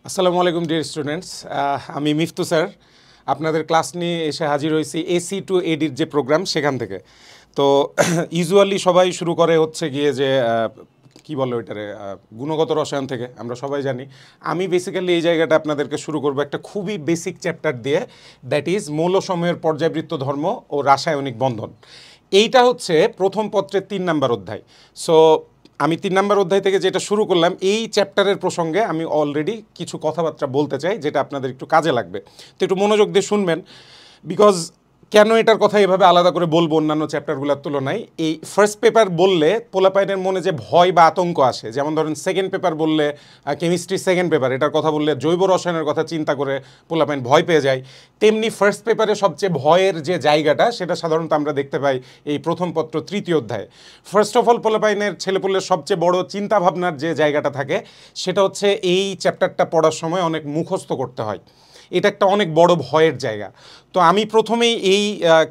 আসসালামু আলাইকুম dear students, আমি মিফতু স্যার আপনাদের ক্লাস নিয়ে এসে হাজির হয়েছি এসি টু এডির যে প্রোগ্রাম সেখান থেকে। তো ইউজুয়ালি সবাই শুরু করে হচ্ছে গিয়ে যে কি বলে ওইটারে গুণগত রসায়ন থেকে, আমরা সবাই জানি। আমি বেসিক্যালি এই জায়গাটা আপনাদেরকে শুরু করবো একটা খুবই বেসিক চ্যাপ্টার দিয়ে, দ্যাট ইজ মৌলসমূহের পর্যায়বৃত্ত ধর্ম ও রাসায়নিক বন্ধন। এইটা হচ্ছে প্রথম পত্রের 3 নম্বর অধ্যায়। সো আমি 3 নম্বর অধ্যায় থেকে যেটা শুরু করলাম, এই চ্যাপ্টারের প্রসঙ্গে আমি অলরেডি কিছু কথাবার্তা বলতে চাই যেটা আপনাদের একটু কাজে লাগবে। তো একটু মনোযোগ দিয়ে শুনবেন, বিকজ কেন এটার কথা এভাবে আলাদা করে বলবো অন্যান্য চ্যাপ্টারগুলোর তুলনায়। এই ফার্স্ট পেপার বললে পোলাপাইনের মনে যে ভয় বা আতঙ্ক আসে, যেমন ধরেন সেকেন্ড পেপার বললে কেমিস্ট্রি সেকেন্ড পেপার এটার কথা বললে জৈব রসায়নের কথা চিন্তা করে পোলাপাইন ভয় পেয়ে যায়, তেমনি ফার্স্ট পেপারে সবচেয়ে ভয়ের যে জায়গাটা সেটা সাধারণত আমরা দেখতে পাই এই প্রথম পত্র 3য় অধ্যায়ে। ফার্স্ট অফ অল পোলাপাইনের ছেলেপুলের সবচেয়ে বড় চিন্তা ভাবনার যে জায়গাটা থাকে সেটা হচ্ছে এই চ্যাপ্টারটা পড়ার সময় অনেক মুখস্থ করতে হয়। এটা একটা অনেক বড় ভয়ের জায়গা। তো আমি প্রথমেই এই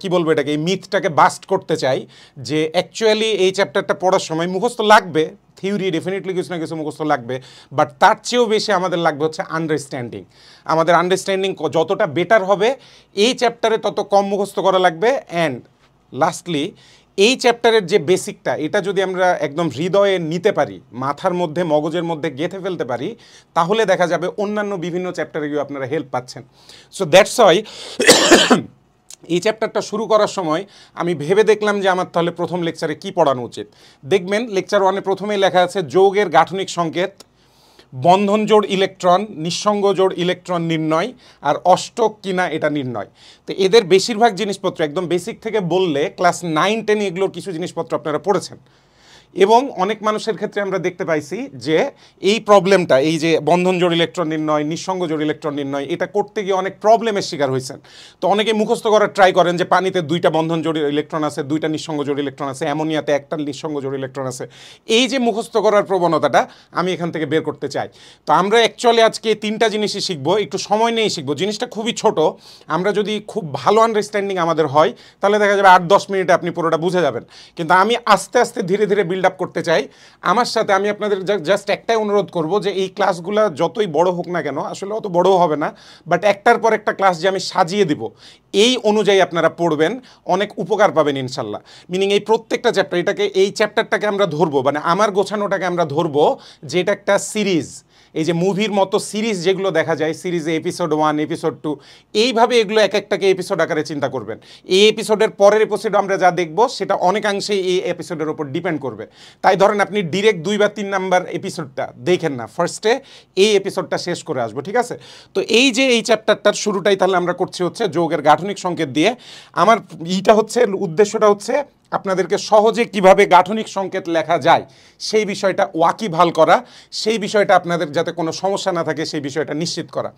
কি বলবো এটাকে, এই মিথটাকে বাস্ট করতে চাই যে অ্যাকচুয়ালি এই চ্যাপ্টারটা পড়ার সময় মুখস্থ লাগবে, থিওরি ডেফিনেটলি কিছু না কিছু মুখস্থ লাগবে, বাট তার চেয়েও বেশি আমাদের লাগবে হচ্ছে আন্ডারস্ট্যান্ডিং। আমাদের আন্ডারস্ট্যান্ডিং যতটা বেটার হবে এই চ্যাপ্টারে তত কম মুখস্থ করা লাগবে। অ্যান্ড লাস্টলি এই চ্যাপ্টারের যে বেসিকটা, এটা যদি আমরা একদম হৃদয়ে নিতে পারি, মাথার মধ্যে মগজের মধ্যে গেঁথে ফেলতে পারি, তাহলে দেখা যাবে অন্যান্য বিভিন্ন চ্যাপ্টারে গিয়ে আপনারা হেল্প পাচ্ছেন। সো দ্যাটস ওয়াই এই চ্যাপ্টারটা শুরু করার সময় আমি ভেবে দেখলাম যে আমার তাহলে প্রথম লেকচারে কি পড়ানো উচিত। দেখবেন লেকচার 1-এ প্রথমেই লেখা আছে যৌগের গাঠনিক সংকেত, বন্ধন জোড় ইলেকট্রন, নিঃসঙ্গ জোড় ইলেকট্রন নির্ণয়, আর অষ্টক কিনা এটা নির্ণয়। তো এদের বেশিরভাগ জিনিসপত্র একদম বেসিক থেকে বললে ক্লাস 9-10 এগুলোর কিছু জিনিসপত্র আপনারা পড়েছেন। এবং অনেক মানুষের ক্ষেত্রে আমরা দেখতে পাইছি যে এই প্রবলেমটা, এই যে বন্ধন জোড় ইলেকট্রন নির্ণয়, নিঃসঙ্গ জোড় ইলেকট্রন নির্ণয়, এটা করতে গিয়ে অনেক প্রবলেমের শিকার হয়েছেন। তো অনেকে মুখস্থ করার ট্রাই করেন যে পানিতে 2টা বন্ধন জোড় ইলেকট্রন আছে, 2টা নিঃসঙ্গ জোড় ইলেকট্রন আছে, অ্যামোনিয়াতে 1টা নিঃসঙ্গ জোড় ইলেকট্রন আছে। এই যে মুখস্থ করার প্রবণতাটা আমি এখান থেকে বের করতে চাই। তো আমরা অ্যাকচুয়ালি আজকে 3টা জিনিসই শিখবো, একটু সময় নিয়েই শিখবো। জিনিসটা খুবই ছোট, আমরা যদি খুব ভালো আন্ডারস্ট্যান্ডিং আমাদের হয় তাহলে দেখা যাবে 8-10 মিনিটে আপনি পুরোটা বুঝে যাবেন। কিন্তু আমি আস্তে আস্তে ধীরে ধীরে বিল্ড আপ করতে চাই। আমার সাথে আমি আপনাদের জাস্ট একটাই অনুরোধ করব যে এই ক্লাসগুলো যতই বড় হোক না কেন, আসলে অত বড়ও হবে না, বাট একটার পর একটা ক্লাস যে আমি সাজিয়ে দিব এই অনুযায়ী আপনারা পড়বেন, অনেক উপকার পাবেন ইনশাল্লাহ। মিনিং এই প্রত্যেকটা চ্যাপ্টার, এই চ্যাপ্টারটাকে আমরা ধরবো, মানে আমার গোছানোটাকে আমরা ধরবো যে এটা একটা সিরিজ। এই যে মুভির মতো সিরিজ যেগুলো দেখা যায়, সিরিজে এপিসোড 1, এপিসোড 2, এইভাবে এগুলো এক একটাকে এপিসোড আকারে চিন্তা করবেন। এই এপিসোডের পরের এপিসোড আমরা যা দেখব সেটা অনেকাংশেই এই এপিসোডের উপর ডিপেন্ড করবে। তাই ধরেন আপনি ডিরেক্ট 2 বা 3 নাম্বার এপিসোডটা দেখেন না, ফার্স্টে এই এপিসোডটা শেষ করে আসবো, ঠিক আছে? তো এই যে এই চ্যাপ্টারটার শুরুটাই তাহলে আমরা করছি হচ্ছে যৌগের গাঠনিক সংকেত দিয়ে। আমার উদ্দেশ্যটা হচ্ছে আপনাদেরকে সহজে কিভাবে গাঠনিক সংকেত লেখা যায় সেই বিষয়টা ওয়াকিবহাল করা, সেই বিষয়টা আপনাদের যাতে কোনো সমস্যা না থাকে সেই বিষয়টা নিশ্চিত করা।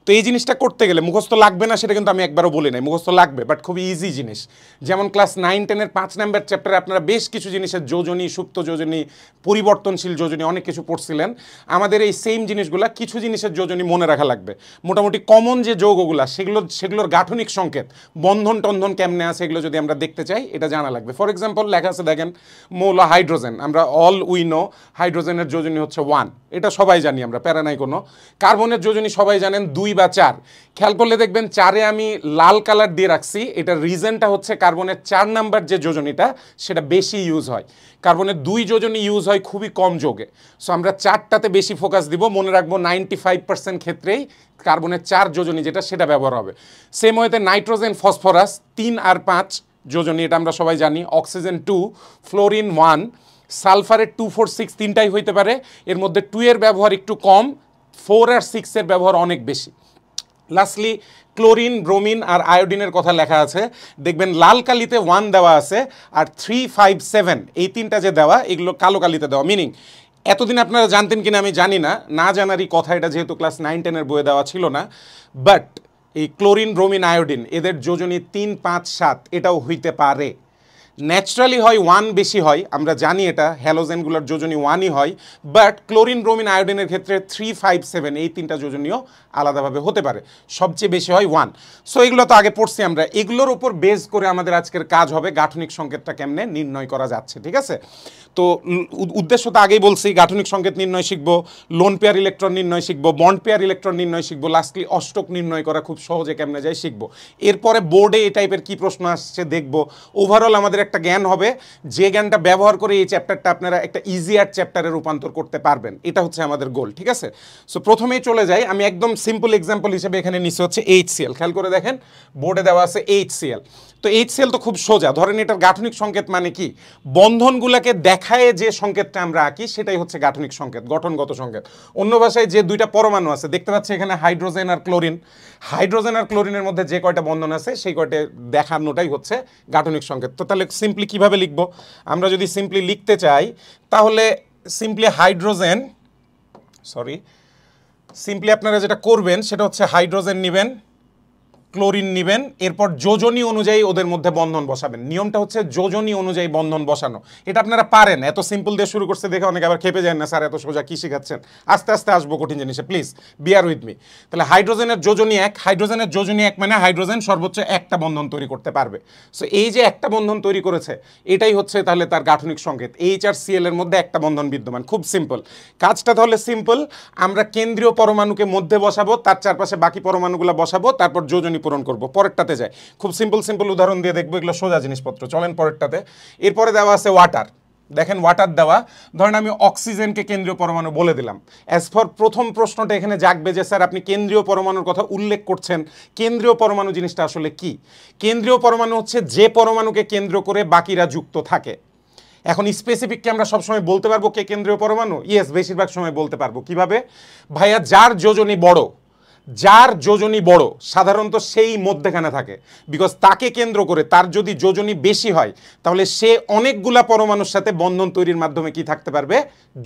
তো এই জিনিসটা করতে গেলে মুখস্থ লাগবে না সেটা কিন্তু আমি একবারও বলি নাই, মুখস্থ লাগবে, বাট খুবই ইজি জিনিস। যেমন ক্লাস 9-10-এর 5 নাম্বার চ্যাপ্টারে আপনারা বেশ কিছু জিনিসের যোজনী, সুপ্ত যোজনী, পরিবর্তনশীল যোজনী অনেক কিছু পড়ছিলেন। আমাদের এই সেম জিনিসগুলো, কিছু জিনিসের যোজনী মনে রাখা লাগবে। মোটামুটি কমন যে যৌগগুলো সেগুলোর গাঠনিক সংকেত, বন্ধন টন্ধন কেমনে আছে, এগুলো যদি আমরা দেখতে চাই এটা জানা লাগবে। ফর এক্সাম্পল লেখা আছে দেখেন মৌল হাইড্রোজেন, আমরা অল উই নো হাইড্রোজেনের যোজনী হচ্ছে 1, এটা সবাই জানি আমরা, প্যারা নাই কোনো। কার্বনের যোজনী সবাই জানেন 2 বা 4। খেয়াল করলে দেখবেন 4-এ আমি লাল কালার দিয়ে রাখছি, এটার রিজনটা হচ্ছে কার্বনের 4 নাম্বার যে যোজনীটা সেটা বেশি ইউজ হয়। কার্বনের 2 যোজনী ইউজ হয় খুবই কম যোগে। সো আমরা 4টাতে বেশি ফোকাস দিব, মনে রাখবো 95% ক্ষেত্রেই কার্বনের 4 যোজনী যেটা সেটা ব্যবহার হবে। সেম ওয়েতে নাইট্রোজেন, ফসফরাস 3 আর 5 যোজনী, এটা আমরা সবাই জানি। অক্সিজেন 2, ফ্লোরিন 1, সালফারের 2, 4, 6 তিনটাই হইতে পারে। এর মধ্যে 2 এর ব্যবহার একটু কম, 4 আর 6 এর ব্যবহার অনেক বেশি। লাস্টলি ক্লোরিন, ব্রোমিন আর আয়োডিনের কথা লেখা আছে, দেখবেন লাল কালিতে 1 দেওয়া আছে, আর 3, 5, 7 এই 3টা যে দেওয়া এগুলো কালো কালিতে দেওয়া। মিনিং এতদিন আপনারা জানতেন কিনা আমি জানি না, না জানারই কথা এটা, যেহেতু ক্লাস 9-10-এর বইয়ে দেওয়া ছিল না। বাট এই ক্লোরিন, ব্রোমিন, আয়োডিন এদের যোজনী 3, 5, 7 এটাও হইতে পারে। ন্যাচারালি হয় 1 বেশি হয়, আমরা জানি এটা, হ্যালোজেনগুলোর যোজনী 1ই হয়, বাট ক্লোরিন ব্রোমিন আয়োডিনের ক্ষেত্রে 3, 5, 7 এই 3টা যোজনীয় আলাদাভাবে হতে পারে, সবচেয়ে বেশি হয় 1। সো এগুলো তো আগে পড়ছি আমরা, এগুলোর উপর বেস করে আমাদের আজকের কাজ হবে গাঠনিক সংকেতটা কেমনে নির্ণয় করা যাচ্ছে, ঠিক আছে। তো উদ্দেশ্য তো আগেই বলছি, গাঠনিক সংকেত নির্ণয় শিখবো, লোন পেয়ার ইলেকট্রন নির্ণয় শিখবো, বন্ড পেয়ার ইলেকট্রন নির্ণয় শিখবো, লাস্টলি অষ্টক নির্ণয় করা খুব সহজে কেমনে যায় শিখবো। এরপরে বোর্ডে এই টাইপের কী প্রশ্ন আসছে দেখবো। ওভারঅল আমাদের একটা জ্ঞান হবে, যে জ্ঞানটা ব্যবহার করে এই চ্যাপ্টারটা আপনারা একটা ইজিয়ার চ্যাপ্টারে রূপান্তর করতে পারবেন, এটা হচ্ছে আমাদের গোল, ঠিক আছে। সো প্রথমেই চলে যাই, আমি একদম সিম্পল এক্সাম্পল হিসেবে এখানে নিচে হচ্ছে HCl, খেয়াল করে দেখেন বোর্ডে দেওয়া আছে HCl। তো HCl তো খুব সোজা, ধরেন এটার গাঠনিক সংকেত মানে কি, বন্ধনগুলোকে দেখায় যে সংকেতটা আমরা আঁকি সেটাই হচ্ছে গাঠনিক সংকেত, গঠনগত সংকেত। অন্য ভাষায় যে দুইটা পরমাণু আছে দেখতে পাচ্ছি এখানে, হাইড্রোজেন আর ক্লোরিন, হাইড্রোজেন আর ক্লোরিনের মধ্যে যে কয়টা বন্ধন আছে সেই কয়টা দেখানোটাই হচ্ছে গাঠনিক সংকেত। তো তাহলে সিম্পলি কিভাবে লিখব, আমরা যদি সিম্পলি লিখতে চাই তাহলে সিম্পলি সিম্পলি আপনারা যেটা করবেন সেটা হচ্ছে হাইড্রোজেন নেবেন, ক্লোরিন নেবেন, এরপর যোজনী অনুযায়ী ওদের মধ্যে বন্ধন বসাবেন। নিয়মটা হচ্ছে যোজনী অনুযায়ী বন্ধন বসানো, এটা আপনারা পারেন। এত সিম্পল দিয়ে শুরু করছে দেখে অনেকে আবার খেপে যায় না, স্যার এত সোজা কী শিখাচ্ছেন, আস্তে আস্তে আসবো কঠিন জিনিসে, প্লিজ বিয়ার উইথ মি। তাহলে হাইড্রোজেনের যোজনী 1, হাইড্রোজেনের যোজনী 1 মানে হাইড্রোজেন সর্বোচ্চ একটা বন্ধন তৈরি করতে পারবে। সো এই যে একটা বন্ধন তৈরি করেছে এটাই হচ্ছে তাহলে তার গাঠনিক সংকেত। H আর Cl এর মধ্যে একটা বন্ধন বিদ্যমান, খুব সিম্পল কাজটা। তাহলে সিম্পল, আমরা কেন্দ্রীয় পরমাণুকে মধ্যে বসাবো, তার চারপাশে বাকি পরমাণুগুলো বসাবো, তারপর যোজনী পূরণ করবো। পরেরটাতে যায়, খুব সিম্পল উদাহরণ দিয়ে দেখবো, এগুলো সোজা জিনিসপত্র। চলেন পরেরটাতে। এরপরে দেওয়া আছে ওয়াটার, দেখেন ওয়াটার দেওয়া, ধরেন আমি অক্সিজেনকে কেন্দ্রীয় পরমাণু বলে দিলাম। অ্যাজ ফর প্রথম প্রশ্নটা এখানে জাগবে যে স্যার আপনি কেন্দ্রীয় পরমাণুর কথা উল্লেখ করছেন, কেন্দ্রীয় পরমাণু জিনিসটা আসলে কি? কেন্দ্রীয় পরমাণু হচ্ছে যে পরমাণুকে কেন্দ্র করে বাকিরা যুক্ত থাকে। এখন স্পেসিফিককে আমরা সবসময় বলতে পারবো কে কেন্দ্রীয় পরমাণু? ইয়েস, বেশিরভাগ সময় বলতে পারবো। কিভাবে ভাইয়া? যার যোজনী বড়, যার যোজনী বড় সাধারণত সেই মধ্যেখানে থাকে, বিকজ তাকে কেন্দ্র করে তার যদি যোজনী বেশি হয় তাহলে সে অনেকগুলা পরমাণুর সাথে বন্ধন তৈরির মাধ্যমে কি থাকতে পারবে?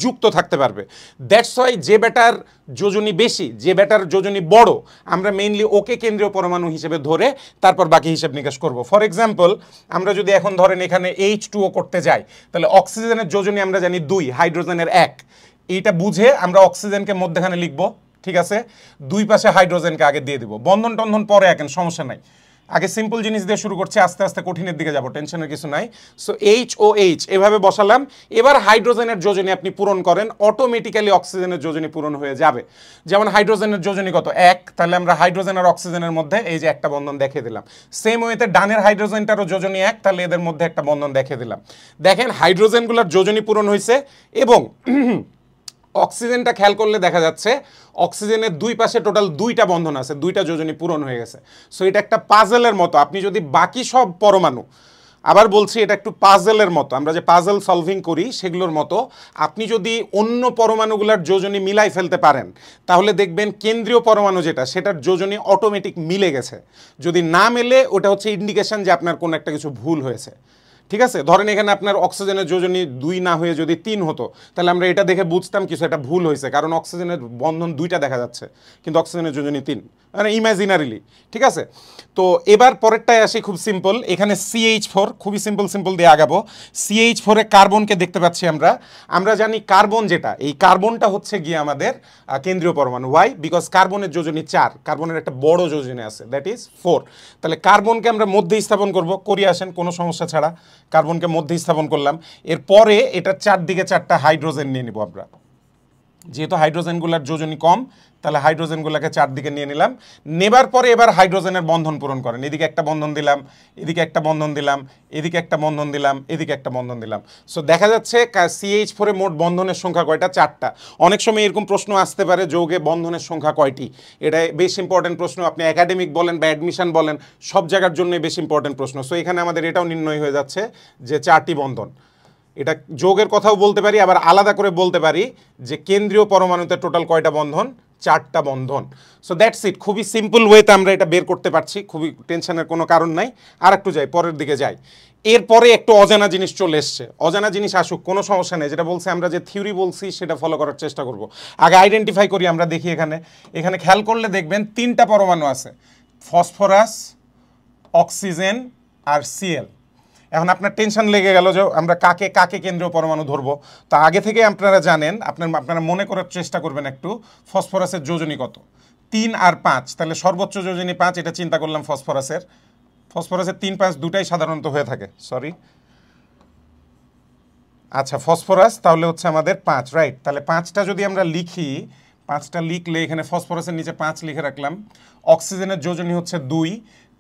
যুক্ত থাকতে পারবে। দ্যাটস ওয়াই যে বেটার যোজনী বেশি, যে বেটার যোজনী বড়, আমরা মেইনলি ওকে কেন্দ্রীয় পরমাণু হিসেবে ধরে তারপর বাকি হিসাব নিকাশ করব। ফর এক্সাম্পল, আমরা যদি এখন ধরেন এখানে H2O করতে যাই, তাহলে অক্সিজেনের যোজনী আমরা জানি 2, হাইড্রোজেনের 1। এইটা বুঝে আমরা অক্সিজেনকে মধ্যখানে লিখবো, ঠিক আছে। দুই পাশে হাইড্রোজেনকে আগে দিয়ে দিব, বন্ধন টন্ধন পরে এখন সমস্যা নাই। আগে সিম্পল জিনিস দিয়ে শুরু করছি, আস্তে আস্তে কঠিনের দিকে যাব, টেনশনের কিছু নাই। সো HOH এভাবে বসালাম। এবার হাইড্রোজেনের যোজনী আপনি পূরণ করেন, অটোমেটিক্যালি অক্সিজেনের যোজনী পূরণ হয়ে যাবে। যেমন হাইড্রোজেনের যোজনী কত? 1, তাহলে আমরা হাইড্রোজেন আর অক্সিজেনের মধ্যে এই যে একটা বন্ধন দেখিয়ে দিলাম। সেম ওয়েতে ডানের হাইড্রোজেনটারও যোজনী 1, তাহলে এদের মধ্যে একটা বন্ধন দেখিয়ে দিলাম। দেখেন হাইড্রোজেনগুলোর যোজনী পূরণ হয়েছে, এবং অক্সিজেনটা খেয়াল করলে দেখা যাচ্ছে অক্সিজেনের দুই পাশে টোটাল 2টা বন্ধন আছে, 2টা যোজনী পূরণ হয়ে গেছে। সো এটা একটা পাজেলের মতো, আপনি যদি বাকি সব পরমাণু, আবার বলছি এটা একটু পাজেলের মতো, আমরা যে পাজেল সলভিং করি সেগুলোর মতো, আপনি যদি অন্য পরমাণুগুলোর যোজনী মিলাই ফেলতে পারেন তাহলে দেখবেন কেন্দ্রীয় পরমাণু যেটা সেটার যোজনী অটোমেটিক মিলে গেছে। যদি না মেলে ওটা হচ্ছে ইন্ডিকেশন যে আপনার কোনো একটা কিছু ভুল হয়েছে, ঠিক আছে। ধরেন এখানে আপনার অক্সিজেনের যোজনী 2 না হয়ে যদি 3 হতো, তাহলে আমরা এটা দেখে বুঝতাম কিছু একটা ভুল হয়েছে, কারণ অক্সিজেনের বন্ধন 2টা দেখা যাচ্ছে কিন্তু অক্সিজেনের যোজনী 3, মানে ইমাজিনারিলি, ঠিক আছে। তো এবার পরেরটায় আসি, খুব সিম্পল। এখানে CH4, খুবই সিম্পল দিয়ে আগাবো। CH4 এ কার্বনকে দেখতে পাচ্ছি আমরা জানি কার্বন যেটা, এই কার্বনটা হচ্ছে গিয়ে আমাদের কেন্দ্রীয় পরমাণু। ওয়াই? বিকজ কার্বনের যোজনী 4, কার্বনের একটা বড় যোজনী আছে, দ্যাট ইজ 4। তাহলে কার্বনকে আমরা মধ্যে স্থাপন করব, করি আসেন কোনো সমস্যা ছাড়া। কার্বনকে মধ্যে স্থাপন করলাম, এরপরে এটার চারদিকে 4টা হাইড্রোজেন নিয়ে নিব আমরা, যেহেতু হাইড্রোজেনগুলোর যোজনী কম তাহলে হাইড্রোজেনগুলোকে চারদিকে নিয়ে নিলাম। নেবার পরে এবার হাইড্রোজেনের বন্ধন পূরণ করেন, এদিকে একটা বন্ধন দিলাম, এদিকে একটা বন্ধন দিলাম, এদিকে একটা বন্ধন দিলাম, এদিকে একটা বন্ধন দিলাম। সো দেখা যাচ্ছে CH4 এ মোট বন্ধনের সংখ্যা কয়টা? 4টা। অনেক সময় এরকম প্রশ্ন আসতে পারে, যৌগে বন্ধনের সংখ্যা কয়টি? এটা বেশ ইম্পর্টেন্ট প্রশ্ন, আপনি একাডেমিক বলেন বা অ্যাডমিশন বলেন সব জায়গার জন্যই বেশ ইম্পর্টেন্ট প্রশ্ন। সো এখানে আমাদের এটাও নির্ণয় হয়ে যাচ্ছে যে 4টি বন্ধন। এটা যোগের কথাও বলতে পারি, আবার আলাদা করে বলতে পারি যে কেন্দ্রীয় পরমাণুতে টোটাল কয়টা বন্ধন? 4টা বন্ধন। সো দ্যাটস ইট, খুবই সিম্পল ওয়েতে আমরা এটা বের করতে পারছি, খুবই টেনশনের কোনো কারণ নাই। আর একটু যাই, পরের দিকে যাই। এরপরে একটু অজানা জিনিস চলে এসছে, অজানা জিনিস আসুক, কোনো সমস্যা নেই। যেটা বলছে আমরা যে থিওরি বলছি সেটা ফলো করার চেষ্টা করব। আগে আইডেন্টিফাই করি, আমরা দেখি এখানে খেয়াল করলে দেখবেন 3টা পরমাণু আছে, ফসফরাস, অক্সিজেন আর Cl। এখন আপনার টেনশন লেগে গেল যে আমরা কাকে কাকে কেন্দ্রীয় পরমাণু ধরবো। তো আগে থেকে আপনারা জানেন, আপনারা মনে করার চেষ্টা করবেন একটু, ফসফরাসের যোজনী কত, 3 আর 5, তাহলে সর্বোচ্চ যোজনী 5, এটা চিন্তা করলাম ফসফরাসের 3 5 দুটাই সাধারণত হয়ে থাকে, সরি আচ্ছা ফসফরাস তাহলে হচ্ছে আমাদের 5, রাইট। তাহলে 5টা যদি আমরা লিখি, 5টা লিখলে এখানে ফসফরাসের নিচে 5 লিখে রাখলাম। অক্সিজেনের যোজনী হচ্ছে 2,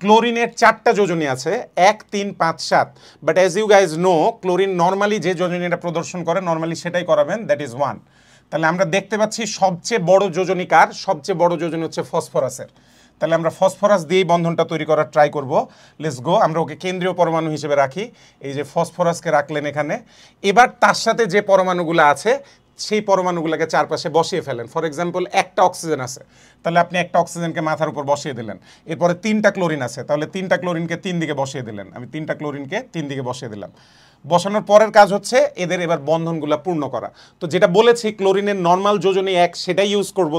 ক্লোরিনের 4টা যোজনী আছে 1 3 5 7, but as you guys know chlorine normally যে যোজনীটা প্রদর্শন করে নর্মালি সেটাই করাবেন, দ্যাট ইজ 1। তাহলে আমরা দেখতে পাচ্ছি সবচেয়ে বড় যোজনী কার, সবচেয়ে বড় যোজনী হচ্ছে ফসফরাসের। তাহলে আমরা ফসফরাস দিয়েই বন্ধনটা তৈরি করার ট্রাই করব। লেটস গো, আমরা ওকে কেন্দ্রীয় পরমাণু হিসেবে রাখি, এই যে ফসফরাসকে রাখলেন এখানে। এবার তার সাথে যে পরমাণুগুলো আছে সেই পরমাণুগুলোকে চারপাশে বসিয়ে ফেলেন। ফর এক্সাম্পল একটা অক্সিজেন আছে, তাহলে আপনি একটা অক্সিজেনকে মাথার উপর বসিয়ে দিলেন। এরপরে 3টা ক্লোরিন আছে, তাহলে 3টা ক্লোরিনকে 3 দিকে বসিয়ে দিলেন। আমি 3টা ক্লোরিনকে 3 দিকে বসিয়ে দিলাম। বসানোর পরের কাজ হচ্ছে এদের এবার বন্ধনগুলো পূর্ণ করা। তো যেটা বলেছি ক্লোরিনের নর্মাল যোজনী 1, সেটাই ইউজ করব।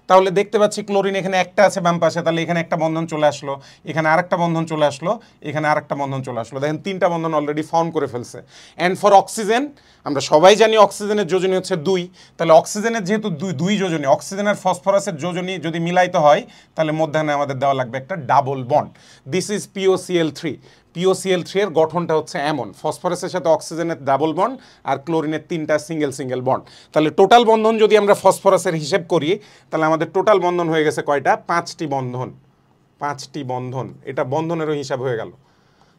তাহলে দেখতে পাচ্ছি ক্লোরিন এখানে একটা আছে বাম পাশে, তাহলে এখানে একটা বন্ধন চলে আসলো, এখানে আরেকটা বন্ধন চলে আসলো, এখানে আরেকটা বন্ধন চলে আসলো। দেখেন 3টা বন্ধন অলরেডি ফর্ম করে ফেলছে। অ্যান্ড ফর অক্সিজেন, আমরা সবাই জানি অক্সিজেনের যোজনী হচ্ছে 2, তাহলে অক্সিজেনের যেহেতু 2 যোজনী, অক্সিজেন আর ফসফরাসের যোজনী যদি মিলাইতে হয় তাহলে মধ্যখানে আমাদের দেওয়া লাগবে একটা double bond. This is POCl3। POCl3 এর গঠনটা হচ্ছে এমন, ফসফরাসের সাথে অক্সিজেনের ডাবল বন্ড আর ক্লোরিনের 3টা সিঙ্গেল বন্ড। তাহলে টোটাল বন্ধন যদি আমরা ফসফরাসের হিসেব করি তাহলে আমাদের টোটাল বন্ধন হয়ে গেছে কয়টা, 5টি বন্ধন। 5টি বন্ধন, এটা বন্ধনেরও হিসাব হয়ে গেল।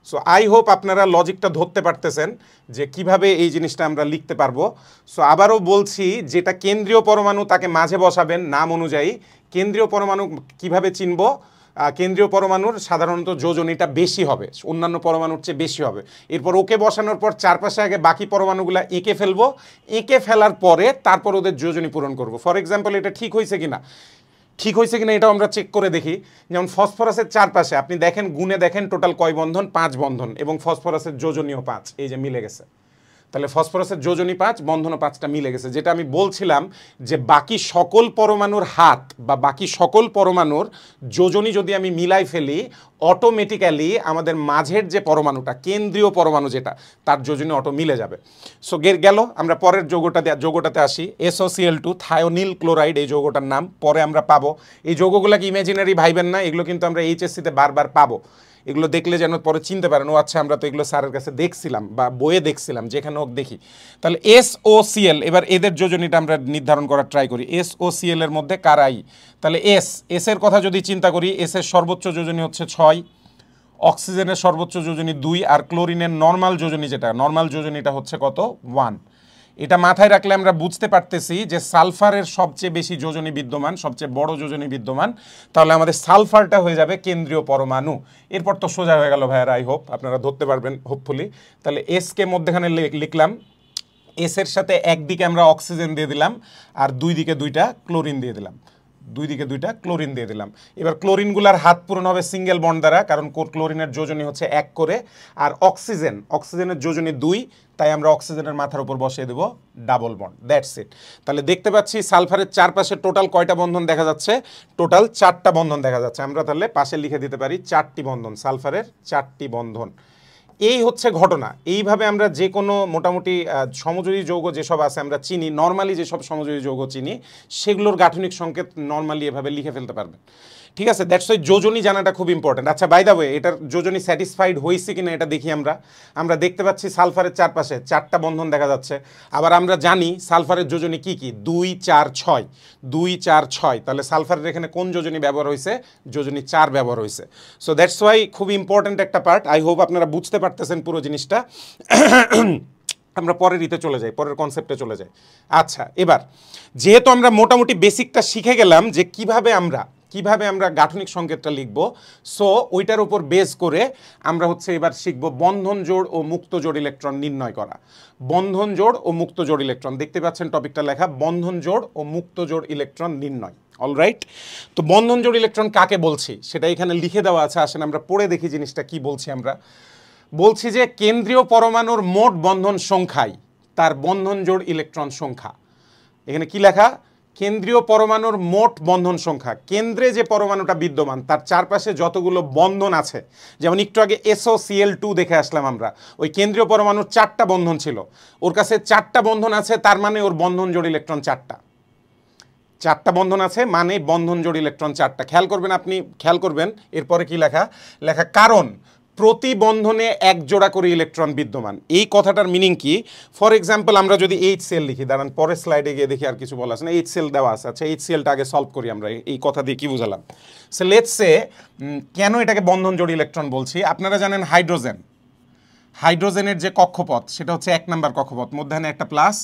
সো আই হোপ আপনারা লজিকটা ধরতে পারতেছেন যে কিভাবে এই জিনিসটা আমরা লিখতে পারবো। সো আবারও বলছি, যেটা কেন্দ্রীয় পরমাণু তাকে মাঝে বসাবেন নাম অনুযায়ী। কেন্দ্রীয় পরমাণু কিভাবে চিনব, কেন্দ্রীয় পরমাণুর সাধারণত যোজনীটা বেশি হবে, অন্যান্য পরমাণুর চেয়ে বেশি হবে। এরপর ওকে বসানোর পর চারপাশে আগে বাকি পরমাণুগুলো এঁকে ফেলবো, এঁকে ফেলার পরে তারপর ওদের যোজনী পূরণ করব। ফর এক্সাম্পল এটা ঠিক হয়েছে কিনা এটাও আমরা চেক করে দেখি। যেমন ফসফরাসের চারপাশে আপনি দেখেন, গুণে দেখেন টোটাল কয় বন্ধন, 5 বন্ধন, এবং ফসফরাসের যোজনীয় 5, এই যে মিলে গেছে। তাহলে ফসফরাসের যোজনী 5, বন্ধনও 5টা মিলে গেছে। যেটা আমি বলছিলাম যে বাকি সকল পরমাণুর হাত বা বাকি সকল পরমাণুর যোজনী যদি আমি মিলাই ফেলি, অটোমেটিক্যালি আমাদের মাঝের যে পরমাণুটা, কেন্দ্রীয় পরমাণু যেটা, তার যোজনী অটো মিলে যাবে। সো গেল, আমরা পরের যৌগটাতে আসি। SOCl2 থায়োনিল ক্লোরাইড, এই যৌগটার নাম, পরে আমরা পাবো। এই যৌগগুলোকে ইমাজিনারি ভাইবেন না, এগুলো কিন্তু আমরা HSC-তে বারবার পাবো। এগুলো দেখলে যেন পরে চিনতে পারেন, ও আচ্ছা আমরা তো এগুলো স্যারের কাছে দেখছিলাম বা বইয়ে দেখছিলাম, যেখানে হোক দেখি। তাহলে SOCl, এবার এদের যোজনীটা আমরা নির্ধারণ করার ট্রাই করি। SOCl এর মধ্যে কারাই, তাহলে এস এর কথা যদি চিন্তা করি, এস এর সর্বোচ্চ যোজনী হচ্ছে 6, অক্সিজেনের সর্বোচ্চ যোজনী 2, আর ক্লোরিনের নর্মাল যোজনীটা হচ্ছে কত, 1। এটা মাথায় রাখলে আমরা বুঝতে পারতেছি যে সালফারের সবচেয়ে বেশি যোজনী বিদ্যমান, সবচেয়ে বড় যোজনী বিদ্যমান। তাহলে আমাদের সালফারটা হয়ে যাবে কেন্দ্রীয় পরমাণু। এরপর তো সোজা হয়ে গেল ভাইয়ার, আই হোপ আপনারা ধরতে পারবেন হোপফুলি। তাহলে এসকে মধ্যখানে লিখলাম, এসের সাথে একদিকে আমরা অক্সিজেন দিয়ে দিলাম আর 2 দিকে 2টা ক্লোরিন দিয়ে দিলাম, 2 দিকে 2টা ক্লোরিন দিয়ে দিলাম। এবার ক্লোরিনগুলার হাত পূরণ হবে সিঙ্গেল বন্ড দ্বারা, কারণ ক্লোরিনের যোজনী হচ্ছে 1 করে। আর অক্সিজেনের যোজনী 2, তাই আমরা অক্সিজেনের মাথার উপর বসিয়ে দেবো ডাবল বন্ড, দ্যাটস ইট। তাহলে দেখতে পাচ্ছি সালফারের চারপাশে টোটাল কয়টা বন্ধন দেখা যাচ্ছে, টোটাল 4টা বন্ধন দেখা যাচ্ছে। আমরা তাহলে পাশে লিখে দিতে পারি 4টি বন্ধন, সালফারের 4টি বন্ধন। এই হচ্ছে ঘটনা। এইভাবে আমরা যে কোনো মোটামুটি সমযোজী যৌগ যেসব আছে আমরা চিনি, নর্মালি যেসব সমযোজী যৌগ চিনি, সেগুলোর গাঠনিক সংকেত নর্মালি এভাবে লিখে ফেলতে পারবেন। ঠিক আছে, দ্যাটস ওয়াই যোজনী জানাটা খুব ইম্পর্টেন্ট। আচ্ছা বাই দ্য ওয়ে, এটার যোজনী স্যাটিসফাইড হয়েছে কিনা এটা দেখি আমরা দেখতে পাচ্ছি সালফারের চারপাশে 4টা বন্ধন দেখা যাচ্ছে। আবার আমরা জানি সালফারের যোজনী কি কি, 2 4 6, 2 4 6। তাহলে সালফারের এখানে কোন যোজনী ব্যবহার হয়েছে, যোজনী 4 ব্যবহার হয়েছে। সো দ্যাটস ওয়াই খুব ইম্পর্টেন্ট একটা পার্ট। আই হোপ আপনারা বুঝতে পারতেছেন পুরো জিনিসটা। আমরা পরের চলে যাই, পরের কনসেপ্টে চলে যাই। আচ্ছা, এবার যেহেতু আমরা মোটামুটি বেসিকটা শিখে গেলাম যে কিভাবে আমরা গাঠনিক সংকেতটা লিখব, সো ওইটার উপর বেস করে আমরা হচ্ছে এবার শিখব বন্ধন জোড় ও মুক্ত জোড় ইলেকট্রন নির্ণয় করা। বন্ধন জোড় ও মুক্ত জোড় ইলেকট্রন, দেখতে পাচ্ছেন টপিকটা লেখা, বন্ধন জোড় ও মুক্ত জোড় ইলেকট্রন নির্ণয়। অলরাইট, তো বন্ধন জোড় ইলেকট্রন কাকে বলছি সেটা এখানে লিখে দেওয়া আছে। আসেন আমরা পড়ে দেখি জিনিসটা কি বলছি। আমরা বলছি যে কেন্দ্রীয় পরমাণুর মোট বন্ধন সংখ্যাই তার বন্ধন জোড় ইলেকট্রন সংখ্যা। এখানে কি লেখা, কেন্দ্রীয় পরমাণুর মোট বন্ধন সংখ্যা, কেন্দ্রে যে পরমাণুটা বিদ্যমান তার চারপাশে যতগুলো বন্ধন আছে, যেমন একটু আগে SOCl2 দেখে আসলাম আমরা, ওই কেন্দ্রীয় পরমাণুর 4টা বন্ধন ছিল, ওর কাছে 4টা বন্ধন আছে, তার মানে ওর বন্ধন জোড় ইলেকট্রন 4টা। 4টা বন্ধন আছে মানে বন্ধন জোড় ইলেকট্রন 4টা। খেয়াল করবেন, আপনি খেয়াল করবেন এরপরে কি লেখা, কারণ প্রতি বন্ধনে এক জোড়া করে ইলেকট্রন বিদ্যমান। এই কথাটার মিনিং কি? ফর এক্সাম্পল আমরা যদি HCl লিখি, দাঁড়ান পরের স্লাইডে গিয়ে দেখি আর কিছু বলা আছে না। HCl দেওয়া আছে, আচ্ছা HClটা আগে সলভ করি আমরা, এই কথা দিয়ে কি বুঝালাম। সো লেটস সে কেন এটাকে বন্ধন জোড় ইলেকট্রন বলছি। আপনারা জানেন হাইড্রোজেনের যে কক্ষপথ সেটা হচ্ছে 1 নাম্বার কক্ষপথ, মধ্যখানে একটা প্লাস,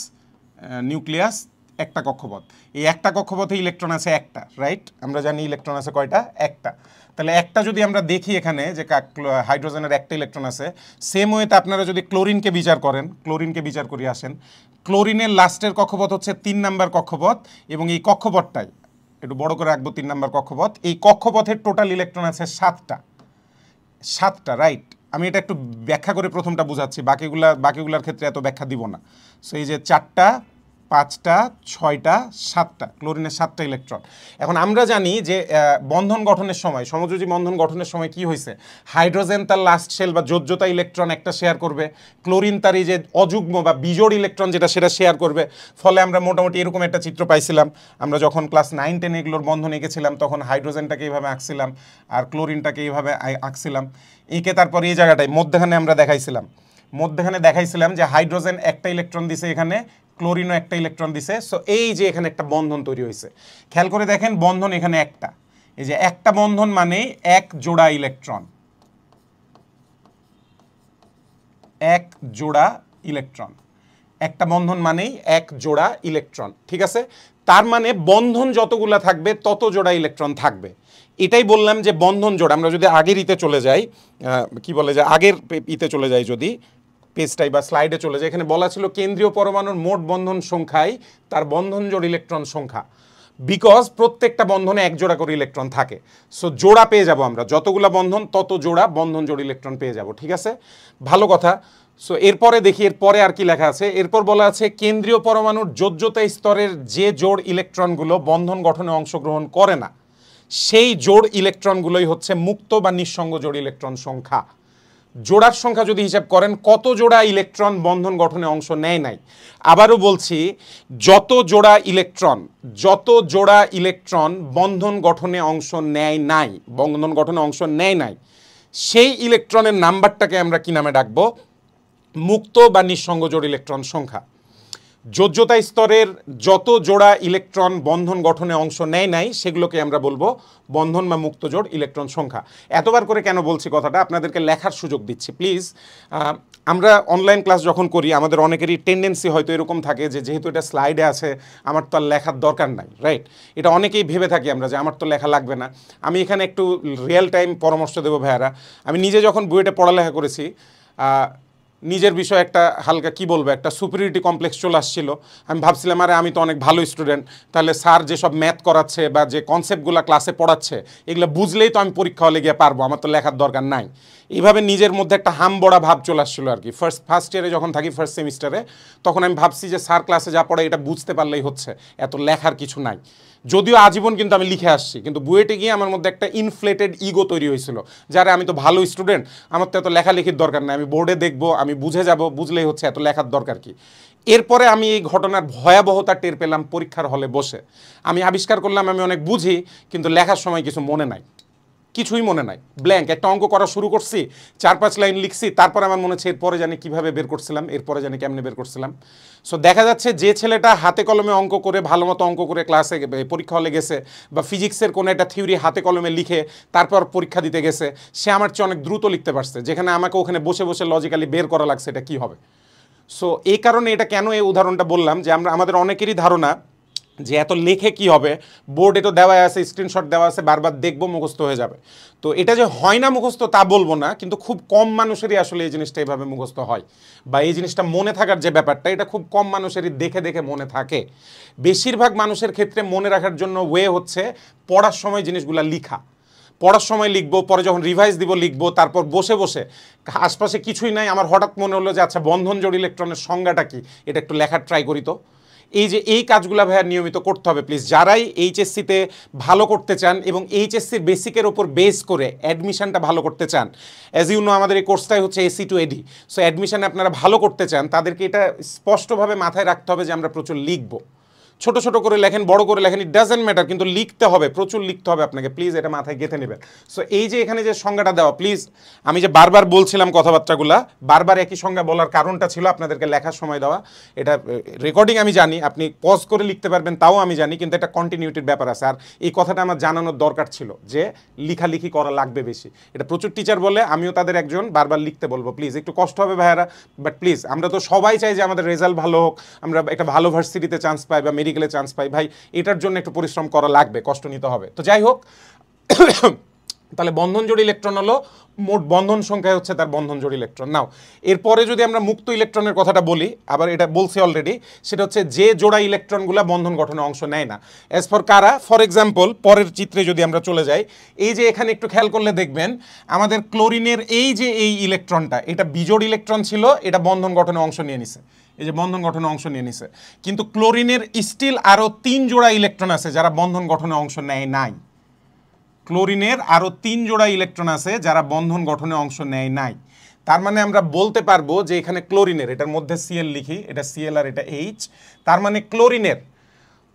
নিউক্লিয়াস, একটা কক্ষপথ। এই একটা কক্ষপথে ইলেকট্রন আছে একটা, রাইট? আমরা জানি ইলেকট্রন আছে কয়টা? একটা। তাহলে একটা যদি আমরা দেখি এখানে যে হাইড্রোজেনের একটা ইলেকট্রন আছে, সেম ওয়েতে আপনারা যদি ক্লোরিনকে বিচার করেন, ক্লোরিনকে বিচার করি আসেন, ক্লোরিনের লাস্টের কক্ষপথ হচ্ছে 3 নাম্বার কক্ষপথ, এবং এই কক্ষপথটাই একটু বড় করে রাখবো, 3 নাম্বার কক্ষপথ। এই কক্ষপথের টোটাল ইলেকট্রন আছে 7টা, রাইট? আমি এটা একটু ব্যাখ্যা করে প্রথমটা বুঝাচ্ছি, বাকিগুলার ক্ষেত্রে এত ব্যাখ্যা দিব না। সো এই যে 4টা, 5টা, 6টা, 7টা, ক্লোরিনের 7টা ইলেকট্রন। এখন আমরা জানি যে বন্ধন গঠনের সময়, সমযোজী বন্ধন গঠনের সময় কি হয়েছে, হাইড্রোজেন তার লাস্ট শেল বা যোজ্যতা ইলেকট্রন একটা শেয়ার করবে, ক্লোরিন তার এই যে অযুগ্ম বা বিজোড় ইলেকট্রন যেটা সেটা শেয়ার করবে। ফলে আমরা মোটামুটি এরকম একটা চিত্র পাইছিলাম। আমরা যখন ক্লাস 9-10 এগুলোর বন্ধন এঁকেছিলাম তখন হাইড্রোজেনটাকে এইভাবে আঁকছিলাম আর ক্লোরিনটাকে এইভাবে আঁকছিলাম, এঁকে তারপর এই জায়গাটায় মধ্যখানে আমরা দেখাইছিলাম যে হাইড্রোজেন একটা ইলেকট্রন দিছে, এখানে ক্লোরিনও একটা ইলেকট্রন দিছে। সো এই যে এখানে একটা বন্ধন তৈরি হয়েছে, খেয়াল করে দেখেন বন্ধন এখানে একটা, এই যে একটা বন্ধন মানে এক জোড়া ইলেকট্রন, একটা বন্ধন মানেই এক জোড়া ইলেকট্রন, ঠিক আছে? তার মানে বন্ধন যতগুলা থাকবে তত জোড়া ইলেকট্রন থাকবে। এটাই বললাম যে বন্ধন জোড়। আমরা যদি আগের ইতে চলে যাই, কি বলে যে আগের ইতে চলে যাই, যদি পেজটাই বা স্লাইডে চলে যায়, এখানে বলা ছিল কেন্দ্রীয় পরমাণুর মোট বন্ধন সংখ্যাই তার বন্ধন জোড় ইলেকট্রন সংখ্যা, বিকজ প্রত্যেকটা বন্ধনে এক জোড়া করে ইলেকট্রন থাকে। সো জোড়া পেয়ে যাব আমরা, যতগুলা বন্ধন তত জোড়া বন্ধন জোড় ইলেকট্রন পেয়ে যাব, ঠিক আছে? ভালো কথা। সো এরপরে দেখি এরপরে আর কি লেখা আছে। এরপর বলা আছে কেন্দ্রীয় পরমাণুর যোজ্যতা স্তরের যে জোড় ইলেকট্রনগুলো বন্ধন গঠনে অংশগ্রহণ করে না, সেই জোড় ইলেকট্রনগুলোই হচ্ছে মুক্ত বা নিঃসঙ্গ জোড় ইলেকট্রন সংখ্যা। জোড়ার সংখ্যা যদি হিসাব করেন কত জোড়া ইলেকট্রন বন্ধন গঠনে অংশ নেয় নাই, আবারও বলছি, যত জোড়া ইলেকট্রন বন্ধন গঠনে অংশ নেয় নাই, সেই ইলেকট্রনের নাম্বারটাকে আমরা কি নামে ডাকবো? মুক্ত বা নিঃসঙ্গ জোড় ইলেকট্রন সংখ্যা। যোজ্যতা স্তরের যত জোড়া ইলেকট্রন বন্ধন গঠনে অংশ নেয় নাই সেগুলোকে আমরা বলবো বন্ধন বা মুক্ত জোড় ইলেকট্রন সংখ্যা। এতবার করে কেন বলছি কথাটা, আপনাদেরকে লেখার সুযোগ দিচ্ছি প্লিজ। আমরা অনলাইন ক্লাস যখন করি আমাদের অনেকেরই টেন্ডেন্সি হয়তো এরকম থাকে যে যেহেতু এটা স্লাইডে আছে আমার তো আর লেখার দরকার নাই, রাইট? এটা অনেকেই ভেবে থাকি আমরা যে আমার তো লেখা লাগবে না। আমি এখানে একটু রিয়েল টাইম পরামর্শ দেবো ভাইয়ারা। আমি নিজে যখন বুয়েটে পড়ালেখা করেছি, নিজের বিষয়ে একটা হালকা কি বলবো একটা সুপিরিয়রিটি কমপ্লেক্স চলে আসছিল। আমি ভাবছিলাম আরে আমি তো অনেক ভালো স্টুডেন্ট, তাহলে স্যার যেসব ম্যাথ করাচ্ছে বা যে কনসেপ্টগুলো ক্লাসে পড়াচ্ছে এগুলো বুঝলেই তো আমি পরীক্ষা হলে গিয়ে পারবো, আমার তো লেখার দরকার নাই। এইভাবে নিজের মধ্যে একটা হামবড়া ভাব চলে আসছিলো আর কি। ফার্স্ট ইয়ারে যখন থাকি, ফার্স্ট সেমিস্টারে, তখন আমি ভাবছি যে স্যার ক্লাসে যা পড়ে এটা বুঝতে পারলেই হচ্ছে, এত লেখার কিছু নাই। যদিও আজীবন কিন্তু আমি লিখে আসছি, কিন্তু বুয়েটে গিয়ে আমার মধ্যে একটা ইনফ্লেটেড ইগো তৈরি হয়েছিল, যারা আমি তো ভালো স্টুডেন্ট, আমার তো এত লেখালেখির দরকার নেই, আমি বোর্ডে দেখবো, আমি বুঝে যাব, বুঝলেই হচ্ছে, এত লেখার দরকার কি। এরপরে আমি এই ঘটনার ভয়াবহতা টের পেলাম পরীক্ষার হলে বসে। আমি আবিষ্কার করলাম আমি অনেক বুঝি, কিন্তু লেখার সময় কিছু মনে নাই, কিছুই মনে নাই, ব্ল্যাঙ্ক। একটা অঙ্ক করা শুরু করছি, 4-5 লাইন লিখছি, তারপর আমার মনে হচ্ছে এরপরে জানি কীভাবে বের করছিলাম, এরপরে জানি কেমনে বের করছিলাম। সো দেখা যাচ্ছে যে ছেলেটা হাতে কলমে অঙ্ক করে, ভালো মতো অঙ্ক করে ক্লাসে পরীক্ষা হলে গেছে, বা ফিজিক্সের কোনো একটা থিওরি হাতে কলমে লিখে তারপর পরীক্ষা দিতে গেছে, সে আমার চেয়ে অনেক দ্রুত লিখতে পারছে, যেখানে আমাকে ওখানে বসে বসে লজিক্যালি বের করা লাগছে এটা কী হবে। সো এই কারণে এটা কেন এই উদাহরণটা বললাম যে আমাদের অনেকেরই ধারণা যে এত লেখে কি হবে, বোর্ডে তো দেওয়া আছে, স্ক্রিনশট দেওয়া আছে, বারবার দেখবো মুখস্থ হয়ে যাবে। তো এটা যে হয় না মুখস্থ তা বলবো না, কিন্তু খুব কম মানুষেরই আসলে এই জিনিসটা এইভাবে মুখস্থ হয়, বা এই জিনিসটা মনে থাকার যে ব্যাপারটা এটা খুব কম মানুষেরই দেখে দেখে মনে থাকে। বেশিরভাগ মানুষের ক্ষেত্রে মনে রাখার জন্য ওয়ে হচ্ছে পড়ার সময় জিনিসগুলো লিখা, পড়ার সময় লিখবো, পরে যখন রিভাইজ দিব লিখবো, তারপর বসে বসে আশপাশে কিছুই নাই, আমার হঠাৎ মনে হলো যে আচ্ছা বন্ধন জোড় ইলেকট্রনের সংজ্ঞাটা কি, এটা একটু লেখার ট্রাই করি তো। এই যে এই কাজগুলো ভাইয়া নিয়মিত করতে হবে প্লিজ। যারাই এইচএসসিতে ভালো করতে চান এবং এইচএসসির বেসিকের ওপর বেস করে অ্যাডমিশনটা ভালো করতে চান, অ্যাজ ইউ নো আমাদের এই কোর্সটাই হচ্ছে এসি টু এডি, সো অ্যাডমিশনে আপনারা ভালো করতে চান, তাদেরকে এটা স্পষ্টভাবে মাথায় রাখতে হবে যে আমরা প্রচুর লিখবো। ছোট ছোট করে লেখেন, বড় করে লেখেন, ইট ডাজেন্ট ম্যাটার, কিন্তু লিখতে হবে, প্রচুর লিখতে হবে আপনাকে, প্লিজ এটা মাথায় গেঁথে নেবেন। সো এই যে এখানে যে সংজ্ঞাটা দেওয়া, প্লিজ আমি যে বারবার বলছিলাম কথাবার্তাগুলা, বারবার একই সংজ্ঞা বলার কারণটা ছিল আপনাদেরকে লেখার সময় দেওয়া। এটা রেকর্ডিং আমি জানি, আপনি পজ করে লিখতে পারবেন তাও আমি জানি, কিন্তু এটা কন্টিনিউটির ব্যাপার আছে। আর এই কথাটা আমার জানানোর দরকার ছিল যে লেখালেখি করা লাগবে বেশি, এটা প্রচুর টিচার বলে, আমিও তাদের একজন, বারবার লিখতে বলবো। প্লিজ একটু কষ্ট হবে ভাইয়ারা, বাট প্লিজ আমরা তো সবাই চাই যে আমাদের রেজাল্ট ভালো হোক, আমরা একটা ভালো ভার্সিটিতে চান্স পাই বা মেডিকেলে চান্স পাই, ভাই এটার জন্য একটু পরিশ্রম করা লাগবে, কষ্ট নিতে হবে। তো যাই হোক, তাহলে বন্ধন জোড় ইলেকট্রন হলো মোট বন্ধন সংখ্যা হচ্ছে তার বন্ধন জোড় ইলেকট্রন। নাও এরপরে যদি আমরা মুক্ত ইলেকট্রনের কথাটা বলি, আবার এটা বলছি অলরেডি, সেটা হচ্ছে যে জোড়া ইলেকট্রনগুলো বন্ধন গঠনে অংশ নেয় না। অ্যাজ ফর কারা, ফর এক্সাম্পল পরের চিত্রে যদি আমরা চলে যাই, এই যে এখানে একটু খেয়াল করলে দেখবেন আমাদের ক্লোরিনের এই যে এই ইলেকট্রনটা, এটা বিজোড় ইলেকট্রন ছিল, এটা বন্ধন গঠনে অংশ নিয়ে নিছে, এই যে বন্ধন গঠনে অংশ নিয়ে নিছে। কিন্তু ক্লোরিনের স্টিল আরও 3 জোড়া ইলেকট্রন আছে যারা বন্ধন গঠনে অংশ নেয় নাই। ক্লোরিনের আরও 3 জোড়া ইলেকট্রন আছে যারা বন্ধন গঠনে অংশ নেয় নাই। তার মানে আমরা বলতে পারবো যে এখানে ক্লোরিনের, এটার মধ্যে সিএল লিখি, এটা সিএল আর এটা এইচ, তার মানে ক্লোরিনের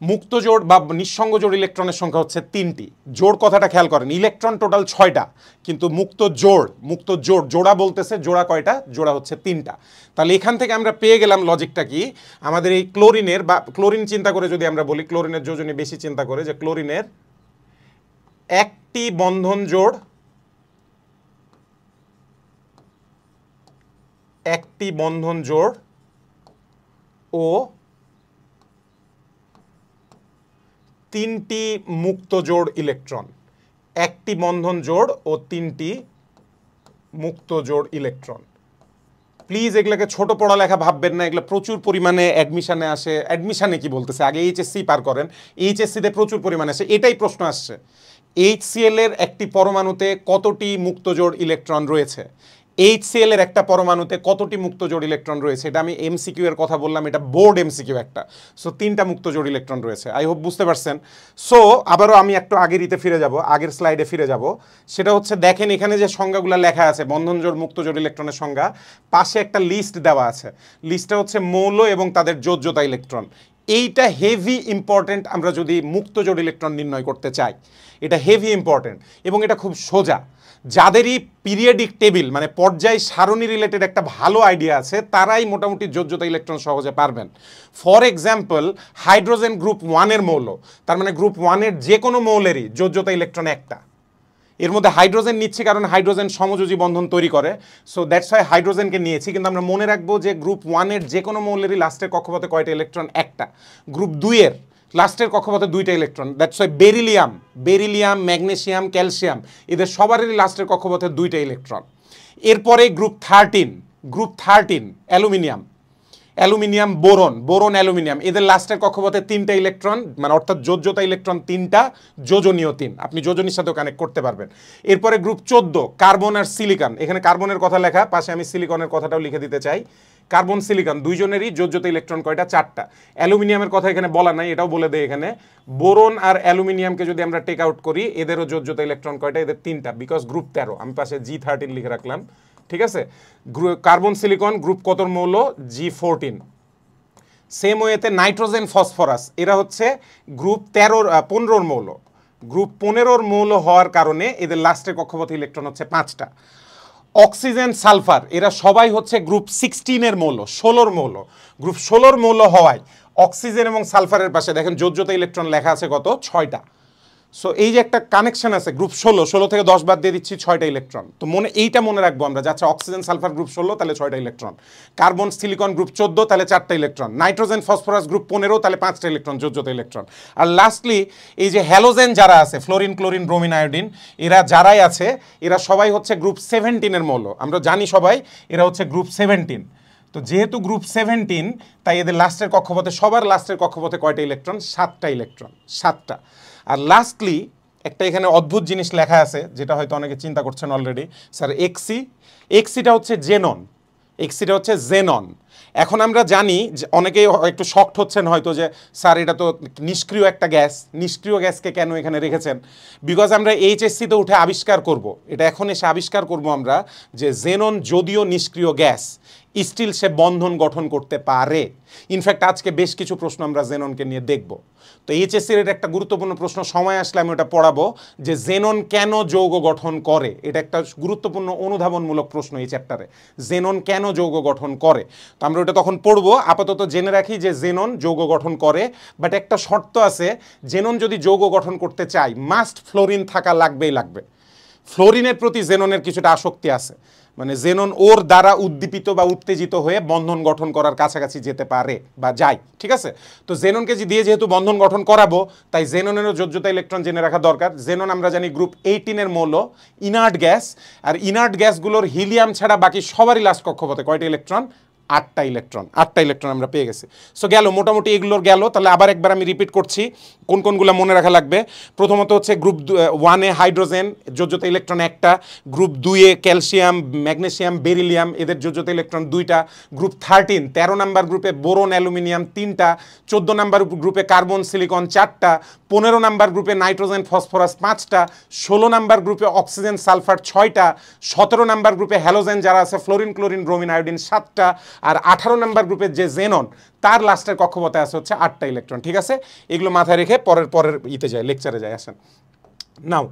মুক্ত জোড় বা নিঃসঙ্গ জোড় ইলেকট্রনের সংখ্যা হচ্ছে 3টি। জোড় কথাটা খেয়াল করেন, ইলেকট্রন টোটাল 6টা, কিন্তু মুক্ত জোড় জোড়া বলতেছে, জোড়া কয়টা? জোড়া হচ্ছে 3টা। তাহলে এখান থেকে আমরা পেয়ে গেলাম লজিকটা কি, আমাদের এই ক্লোরিনের বা ক্লোরিন চিন্তা করে যদি আমরা বলি, ক্লোরিনের যোজনী বেশি চিন্তা করে, যে ক্লোরিনের একটি বন্ধন জোড়, একটি বন্ধন জোড় ও 3টি মুক্ত জোড় ইলেকট্রন, একটি বন্ধন জোড় ও 3টি মুক্ত জোড় ইলেকট্রন। প্লিজ এগুলোকে ছোট পড়ালেখা ভাববেন না, এগুলো প্রচুর পরিমাণে অ্যাডমিশনে আসে। অ্যাডমিশনে কি বলতেছে, আগে এইচএসসি পার করেন, এইচএসসিতে প্রচুর পরিমাণে আসে, এটাই প্রশ্ন আসছে, এইচসিএল এর একটি পরমাণুতে কতটি মুক্ত জোড় ইলেকট্রন রয়েছে, এইচসিএল এর একটা পরমাণুতে কতটি মুক্ত জোড় ইলেকট্রন রয়েছে। এটা আমি এমসিকিউ এর কথা বললাম, এটা বোর্ড এমসিকিউ একটা। সো 3টা মুক্ত জোড় ইলেকট্রন রয়েছে, আই হোপ বুঝতে পারছেন। সো আবারও আমি একটু আগের ফিরে যাব, আগের স্লাইডে ফিরে যাব। সেটা হচ্ছে দেখেন এখানে যে সংজ্ঞাগুলো লেখা আছে, বন্ধন জোড় মুক্ত জোড় ইলেকট্রনের সংজ্ঞা, পাশে একটা লিস্ট দেওয়া আছে, লিস্টটা হচ্ছে মৌল এবং তাদের যোজ্যতা ইলেকট্রন। এইটা হেভি ইম্পর্টেন্ট আমরা যদি মুক্ত জোড় ইলেকট্রন নির্ণয় করতে চাই, এটা হেভি ইম্পর্টেন্ট এবং এটা খুব সোজা। যাদেরই পিরিয়ডিক টেবিল মানে পর্যায় সারণী রিলেটেড একটা ভালো আইডিয়া আছে, তারাই মোটামুটি যোজ্যতা ইলেকট্রন সহজে পারবেন। ফর এক্সাম্পল হাইড্রোজেন গ্রুপ 1-এর মৌল, তার মানে গ্রুপ 1-এর যে কোনো মৌলেরই যোজ্যতা ইলেকট্রন একটা। এর মধ্যে হাইড্রোজেন নিচ্ছি কারণ হাইড্রোজেন সমযোজী বন্ধন তৈরি করে, সো দ্যাটস ওয়াই হাইড্রোজেনকে নিয়েছি। কিন্তু আমরা মনে রাখবো যে গ্রুপ 1-এর যে কোনো মৌলেরই লাস্টের কক্ষপথে কয়টা ইলেকট্রন? একটা। গ্রুপ 2-এর লাস্টের কক্ষপথে 2টা electron, that's why beryllium, magnesium, calcium এদের সবারই লাস্টের কক্ষপথে 2টা ইলেকট্রন। এরপরে গ্রুপ 13 অ্যালুমিনিয়াম, বোরন অ্যালুমিনিয়াম, এদের লাস্টের কক্ষপথে 3টা ইলেকট্রন, মানে অর্থাৎ যোজ্যতা ইলেকট্রন 3টা, যোজনীয় 3, আপনি যোজনীর সাথেও কানেক্ট করতে পারবেন। এরপরে গ্রুপ 14 কার্বন আর সিলিকন, এখানে কার্বনের কথা লেখা, পাশে আমি সিলিকনের কথাটাও লিখে দিতে চাই। কার্বন সিলিকন দুইজনেরই যোজ্যতা ইলেকট্রন কয়টা? 4টা। অ্যালুমিনিয়ামের কথা এখানে বলা নাই, এটাও বলে দেয় এখানে। বোরন আর অ্যালুমিনিয়ামকে যদি আমরা টেক আউট করি, এদেরও যোজ্যতা ইলেকট্রন কয়টা? এদের 3টা, বিকজ গ্রুপ 13, আমি পাশে G13 লিখে রাখলাম, ঠিক আছে। কার্বন সিলিকন গ্রুপ কত মৌল? G14। সেম ওয়েতে নাইট্রোজেন ফসফরাস এরা হচ্ছে গ্রুপ 15-র মৌল। গ্রুপ 15-র মৌল হওয়ার কারণে এদের লাস্টের কক্ষপথে ইলেকট্রন হচ্ছে 5টা। অক্সিজেন সালফার এরা সবাই হচ্ছে গ্রুপ 16-এর মৌল, 16-র মৌল। গ্রুপ 16-র মৌল হওয়ায় অক্সিজেন এবং সালফারের পাশে দেখেন যোজ্যতা ইলেকট্রন লেখা আছে কত? 6টা। সো এই যে একটা কানেকশন আছে, গ্রুপ 16 থেকে 10 বাদ দিয়ে দিচ্ছি 6টা ইলেকট্রন। তো এইটা মনে রাখবো আমরা, যাচ্ছে অক্সিজেন সালফার গ্রুপ 16 তাহলে 6টা ইলেকট্রন, কার্বন সিলিকন গ্রুপ 14 তাহলে 4টা ইলেকট্রন, নাইট্রোজেন ফসফরাস গ্রুপ 15 তাহলে 5টা ইলেকট্রন যোজ্যতা ইলেকট্রন। আর লাস্টলি এই যে হ্যালোজেন যারা আছে, ফ্লোরিন, ক্লোরিন, ব্রোমিন, আয়োডিন, এরা যারাই আছে এরা সবাই হচ্ছে গ্রুপ 17-এর মৌল। আমরা জানি সবাই এরা হচ্ছে গ্রুপ 17। তো যেহেতু গ্রুপ 17 তাই এদের লাস্টের কক্ষপথে, সবার লাস্টের কক্ষপথে কয়টা ইলেকট্রন? 7টা ইলেকট্রন, 7টা। আর লাস্টলি একটা এখানে অদ্ভুত জিনিস লেখা আছে যেটা হয়তো অনেকে চিন্তা করছেন অলরেডি, স্যার এক্সিটা হচ্ছে জেনন, এক্সিটা হচ্ছে জেনন। এখন আমরা জানি যে অনেকেই একটু শকড হচ্ছেন হয়তো যে স্যার এটা তো নিষ্ক্রিয় একটা গ্যাস, নিষ্ক্রিয় গ্যাসকে কেন এখানে রেখেছেন? বিকজ আমরা এইচএসসিতে উঠে আবিষ্কার করব, এটা এখন এসে আবিষ্কার করব আমরা, যে জেনন যদিও নিষ্ক্রিয় গ্যাস স্টিল সে বন্ধন গঠন করতে পারে। ইনফ্যাক্ট আজকে বেশ কিছু প্রশ্ন আমরা জেননকে নিয়ে দেখব। তো এইচএসসির এটা একটা গুরুত্বপূর্ণ প্রশ্ন, সময় আসলে আমি ওটা পড়াবো যে জেনন কেন যৌগ গঠন করে। এটা একটা গুরুত্বপূর্ণ অনুধাবনমূলক প্রশ্ন এই চ্যাপ্টারে, জেনন কেন যৌগ গঠন করে। তো আমরা ওটা তখন পড়বো। আপাতত জেনে রাখি যে জেনন যৌগ গঠন করে, বাট একটা শর্ত আছে, জেনন যদি যৌগ গঠন করতে চাই মাস্ট ফ্লোরিন থাকা লাগবেই লাগবে। ফ্লোরিনের প্রতি জেননের কিছুটা আসক্তি আছে, মানে জেনন ওর দ্বারা উদ্দীপিত বা উত্তেজিত হয়ে বন্ধন গঠন করার কাছাকাছি যেতে পারে বা যায়, ঠিক আছে। তো জেননকে দিয়ে যেহেতু বন্ধন গঠন করাবো, তাই জেননেরও যোজ্যতা ইলেকট্রন জেনে রাখা দরকার। জেনন আমরা জানি গ্রুপ 18-এর মৌল, ইনার্ট গ্যাস। আর ইনার্ট গ্যাসগুলোর হিলিয়াম ছাড়া বাকি সবারই লাস্ট কক্ষপথে কয়টা ইলেকট্রন? 8টা ইলেকট্রন। 8টা ইলেকট্রন আমরা পেয়ে গেছি। সো গেল মোটামুটি এগুলোর গেল। তাহলে আবার একবার আমি রিপিট করছি কোন কোনগুলো মনে রাখা লাগবে। প্রথমত হচ্ছে গ্রুপ 1-এ হাইড্রোজেন, যোজ্যতা ইলেকট্রন 1টা। গ্রুপ 2-এ ক্যালসিয়াম, ম্যাগনেসিয়াম, বেরিলিয়াম, এদের যোজ্যতা ইলেকট্রন 2টা। গ্রুপ 13 13 নাম্বার গ্রুপে বোরন, অ্যালুমিনিয়াম 3টা। 14 নাম্বার গ্রুপে কার্বন, সিলিকন 4টা। 15 নাম্বার গ্রুপে নাইট্রোজেন, ফসফরাস 5টা। 16 নাম্বার গ্রুপে অক্সিজেন, সালফার 6টা। 17 নাম্বার গ্রুপে হ্যালোজেন যারা আছে, ফ্লোরিন, ক্লোরিন, ব্রোমিন, আয়োডিন 7টা। আর 18 নাম্বার গ্রুপের যে জেনন, তার লাস্টের কক্ষপথে আছে হচ্ছে 8টা ইলেকট্রন, ঠিক আছে। এগুলো মাথায় রেখে পরের ইতে যায়, লেকচারে যায়। আসেন নাও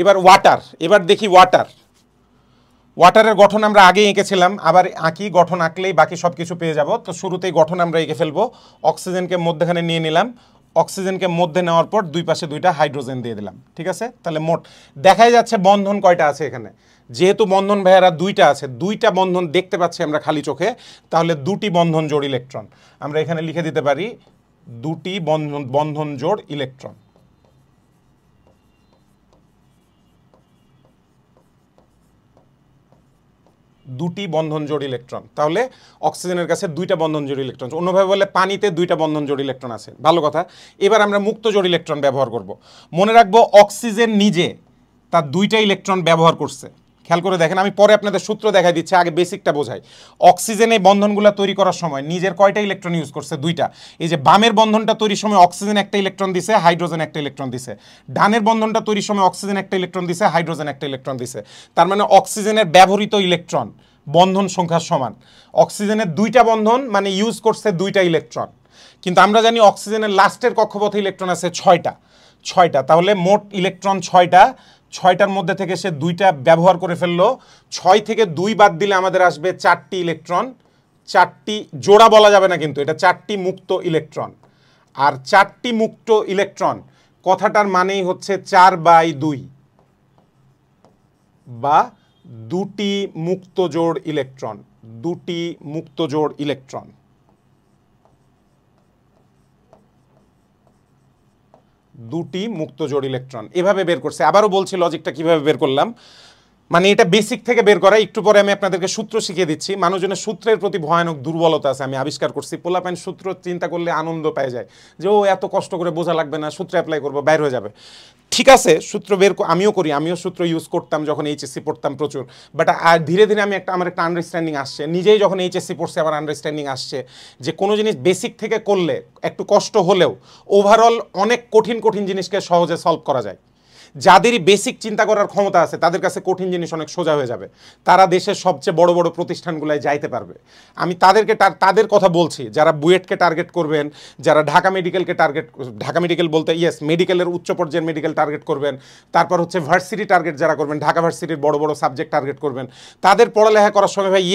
এবার ওয়াটার। এবার দেখি ওয়াটারের গঠন আমরা আগে এঁকেছিলাম, আবার আঁকি। গঠন আঁকলেই বাকি সব কিছু পেয়ে যাব। তো শুরুতেই গঠন আমরা এঁকে ফেলবো। অক্সিজেনকে মধ্যখানে নিয়ে নিলাম, অক্সিজেনকে মধ্যে নেওয়ার পর দুই পাশে 2টা হাইড্রোজেন দিয়ে দিলাম, ঠিক আছে। তাহলে মোট দেখাই যাচ্ছে বন্ধন কয়টা আছে এখানে। যেহেতু বন্ধন ভাইয়ারা 2টা আছে, 2টা বন্ধন দেখতে পাচ্ছি আমরা খালি চোখে, তাহলে 2টি বন্ধন জোড় ইলেকট্রন আমরা এখানে লিখে দিতে পারি। 2টি বন্ধন জোড় ইলেকট্রন। দুটি বন্ধন জোড় ইলেকট্রন, তাহলে অক্সিজেনের কাছে 2টা বন্ধন জোড় ইলেকট্রন। অন্যভাবে বলে পানিতে 2টা বন্ধন জোড় ইলেকট্রন আছে, ভালো কথা। এবার আমরা মুক্ত জোড় ইলেকট্রন ব্যবহার করব। মনে রাখবো অক্সিজেন নিজে তার 2টা ইলেকট্রন ব্যবহার করছে। খেয়াল করে দেখেন, আমি পরে আপনাদের সূত্র দেখাই দিচ্ছি, আগে বেসিকটা বোঝাই। অক্সিজেন এই বন্ধনগুলো তৈরি করার সময় নিজের কয়টা ইলেকট্রন ইউজ করছে? 2টা। এই যে বামের বন্ধনটা তৈরির সময় অক্সিজেন একটা ইলেকট্রন দিছে, হাইড্রোজেন একটা ইলেকট্রন দিছে। ডানের বন্ধনটা তৈরির সময় অক্সিজেন একটা ইলেকট্রন দিছে, হাইড্রোজেন একটা ইলেকট্রন দিছে। তার মানে অক্সিজেনের ব্যবহৃত ইলেকট্রন বন্ধন সংখ্যার সমান। অক্সিজেনের 2টা বন্ধন মানে ইউজ করছে 2টা ইলেকট্রন। কিন্তু আমরা জানি অক্সিজেনের লাস্টের কক্ষপথে ইলেকট্রন আছে 6টা। তাহলে মোট ইলেকট্রন 6টার মধ্যে থেকে সে 2টা ব্যবহার করে ফেললো। 6 থেকে 2 বাদ দিলে আমাদের আসবে 4টি ইলেকট্রন। 4টি জোড়া বলা যাবে না, কিন্তু এটা 4টি মুক্ত ইলেকট্রন। আর 4টি মুক্ত ইলেকট্রন কথাটার মানেই হচ্ছে 4/2 বা 2টি মুক্ত জোড় ইলেকট্রন। 2টি মুক্ত জোড় ইলেকট্রন। 2টি মুক্ত জোড় ইলেকট্রন এভাবে বের করছে। আবারও বলছি লজিকটা কিভাবে বের করলাম, মানে এটা বেসিক থেকে বের করা। একটু পরে আমি আপনাদেরকে সূত্র শিখিয়ে দিচ্ছি। মানুষজনের সূত্রের প্রতি ভয়ানক দুর্বলতা আছে, আমি আবিষ্কার করছি। পোলাপাইন সূত্র চিন্তা করলে আনন্দ পেয়ে যায়, যে ও এত কষ্ট করে বোঝা লাগবে না, সূত্র অ্যাপ্লাই করবো, বাইর হয়ে যাবে। ঠিক আছে, সূত্র বের আমিও করি, আমিও সূত্র ইউজ করতাম যখন এইচএসসি পড়তাম প্রচুর। বাট ধীরে ধীরে আমার একটা আন্ডারস্ট্যান্ডিং আসছে, নিজেই যখন এইচএসসি পড়ছে আমার আন্ডারস্ট্যান্ডিং আসছে যে কোনো জিনিস বেসিক থেকে করলে একটু কষ্ট হলেও ওভারঅল অনেক কঠিন কঠিন জিনিসকে সহজে সলভ করা যায়। যাদেরই বেসিক চিন্তা করার ক্ষমতা আছে তাদের কাছে কঠিন জিনিস অনেক সোজা হয়ে যাবে। তারা দেশের সবচেয়ে বড় বড় প্রতিষ্ঠানগুলোয় যাইতে পারবে। আমি তাদের কথা বলছি যারা বুয়েটকে টার্গেট করবেন, যারা ঢাকা মেডিকেল বলতে মেডিকেলের উচ্চ পর্যায়ের মেডিকেল টার্গেট করবেন, তারপর হচ্ছে ভার্সিটি টার্গেট যারা করবেন, ঢাকা ভার্সিটির বড় বড় সাবজেক্ট টার্গেট করবেন। তাদের পড়ালেখা করার সময় ভাই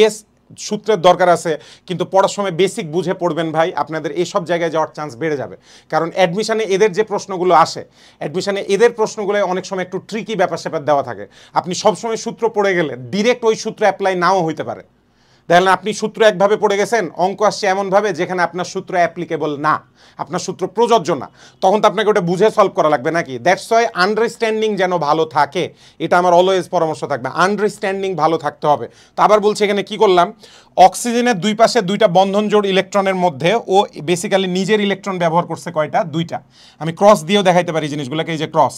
সূত্রের দরকার আছে, কিন্তু পড়ার সময় বেসিক বুঝে পড়বেন ভাই, আপনাদের এইসব জায়গায় যাওয়ার চান্স বেড়ে যাবে। কারণ অ্যাডমিশনে এদের যে প্রশ্নগুলো আসে, এদের প্রশ্নগুলো অনেক সময় একটু ট্রিকি ব্যাপার স্যাপার দেওয়া থাকে। আপনি সবসময় সূত্র পড়ে গেলে ডিরেক্ট ওই সূত্র অ্যাপ্লাই নাও হইতে পারে। দেখলেন আপনি সূত্র একভাবে পড়ে গেছেন, অঙ্ক আসছে এমনভাবে যেখানে আপনার সূত্র অ্যাপ্লিকেবল না, আপনার সূত্র প্রযোজ্য না, তখন তো আপনাকে ওটা বুঝে সলভ করা লাগবে নাকি। দ্যাটস ওয়াই আন্ডারস্ট্যান্ডিং যেন ভালো থাকে, এটা আমার অলওয়েজ পরামর্শ থাকবে, আন্ডারস্ট্যান্ডিং ভালো থাকতে হবে। তো আবার বলছি এখানে কি করলাম, অক্সিজেনের 2 পাশে 2টা বন্ধন জোড় ইলেকট্রনের মধ্যে ও বেসিক্যালি নিজের ইলেকট্রন ব্যবহার করছে কয়টা? 2টা। আমি ক্রস দিয়েও দেখাইতে পারি জিনিসগুলোকে, এই যে ক্রস,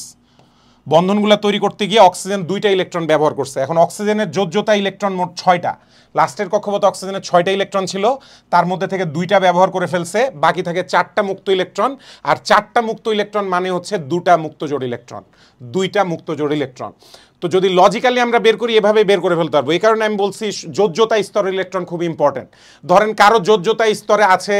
বন্ধনগুলো তৈরি করতে গিয়ে অক্সিজেন 2টা ইলেকট্রন ব্যবহার করছে। এখন অক্সিজেনের যোজ্যতা ইলেকট্রন মোট 6টা, লাস্টের কক্ষপথে অক্সিজেনের 6টা ইলেকট্রন ছিল, তার মধ্যে থেকে 2টা ব্যবহার করে ফেলছে, বাকি থাকে 4টা মুক্ত ইলেকট্রন। আর 4টা মুক্ত ইলেকট্রন মানে হচ্ছে 2টা মুক্ত জোড় ইলেকট্রন, 2টা মুক্ত জোড় ইলেকট্রন। তো যদি লজিক্যালি আমরা বের করি এভাবে বের করে ফেলতে পারবো। এই কারণে আমি বলছি যোজ্যতা স্তরের ইলেকট্রন খুব ইম্পর্টেন্ট। ধরেন কারো যোজ্যতা স্তরে আছে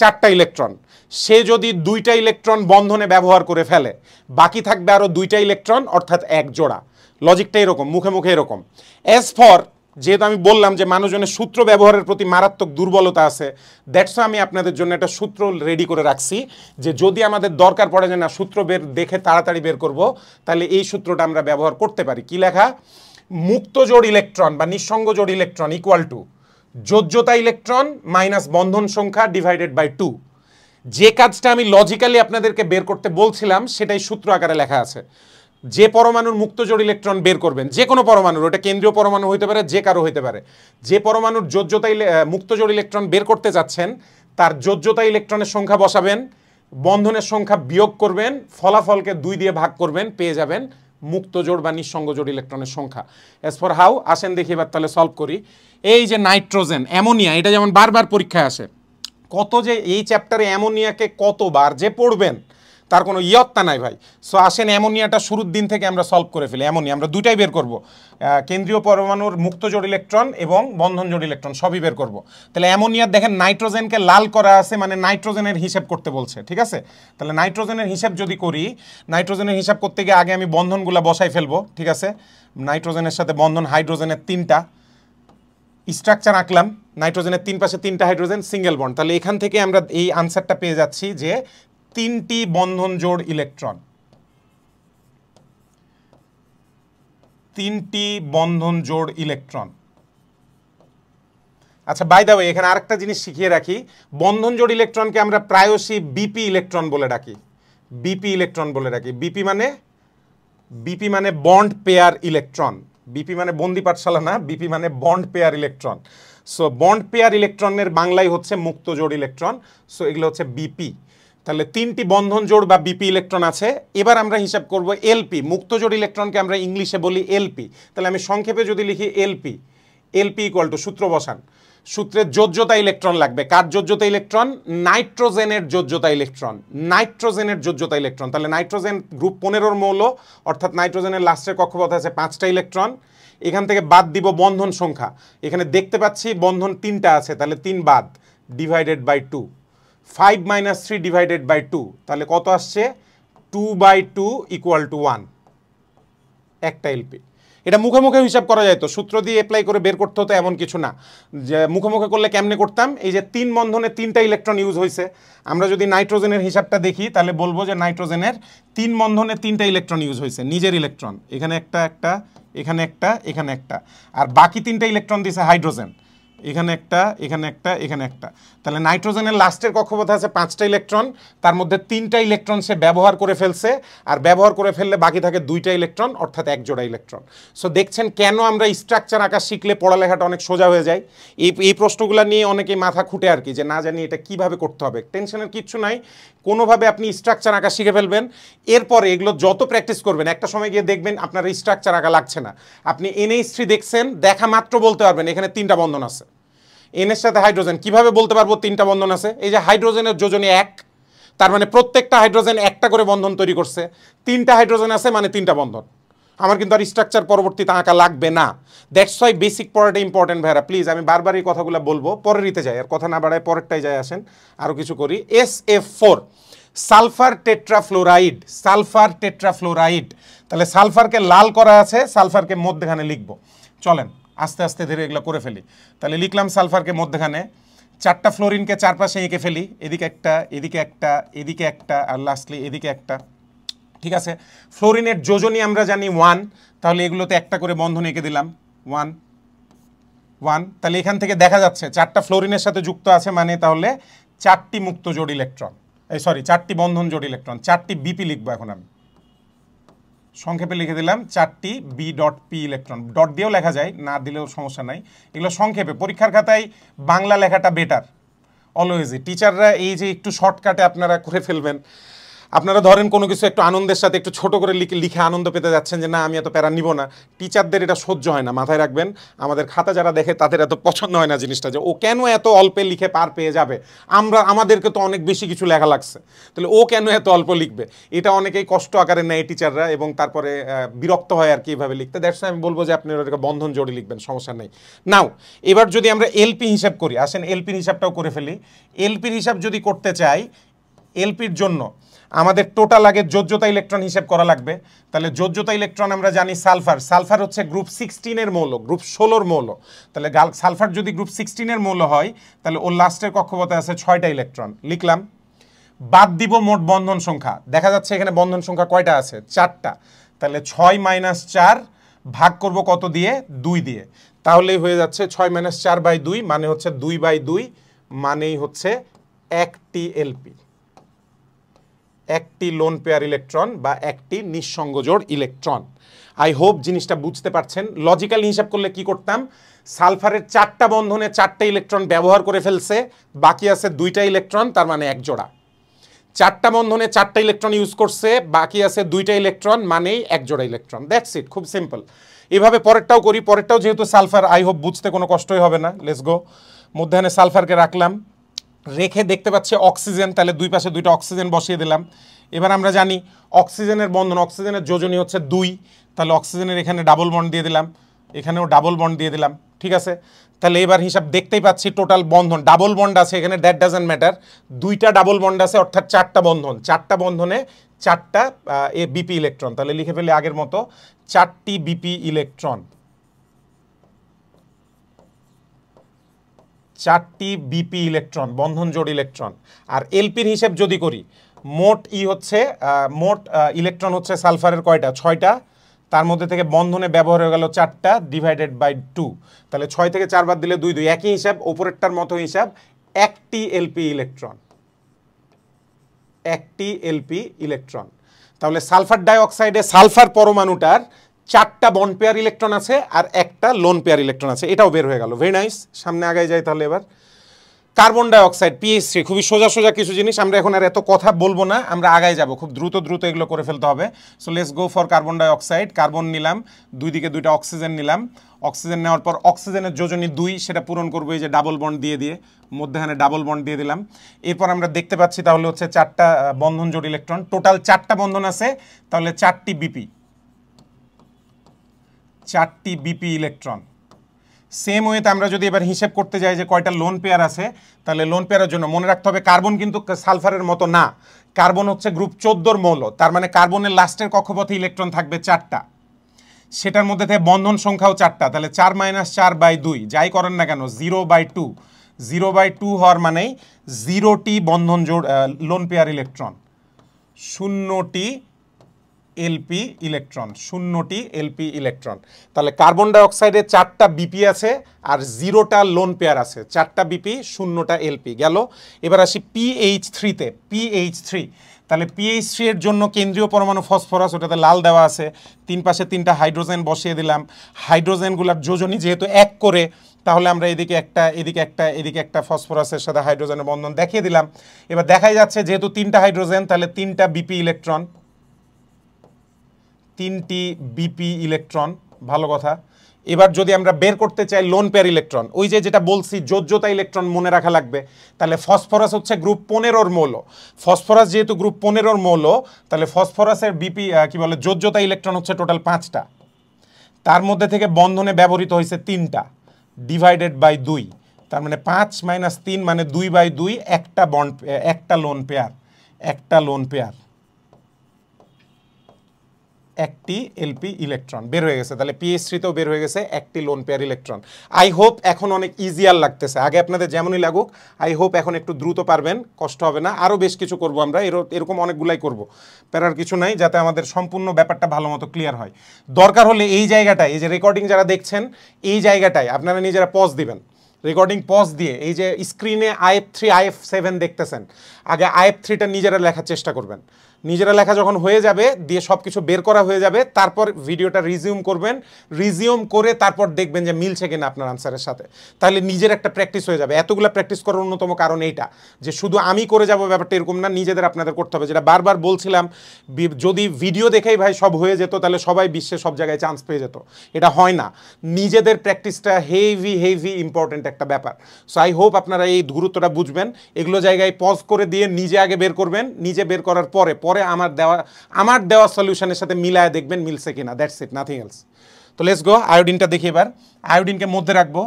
4টা ইলেকট্রন, সে যদি 2টা ইলেকট্রন বন্ধনে ব্যবহার করে ফেলে, বাকি থাকবে আরও 2টা ইলেকট্রন, অর্থাৎ এক জোড়া। লজিকটা এরকম, মুখে মুখে এরকম। অ্যাজ ফর, যেহেতু আমি বললাম যে মানুষজনের সূত্র ব্যবহারের প্রতি মারাত্মক দুর্বলতা আছে, দ্যাটস আমি আপনাদের জন্য একটা সূত্র রেডি করে রাখছি, যে যদি আমাদের দরকার পড়ে যে না সূত্র দেখে তাড়াতাড়ি বের করব, তাহলে এই সূত্রটা আমরা ব্যবহার করতে পারি। কি লেখা? মুক্ত জোড় ইলেকট্রন বা নিঃসঙ্গ জোড় ইলেকট্রন ইকুয়াল টু যোজ্যতা ইলেকট্রন মাইনাস বন্ধন সংখ্যা ডিভাইডেড বাই 2। যে কাজটা আমি লজিক্যালি আপনাদেরকে বের করতে বলছিলাম সেটাই সূত্র আকারে লেখা আছে। যে পরমাণুর মুক্ত জোড় ইলেকট্রন বের করবেন, যে কোনো পরমাণুর, ওটা কেন্দ্রীয় পরমাণু হইতে পারে, যে কারো হইতে পারে, যে পরমাণুর যোজ্যতা মুক্ত জোড় ইলেকট্রন বের করতে যাচ্ছেন, তার যোজ্যতা ইলেকট্রনের সংখ্যা বসাবেন, বন্ধনের সংখ্যা বিয়োগ করবেন, ফলাফলকে 2 দিয়ে ভাগ করবেন, পেয়ে যাবেন মুক্ত জোড় বা নিঃসঙ্গ জোড় ইলেকট্রনের সংখ্যা। অ্যাজ ফর হাউ, আসেন দেখি এবার তাহলে সলভ করি। এই যে নাইট্রোজেন, অ্যামোনিয়া, এটা যেমন বারবার পরীক্ষায় আসে, কত যে এই চ্যাপ্টারে অ্যামোনিয়াকে কতবার যে পড়বেন তার কোনো ইয়ত্তা নাই ভাই। সো আসেন অ্যামোনিয়াটা শুরুর দিন থেকে আমরা সলভ করে ফেলি। অ্যামোনিয়া আমরা 2টাই বের করব, কেন্দ্রীয় পরমাণুর মুক্ত জোড় ইলেকট্রন এবং বন্ধন জোড় ইলেকট্রন সবই বের করব। তাহলে অ্যামোনিয়ার দেখেন নাইট্রোজেনকে লাল করা আছে, মানে নাইট্রোজেনের হিসাব করতে বলছে, ঠিক আছে? তাহলে নাইট্রোজেনের হিসাব যদি করি, নাইট্রোজেনের হিসাব করতে গিয়ে আগে আমি বন্ধনগুলো বসাই ফেলবো, ঠিক আছে? নাইট্রোজেনের সাথে বন্ধন, হাইড্রোজেনের 3টা, স্ট্রাকচার আঁকলাম, নাইট্রোজেনের 3 পাশে 3টা হাইড্রোজেন, সিঙ্গেল বন্ড। তাহলে এখান থেকে আমরা এই আনসারটা পেয়ে যাচ্ছি যে 3টি বন্ধন জোড় ইলেকট্রন, 3টি বন্ধন জোড় ইলেকট্রন। আচ্ছা, বাই দ্য ওয়ে এখানে আরেকটা জিনিস শিখিয়ে রাখি, বন্ধন জোড় ইলেকট্রনকে আমরা প্রায়শই বিপি ইলেকট্রন বলে ডাকি, বিপি ইলেকট্রন বলে ডাকি। বিপি মানে বন্ড পেয়ার ইলেকট্রন, বিপি মানে বন্দি পাঠশালা না, বিপি মানে bond pair electron. So bond pair ইলেকট্রনের বাংলায় হচ্ছে মুক্ত জোড় ইলেকট্রন। সো এগুলো হচ্ছে বিপি। তাহলে 3টি বন্ধন জোড় বা বিপি ইলেকট্রন আছে। এবার আমরা হিসাব করব এলপি, মুক্ত জোড় ইলেকট্রনকে আমরা ইংলিশে বলি এলপি। তাহলে আমি সংক্ষেপে যদি লিখি এলপি, এলপি ইকুয়াল টু, সূত্র বসান, সূত্রের যোজ্যতা ইলেকট্রন লাগবে। কার যোজ্যতা ইলেকট্রন? নাইট্রোজেনের যোজ্যতা ইলেকট্রন, নাইট্রোজেনের যোজ্যতা ইলেকট্রন। তাহলে নাইট্রোজেন গ্রুপ 15 মৌল, অর্থাৎ নাইট্রোজেনের লাস্টের কক্ষপথে আছে 5টা ইলেকট্রন। এখান থেকে বাদ দিব বন্ধন সংখ্যা, এখানে দেখতে পাচ্ছি বন্ধন 3টা আছে, তাহলে 3 বাদ, ডিভাইডেড বাই 2, 5 - 3 ডিভাইডেড বাই 2, তাহলে কত আসছে? 2/2 ইকুয়াল টু 1, একটা এলপি। এটা মুখে মুখে হিসাব করা যায়, তো সূত্র দিয়ে অ্যাপ্লাই করে বের করতে হতো এমন কিছু না। যে মুখে মুখে করলে কেমনে করতাম, এই যে 3 বন্ধনে 3টা ইলেকট্রন ইউজ হয়েছে, আমরা যদি নাইট্রোজেনের হিসাবটা দেখি তাহলে বলবো যে নাইট্রোজেনের 3 বন্ধনে 3টা ইলেকট্রন ইউজ হয়েছে, নিজের ইলেকট্রন, এখানে একটা, এখানে একটা, এখানে একটা, আর বাকি 3টা ইলেকট্রন দিয়েছে হাইড্রোজেন, এখানে একটা, এখানে একটা, এখানে একটা। তাহলে নাইট্রোজেনের লাস্টের কক্ষপথে আছে 5টা ইলেকট্রন, তার মধ্যে 3টা ইলেকট্রন সে ব্যবহার করে ফেলছে, আর ব্যবহার করে ফেললে বাকি থাকে 2টা ইলেকট্রন, অর্থাৎ এক জোড়া ইলেকট্রন। সো দেখছেন কেন আমরা স্ট্রাকচার আঁকা শিখলে পড়ালেখাটা অনেক সোজা হয়ে যায়। এই প্রশ্নগুলো নিয়ে অনেকেই মাথা খুঁটে আর কি, যে না জানি এটা কিভাবে করতে হবে। টেনশনের কিচ্ছু নাই, কোনোভাবে আপনি স্ট্রাকচার আঁকা শিখে ফেলবেন। এরপরে এগুলো যত প্র্যাকটিস করবেন, একটা সময় গিয়ে দেখবেন আপনার স্ট্রাকচার আঁকা লাগছে না। আপনি NH3 দেখছেন, দেখা মাত্র বলতে পারবেন এখানে 3টা বন্ধন আছে। এনের সাথে হাইড্রোজেন কিভাবে বলতে পারবো 3টা বন্ধন আছে? এই যে হাইড্রোজেনের যোজনী 1, তার মানে প্রত্যেকটা হাইড্রোজেন একটা করে বন্ধন তৈরি করছে, 3টা হাইড্রোজেন আছে মানে 3টা বন্ধন। আমার কিন্তু আর স্ট্রাকচার পরবর্তীতে আঁকা লাগবে না। দ্যাটস ওয়াই বেসিক পড়াটা ইম্পর্টেন্ট ভাইরা। প্লিজ, আমি বারবার এই কথাগুলো বলবো, পরের রিতে যাই, আর কথা না বাড়ায় পরেরটাই যায়। আসেন আরও কিছু করি। SF4 sulphur টেট্রাফ্লোরাইড, sulphur টেট্রাফ্লোরাইড। তাহলে সালফারকে লাল করা আছে, সালফারকে মধ্যখানে লিখবো। চলেন আস্তে আস্তে ধীরে এগুলো করে ফেলি। তাহলে লিখলাম সালফারকে মধ্যখানে, 4টা ফ্লোরিনকে চারপাশে এঁকে ফেলি, এদিকে একটা, এদিকে একটা, এদিকে একটা, আর লাস্টলি এদিকে একটা, ঠিক আছে? ফ্লোরিনের যোজনী আমরা জানি 1, তাহলে এগুলোতে একটা করে বন্ধন এঁকে দিলাম, 1 1। তাহলে এখান থেকে দেখা যাচ্ছে 4টা ফ্লোরিনের সাথে যুক্ত আছে, মানে তাহলে 4টি মুক্ত জোড় ইলেকট্রন, 4টি বন্ধন জোড় ইলেকট্রন, 4টি বিপি লিখবো। এখন আমি সংক্ষেপে লিখে দিলাম 4টি B.P ইলেকট্রন, ডট দিয়েও লেখা যায়, না দিলেও সমস্যা নাই। এগুলো সংক্ষেপে, পরীক্ষার খাতায় বাংলা লেখাটা বেটার অলওয়েজই। টিচাররা এই যে একটু শর্টকাটে আপনারা করে ফেলবেন। আপনারা ধরেন কোনো কিছু একটু আনন্দের সাথে একটু ছোট করে লিখে আনন্দ পেতে যাচ্ছেন যে না আমি এত প্যারা নিব না, টিচারদের এটা সহ্য হয় না। মাথায় রাখবেন আমাদের খাতা যারা দেখে তাদের এত পছন্দ হয় না জিনিসটা, যে ও কেন এত অল্পে লিখে পার পেয়ে যাবে, আমাদেরকে তো অনেক বেশি কিছু লেখা লাগছে, তাহলে ও কেন এত অল্প লিখবে। এটা অনেকেই কষ্ট আকারে নেয় টিচাররা, এবং তারপরে বিরক্ত হয় আর কি এইভাবে লিখতে। দ্যাটস আমি বলবো যে আপনি ওটাকে বন্ধন জোড়ে লিখবেন, সমস্যা নেই। নাও এবার যদি আমরা এলপি হিসাব করি, আসেন এলপির হিসাবটাও করে ফেলি। এলপির হিসাব যদি করতে চাই, এলপির জন্য আমাদের টোটাল আগে যোজ্যতা ইলেকট্রন হিসেব করা লাগবে। তাহলে যোজ্যতা ইলেকট্রন আমরা জানি সালফার, সালফার হচ্ছে গ্রুপ 16-এর মৌল, গ্রুপ 16-র মৌল। তাহলে সালফার যদি গ্রুপ 16-এর মৌল হয় তাহলে ওর লাস্টের কক্ষপথে আছে 6টা ইলেকট্রন, লিখলাম। বাদ দিব মোট বন্ধন সংখ্যা, দেখা যাচ্ছে এখানে বন্ধন সংখ্যা কয়টা আছে, 4টা। তাহলে 6 - 4 ভাগ করব কত দিয়ে, 2 দিয়ে, তাহলেই হয়ে যাচ্ছে 6 - 4/2 মানে হচ্ছে 2/2, মানেই হচ্ছে একটি এলপি, একটি লোন পেয়ার ইলেকট্রন বা একটি নিঃসঙ্গ জোড় ইলেকট্রন। আই হোপ জিনিসটা বুঝতে পারছেন। লজিক্যালি হিসাব করলে কি করতাম, সালফারের 4টা বন্ধনে 4টা ইলেকট্রন ব্যবহার করে ফেলছে, বাকি আছে 2টা ইলেকট্রন, তার মানে এক জোড়া। 4টা বন্ধনে 4টা ইলেকট্রন ইউজ করছে, বাকি আছে 2টা ইলেকট্রন, মানেই এক জোড়া ইলেকট্রন। দ্যাটস ইট, খুব সিম্পল। এভাবে পরেরটাও করি, পরেরটাও যেহেতু সালফার, আই হোপ বুঝতে কোনো কষ্টই হবে না। Let's go. মধ্যখানে সালফারকে রাখলাম, রেখে দেখতে পাচ্ছি অক্সিজেন, তাহলে দুই পাশে 2টা অক্সিজেন বসিয়ে দিলাম। এবার আমরা জানি অক্সিজেনের বন্ধন, অক্সিজেনের যোজনী হচ্ছে 2, তাহলে অক্সিজেনের এখানে ডাবল বন্ড দিয়ে দিলাম, এখানেও ডাবল বন্ড দিয়ে দিলাম, ঠিক আছে। তাহলে এবার হিসাব দেখতেই পাচ্ছি টোটাল বন্ধন, ডাবল বন্ড আছে এখানে, দ্যাট ডাজন্ট ম্যাটার, 2টা ডাবল বন্ড আছে, অর্থাৎ 4টা বন্ধন, 4টা বন্ধনে 4টা বিপি ইলেকট্রন। তাহলে লিখে ফেলে আগের মতো 4টি বিপি ইলেকট্রন, 4টি বিপি ইলেকট্রন, বন্ধন জোড় ইলেকট্রন। আর এলপির হিসেব যদি করি, মোট হচ্ছে মোট ইলেকট্রন হচ্ছে সালফারের কয়টা, 6টা, তার মধ্যে থেকে বন্ধনে ব্যবহার হয়ে গেল 4টা ডিভাইডেড বাই 2, তাহলে 6 থেকে 4 বাদ দিলে 2 2, একই হিসাব, ওপরেরটার মতো হিসাব, একটি এলপি ইলেকট্রন, একটি এলপি ইলেকট্রন। তাহলে সালফার ডাইঅক্সাইডে সালফার পরমাণুটার 4টা বন্ড পেয়ার ইলেকট্রন আছে আর একটা লোন পেয়ার ইলেকট্রন আছে, এটাও বের হয়ে গেল। ভেরি নাইস, সামনে আগায় যাই তাহলে। এবার কার্বন ডাইঅক্সাইড PH3, খুবই সোজা সোজা কিছু জিনিস, আমরা এখন আর এত কথা বলবো না, আমরা আগায় যাব, খুব দ্রুত দ্রুত এগুলো করে ফেলতে হবে। So let's go for carbon dioxide. Carbon নিলাম, দুই দিকে 2টা অক্সিজেন নিলাম, অক্সিজেন নেওয়ার পর অক্সিজেনের যোজনী 2, সেটা পূরণ করবো এই যে ডাবল বন্ড দিয়ে দিয়ে, মধ্যখানে ডাবল বন্ড দিয়ে দিলাম। এরপর আমরা দেখতে পাচ্ছি তাহলে হচ্ছে 4টা বন্ধন জোড় ইলেকট্রন, টোটাল 4টা বন্ধন আছে, তাহলে 4টি বিপি, 4টি বিপি ইলেকট্রন। সেম ওয়েতে আমরা যদি এবার হিসেব করতে যাই যে কয়টা লোন পেয়ার আছে, তাহলে লোন পেয়ারের জন্য মনে রাখতে হবে কার্বন কিন্তু সালফারের মতো না, কার্বন হচ্ছে গ্রুপ 14-র মৌল, তার মানে কার্বনের লাস্টের কক্ষপথে ইলেকট্রন থাকবে 4টা, সেটার মধ্যে থেকে বন্ধন সংখ্যাও 4টা, তাহলে 4 - 4/2, যাই করেন না কেন 0/2, 0/2 হওয়ার মানেই 0টি বন্ধন জোড় লোন পেয়ার ইলেকট্রন, 0টি এলপি ইলেকট্রন, 0টি এলপি ইলেকট্রন। তাহলে কার্বন ডাইঅক্সাইডে 4টা বিপি আছে আর 0টা লোন পেয়ার আছে, 4টা বিপি 0টা এলপি গেল। এবার আসি PH3-তে, PH3, তাহলে PH3 এর জন্য কেন্দ্রীয় পরমাণু ফসফরাস, ওটাতে লাল দেওয়া আছে, 3 পাশে 3টা হাইড্রোজেন বসিয়ে দিলাম। হাইড্রোজেনগুলোর যোজনী যেহেতু 1 করে, তাহলে আমরা এদিকে একটা এদিকে একটা এদিকে একটা ফসফরাসের সাথে হাইড্রোজেনের বন্ধন দেখিয়ে দিলাম। এবার দেখাই যাচ্ছে যেহেতু 3টা হাইড্রোজেন, তাহলে 3টা বিপি ইলেকট্রন, 3টি বিপি ইলেকট্রন, ভালো কথা। এবার যদি আমরা বের করতে চাই লোন পেয়ার ইলেকট্রন, ওই যে যেটা বলছি যোজ্যতা ইলেকট্রন মনে রাখা লাগবে, তাহলে ফসফরাস হচ্ছে গ্রুপ 15-র মৌল, ফসফরাস যেহেতু গ্রুপ 15-র মৌল, তাহলে ফসফরাসের বিপি কি বলে যোজ্যতা ইলেকট্রন হচ্ছে টোটাল 5টা, তার মধ্যে থেকে বন্ধনে ব্যবহৃত হয়েছে 3টা ডিভাইডেড বাই 2, তার মানে 5 - 3 মানে 2/2, একটা বন্ড, একটা লোন পেয়ার, একটা লোন পেয়ার, একটি এলপি ইলেকট্রন বের হয়ে গেছে। তাহলে PH3-তেও বের হয়ে গেছে একটি loan pair electron. I hope এখন অনেক ইজিয়ার লাগতেছে, আগে আপনাদের যেমনই লাগুক, আই হোপ এখন একটু দ্রুত পারবেন, কষ্ট হবে না। আরও বেশ কিছু করব আমরা, এরকম অনেকগুলাই করব, প্যারার কিছু নাই, যাতে আমাদের সম্পূর্ণ ব্যাপারটা ভালো মতো ক্লিয়ার হয়। দরকার হলে এই জায়গাটায়, এই যে রেকর্ডিং যারা দেখছেন, এই জায়গাটায় আপনারা নিজেরা পজ দিবেন, রেকর্ডিং পজ দিয়ে এই যে স্ক্রিনে IF3 IF7 দেখতেছেন, আগে IF3টা নিজেরা লেখার চেষ্টা করবেন, নিজেরা লেখা যখন হয়ে যাবে দিয়ে সব কিছু বের করা হয়ে যাবে, তারপর ভিডিওটা রিজিউম করবেন, রিজিউম করে তারপর দেখবেন যে মিলছে কিনা আপনার আনসারের সাথে। তাহলে নিজের একটা প্র্যাকটিস হয়ে যাবে। এতগুলো প্র্যাকটিস করার অন্যতম কারণ এইটা, যে শুধু আমি করে যাব ব্যাপারটা এরকম না, নিজেদের আপনাদের করতে হবে। যেটা বারবার বলছিলাম, যদি ভিডিও দেখেই ভাই সব হয়ে যেত তাহলে সবাই বিশ্বে সব জায়গায় চান্স পেয়ে যেত, এটা হয় না। নিজেদের প্র্যাকটিসটা হেভি ইম্পর্টেন্ট একটা ব্যাপার। সো আই হোপ আপনারা এই গুরুত্বটা বুঝবেন। এগুলো জায়গায় পজ করে দিয়ে নিজে আগে বের করবেন, নিজে বের করার পরে আমার দেওয়া সলিউশনের সাথে মিলায় দেখবেন মিলছে কিনা, দ্যাটস ইট, নাথিং এলস। তো লেটস গো, আয়োডিনটা দেখি এবার। আয়োডিনকে মধ্যে রাখবো।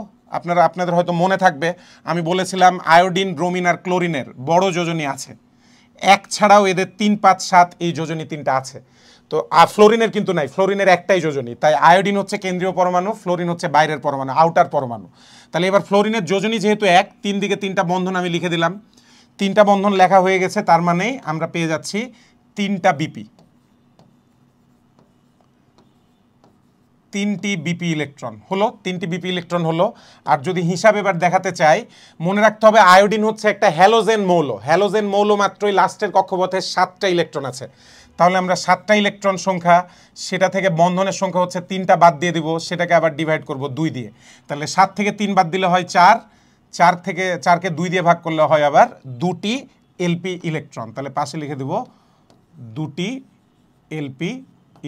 আপনাদের হয়তো মনে থাকবে আমি বলেছিলাম আয়োডিন, ব্রোমিন আর ক্লোরিনের বড় যোজনী আছে, এক ছাড়াও এদের 3, 5, 7 এই যোজনী 3টা আছে। তো ফ্লোরিনের কিন্তু নাই, ফ্লোরিনের একটাই যোজনী। তাই আয়োডিন হচ্ছে কেন্দ্রীয় পরমাণু, ফ্লোরিন হচ্ছে বাইরের পরমাণু, আউটার পরমাণু। তাহলে এবার ফ্লোরিনের যোজনী যেহেতু এক, 3 দিকে 3টা বন্ধন আমি লিখে দিলাম। 3টা বন্ধন লেখা হয়ে গেছে, তার মানে আমরা পেয়ে যাচ্ছি 3টা বিপি, 3টি বিপি ইলেকট্রন হলো, 3টি বিপি ইলেকট্রন হলো। আর যদি হিসাব এবার দেখাতে চাই, মনে রাখতে হবে আয়োডিন হচ্ছে একটা হ্যালোজেন মৌল। হ্যালোজেন মৌল মাত্রই লাস্টের কক্ষপথে 7টা ইলেকট্রন আছে। তাহলে আমরা 7টা ইলেকট্রন সংখ্যা, সেটা থেকে বন্ধনের সংখ্যা হচ্ছে 3টা বাদ দিয়ে দিব, সেটাকে আবার ডিভাইড করব 2 দিয়ে। তাহলে 7 থেকে 3 বাদ দিলে হয় 4, 4কে 2 দিয়ে ভাগ করলে হয় আবার 2টি এলপি ইলেকট্রন। তাহলে পাশে লিখে দেব 2টি এলপি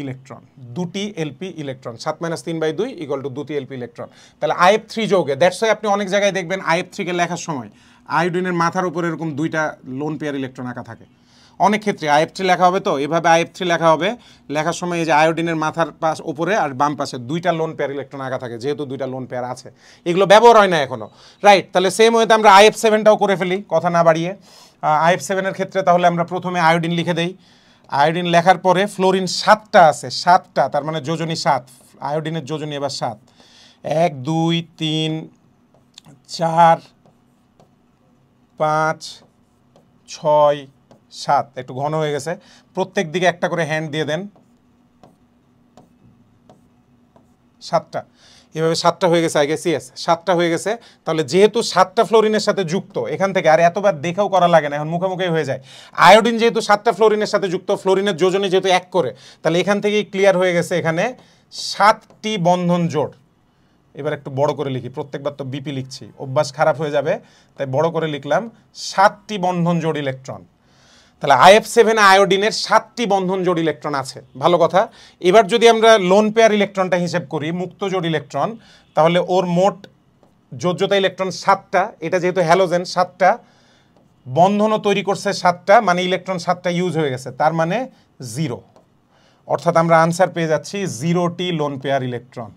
ইলেকট্রন, 2টি এলপি ইলেকট্রন। 7 - 3/2 = 2টি এলপি ইলেকট্রন। তাহলে IF3 যৌগে, দ্যাটস ওয়াই আপনি অনেক জায়গায় দেখবেন IF3 লেখার সময় আয়োডিনের মাথার উপরে এরকম 2টা লোন পেয়ার ইলেকট্রন আঁকা থাকে। অনেক ক্ষেত্রে IF3 লেখা হবে, তো এভাবে IF3 লেখা হবে, লেখার সময় এই যে আয়োডিনের মাথার পাশ উপরে আর বাম পাশে 2টা লোন পেয়ার ইলেকট্রন আঁকা থাকে, যেহেতু 2টা লোন পেয়ার আছে। এগুলো ব্যবহার হয় না এখনো, রাইট? তাহলে সেম ওয়েতে আমরা IF7টাও করে ফেলি, কথা না বাড়িয়ে। IF7 এর ক্ষেত্রে তাহলে আমরা প্রথমে আয়োডিন লিখে দেই। আয়োডিন লেখার পরে ফ্লোরিন 7টা আছে, 7টা, তার মানে যোজনী 7, আয়োডিনের যোজনী এবার 7। 1, 2, 3, 4, 5, 6, 7, একটু ঘন হয়ে গেছে। প্রত্যেক দিকে একটা করে হ্যান্ড দিয়ে দেন। 7টা, এভাবে 7টা হয়ে গেছে, আই গেস ইয়েস 7টা হয়ে গেছে। তাহলে যেহেতু 7টা ফ্লোরিনের সাথে যুক্ত, এখান থেকে আর এতবার দেখেও করা লাগে না, এখন মুখোমুখি হয়ে যায়। আয়োডিন যেহেতু 7টা ফ্লোরিনের সাথে যুক্ত, ফ্লোরিনের যোজনী যেহেতু 1 করে, তাহলে এখান থেকেই ক্লিয়ার হয়ে গেছে এখানে 7টি বন্ধন জোড়। এবার একটু বড় করে লিখি, প্রত্যেকবার তো বিপি লিখছি, অভ্যাস খারাপ হয়ে যাবে, তাই বড় করে লিখলাম 7টি বন্ধন জোড় ইলেকট্রন। তাহলে IF7 আয়োডিনের 7টি বন্ধন জোড় ইলেকট্রন আছে, ভালো কথা। এবার যদি আমরা লোন পেয়ার ইলেকট্রনটা হিসেব করি, মুক্ত জোড় ইলেকট্রন, তাহলে ওর মোট যোজ্যতা ইলেকট্রন 7টা। এটা যেহেতু হ্যালোজেন 7টা, বন্ধনও তৈরি করছে 7টা, মানে ইলেকট্রন 7টা ইউজ হয়ে গেছে, তার মানে 0। অর্থাৎ আমরা আনসার পেয়ে যাচ্ছি 0টি লোন পেয়ার ইলেকট্রন,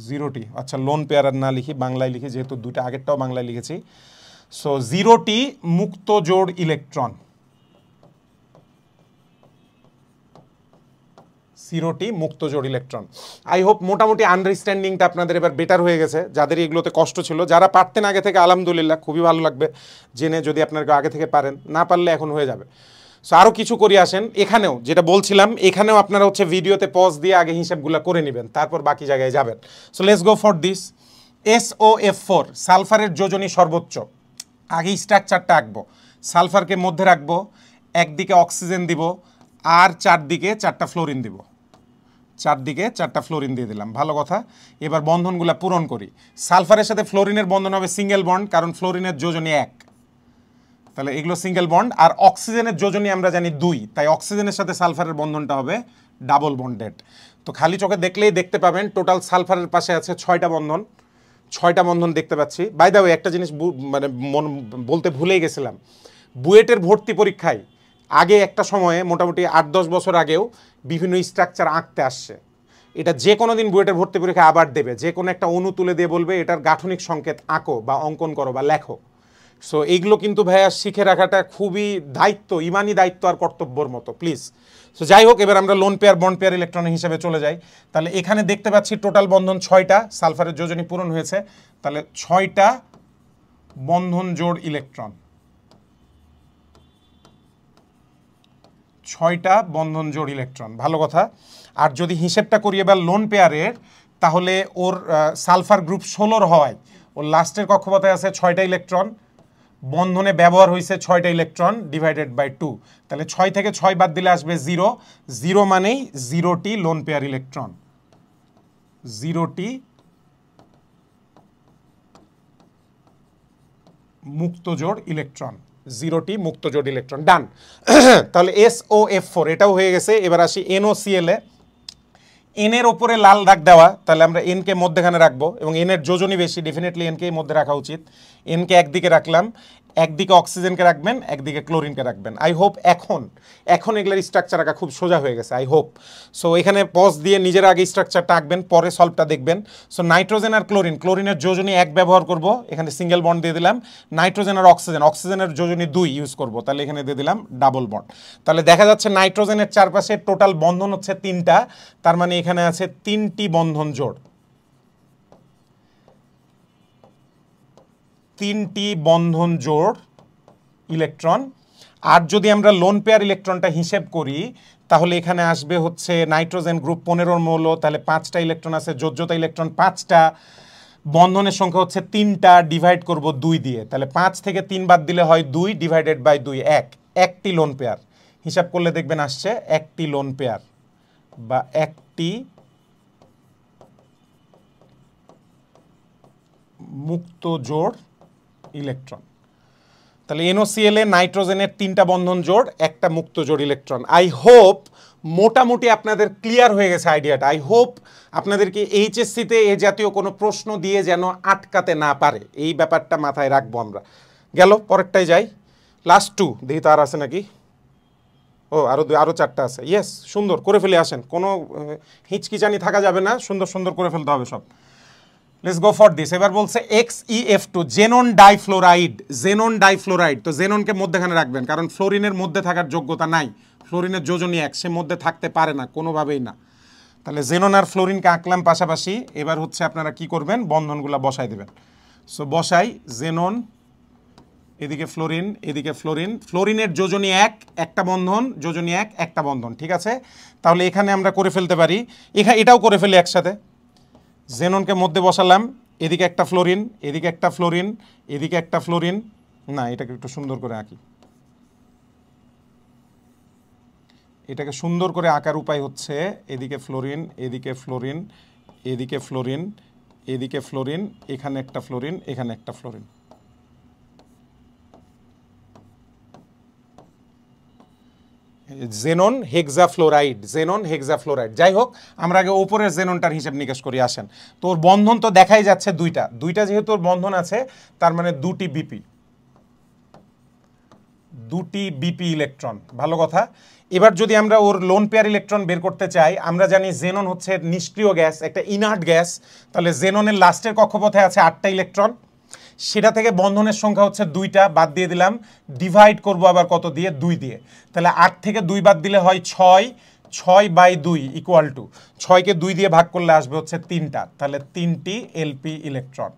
0টি। আচ্ছা, লোন পেয়ার আর না লিখি, বাংলায় লিখি, যেহেতু 2টা আগেরটাও বাংলায় লিখেছি। সো 0টি মুক্ত জোড় ইলেকট্রন, 0টি মুক্ত জোড় ইলেকট্রন। আই হোপ মোটামুটি আন্ডারস্ট্যান্ডিংটা আপনাদের এবার বেটার হয়ে গেছে। যাদের এগুলোতে কষ্ট ছিল, যারা পারতেন আগে থেকে, আলহামদুলিল্লাহ, খুবই ভালো লাগবে জেনে, যদি আপনারা আগে থেকে পারেন, না পারলে এখন হয়ে যাবে। সো আরও কিছু করে আসেন, এখানেও যেটা বলছিলাম, এখানেও আপনারা হচ্ছে ভিডিওতে পজ দিয়ে আগে হিসাবগুলো করে নেবেন, তারপর বাকি জায়গায় যাবেন। So let's go for this. SOF4 সালফারের যোজনী সর্বোচ্চ। আগে স্ট্রাকচারটা আঁকবো, সালফারকে মধ্যে রাখবো, একদিকে অক্সিজেন দিব, আর 4 দিকে 4টা ফ্লোরিন দিব, 4 দিকে 4টা ফ্লোরিন দিয়ে দিলাম, ভালো কথা। এবার বন্ধনগুলো পূরণ করি। সালফারের সাথে ফ্লোরিনের বন্ধন হবে সিঙ্গেল বন্ড, কারণ ফ্লোরিনের যোজনী 1, তাহলে এগুলো সিঙ্গেল বন্ড। আর অক্সিজেনের যোজনী আমরা জানি 2, তাই অক্সিজেনের সাথে সালফারের বন্ধনটা হবে ডাবল বন্ডেড। তো খালি চোখে দেখলেই দেখতে পাবেন টোটাল সালফারের পাশে আছে 6টা বন্ধন, 6টা বন্ধন দেখতে পাচ্ছি। বাই দ্য ওয়ে, একটা জিনিস মানে বলতে ভুলেই গেছিলাম, বুয়েটের ভর্তি পরীক্ষায় আগে একটা সময়ে, মোটামুটি 8-10 বছর আগেও বিভিন্ন স্ট্রাকচার আঁকতে আসছে। এটা যে কোনো দিন বুয়েটের ভর্তি পরীক্ষায় আবার দেবে, যে কোনো একটা অণু তুলে দিয়ে বলবে এটার গাঠনিক সংকেত আঁকো বা অঙ্কন করো বা লেখো। সো এইগুলো কিন্তু ভাইয়া শিখে রাখাটা খুবই দায়িত্ব, ইমানি দায়িত্ব আর কর্তব্যর মতো, প্লিজ। সো যাই হোক, এবার আমরা lone pair bond pair electron হিসেবে চলে যাই। তাহলে এখানে দেখতে পাচ্ছি টোটাল বন্ধন 6টা, সালফারের যোজনী পূরণ হয়েছে, তাহলে 6টা বন্ধন জোড় ইলেকট্রন, 6টা বন্ধন জোড় ইলেকট্রন, ভালো কথা। আর যদি হিসেবটা করি এবার লোন পেয়ারের, তাহলে ওর সালফার গ্রুপ 16 হওয়ায় ওর লাস্টের কক্ষপথে আছে 6টা ইলেকট্রন, বন্ধনে ব্যবহার হয়েছে 6টা ইলেকট্রন ডিভাইডেড বাই 2, তাহলে 6 থেকে 6 বাদ দিলে আসবে 0, 0 মানেই 0টি লোন পেয়ার ইলেকট্রন, 0টি মুক্ত জোড় ইলেকট্রন, 0টি মুক্ত জোড় ইলেকট্রন। ডান। তাহলে SOF4 এটাও হয়ে গেছে। এবার আসি NOCl এ। এন এর ওপরে লাল দাগ দেওয়া, তাহলে আমরা এন কে মধ্যখানে রাখবো এবং এন এর যোজনী বেশি, ডেফিনেটলি এন কে মধ্যে রাখা উচিত। এন কে একদিকে রাখলাম, একদিকে অক্সিজেনকে রাখবেন, একদিকে ক্লোরিনকে রাখবেন। আই হোপ এখন এগুলোর স্ট্রাকচার আঁকা খুব সোজা হয়ে গেছে, আই হোপ। সো এখানে পজ দিয়ে নিজের আগে স্ট্রাকচারটা আঁকবেন, পরে সলভটা দেখবেন। সো নাইট্রোজেন আর ক্লোরিনের যোজনী 1 ব্যবহার করব, এখানে সিঙ্গেল বন্ড দিয়ে দিলাম। নাইট্রোজেন আর অক্সিজেনের যোজনী 2 ইউজ করব, তাহলে এখানে দিয়ে দিলাম ডাবল বন্ড। তাহলে দেখা যাচ্ছে নাইট্রোজেনের চারপাশে টোটাল বন্ধন হচ্ছে 3টা, তার মানে এখানে আছে 3টি বন্ধন জোড়, 3টি বন্ধন জোড় ইলেকট্রন। আর যদি আমরা লোন পেয়ার ইলেকট্রনটা হিসেব করি, তাহলে এখানে আসবে হচ্ছে নাইট্রোজেন গ্রুপ 15 মৌল, তাহলে 5টা ইলেকট্রন আছে, যোজ্যতা ইলেকট্রন 5টা, বন্ধনের সংখ্যা হচ্ছে 3টা, ডিভাইড করব 2 দিয়ে, তাহলে 5 থেকে 3 বাদ দিলে হয় 2 ডিভাইডেড বাই 2, 1টি লোন পেয়ার। হিসাব করলে দেখবেন আসছে 1টি লোন পেয়ার বা 1টি মুক্ত জোড় ইলেকট্রন। তাহলে NOCl এ নাইট্রোজেনের 3টা বন্ধন জোড়, 1টা মুক্ত জোড় ইলেকট্রন। আই হোপ মোটামুটি আপনাদের ক্লিয়ার হয়ে গেছে আইডিয়াটা। আই হোপ আপনাদেরকে এইচএসসিতে এ জাতীয় কোনো প্রশ্ন দিয়ে যেন আটকাতে না পারে, এই ব্যাপারটা মাথায় রাখবো আমরা। গেল, পরেরটাই যাই। লাস্ট 2 দেখি তো আর আছে নাকি। ও আরও 4টা আছে। ইয়েস, সুন্দর করে ফেলে আসেন, কোনো হিচকিচানি থাকা যাবে না, সুন্দর সুন্দর করে ফেলতে হবে সব। Let's go for this. এবার বলছে XeF2 xenon difluoride, xenon difluoride. তো জেননকে মধ্যখানে রাখবেন, কারণ ফ্লোরিনের মধ্যে থাকার যোগ্যতা নাই, ফ্লোরিনের যোজনী 1, সে মধ্যে থাকতে পারে না কোনোভাবেই না। তাহলে জেনন আর ফ্লোরিনকে আঁকলাম পাশাপাশি। এবার হচ্ছে আপনারা কি করবেন, বন্ধনগুলো বসাই দেবেন। সো বসাই, জেনন, এদিকে ফ্লোরিন, এদিকে ফ্লোরিন, ফ্লোরিনের যোজনী 1, একটা বন্ধন, যোজনী 1, একটা বন্ধন, ঠিক আছে। তাহলে এখানে আমরা করে ফেলতে পারি, এটাও করে ফেলি একসাথে। জেননকে মধ্যে বসালাম, এদিকে একটা ফ্লোরিন, এদিকে একটা ফ্লোরিন, এদিকে একটা ফ্লোরিন। না, এটাকে একটু সুন্দর করে আঁকি। এটাকে সুন্দর করে আঁকার উপায় হচ্ছে এদিকে ফ্লোরিন, এদিকে ফ্লোরিন, এদিকে ফ্লোরিন, এদিকে ফ্লোরিন, এখানে একটা ফ্লোরিন, এখানে একটা fluorine. Xenon hexafluoride, xenon hexafluoride. যাই হোক, আমরা আগে ওপরের জেননটার হিসাব নিকাশ করি আসেন। তোর বন্ধন তো দেখাই যাচ্ছে দুইটা যেহেতু ওর বন্ধন আছে, তার মানে 2টি বিপি ইলেকট্রন, ভালো কথা। এবার যদি আমরা ওর লোন পেয়ার ইলেকট্রন বের করতে চাই, আমরা জানি জেনন হচ্ছে নিষ্ক্রিয় গ্যাস, একটা ইনার্ট গ্যাস। তাহলে জেননের লাস্টের কক্ষপথে আছে 8টা ইলেকট্রন, সেটা থেকে বন্ধনের সংখ্যা হচ্ছে 2টা, বাদ দিয়ে দিলাম। ডিভাইড করব আবার কত দিয়ে, 2 দিয়ে। তাহলে 8 থেকে 2 বাদ দিলে হয় 6, 6/2 ইকুয়াল টু 6কে 2 দিয়ে ভাগ করলে আসবে হচ্ছে 3টা, তাহলে 3টি এলপি ইলেকট্রন,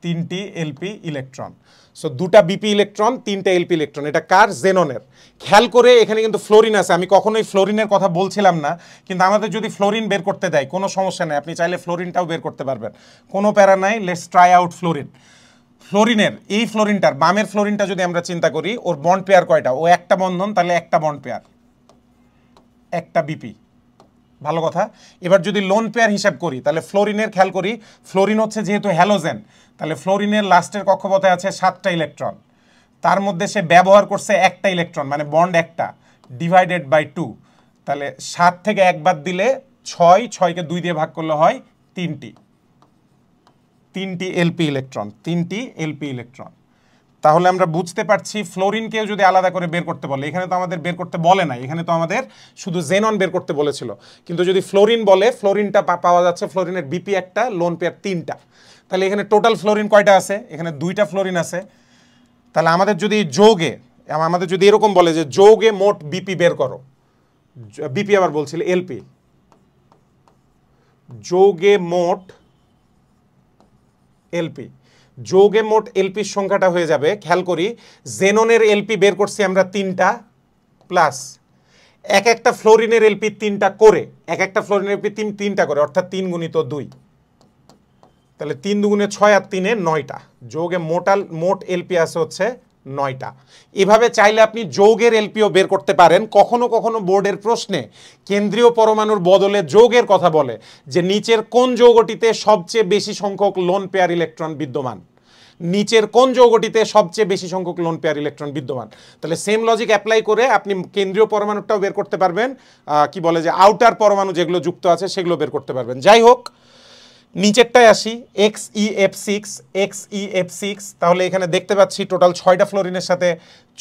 3টি এলপি ইলেকট্রন। সো 2টা বিপি ইলেকট্রন, 3টা এলপি ইলেকট্রন। এটা কার, জেননের। খেয়াল করে এখানে কিন্তু ফ্লোরিন আছে, আমি কখনোই ফ্লোরিনের কথা বলছিলাম না, কিন্তু আমাদের যদি ফ্লোরিন বের করতে দেয় কোনো সমস্যা নেই, আপনি চাইলে ফ্লোরিনটাও বের করতে পারবেন, কোনো প্যারা নাই। Let's try out fluorine. ফ্লোরিনের এই ফ্লোরিনটার বামের ফ্লোরিনটা যদি আমরা চিন্তা করি, ওর বন্ড পেয়ার কয়টা, ও একটা বন্ধন, তাহলে একটা বন্ড পেয়ার, একটা বিপি, ভালো কথা। এবার যদি লোন পেয়ার হিসাব করি, তাহলে ফ্লোরিনের খেয়াল করি, ফ্লোরিন হচ্ছে যেহেতু হ্যালোজেন, তাহলে ফ্লোরিনের লাস্টের কক্ষপথে আছে 7টা ইলেকট্রন, তার মধ্যে সে ব্যবহার করছে একটা ইলেকট্রন, মানে বন্ড একটা, ডিভাইডেড বাই 2, তাহলে 7 থেকে 1 বাদ দিলে 6, 6কে 2 দিয়ে ভাগ করলে হয় 3টি এলপি ইলেকট্রন, 3টি এলপি ইলেকট্রন। তাহলে আমরা বুঝতে পারছি ফ্লোরিনকেও যদি আলাদা করে বের করতে বলে, এখানে তো আমাদের বের করতে বলে না, এখানে তো আমাদের শুধু জেনন বের করতে বলেছিল, কিন্তু যদি ফ্লোরিন বলে, ফ্লোরিনটা পাওয়া যাচ্ছে, ফ্লোরিনের বিপি একটা, লোন পেয়ার 3টা। তাহলে এখানে টোটাল ফ্লোরিন কয়টা আছে, এখানে 2টা ফ্লোরিন আছে। তাহলে আমাদের যদি যৌগে, আমাদের যদি এরকম বলে যে যৌগে মোট বিপি বের করো, বিপি আবার বলছিল এলপি, যৌগে মোট এলপি, যৌগে মোট এলপির সংখ্যাটা হয়ে যাবে, খেয়াল করি জেননের এলপি বের করছি আমরা 3টা, প্লাস একটা ফ্লোরিনের এলপি 3টা করে, একটা ফ্লোরিনের এলপি 3টা করে, অর্থাৎ 3 গুণিত 2, তাহলে 3 দুগুণে 6 আর 3-এ 9টা, যোগে মোট এলপি আছে হচ্ছে 9টা। এভাবে চাইলে আপনি যৌগের এলপিও বের করতে পারেন। কখনো কখনো বোর্ডের প্রশ্নে কেন্দ্রীয় পরমাণুর বদলে যৌগের কথা বলে, যে নিচের কোন যৌগটিতে সবচেয়ে বেশি সংখ্যক লোন পেয়ার ইলেকট্রন বিদ্যমান, নিচের কোন যৌগটিতে সবচেয়ে বেশি সংখ্যক লোন পেয়ার ইলেকট্রন বিদ্যমান। তাহলে সেম লজিক অ্যাপ্লাই করে আপনি কেন্দ্রীয় পরমাণুটাও বের করতে পারবেন, কি বলে যে আউটার পরমাণু যেগুলো যুক্ত আছে সেগুলো বের করতে পারবেন। যাই হোক, নিচেরটায় আসি, XeF6, তাহলে এখানে দেখতে পাচ্ছি টোটাল 6টা ফ্লোরিনের সাথে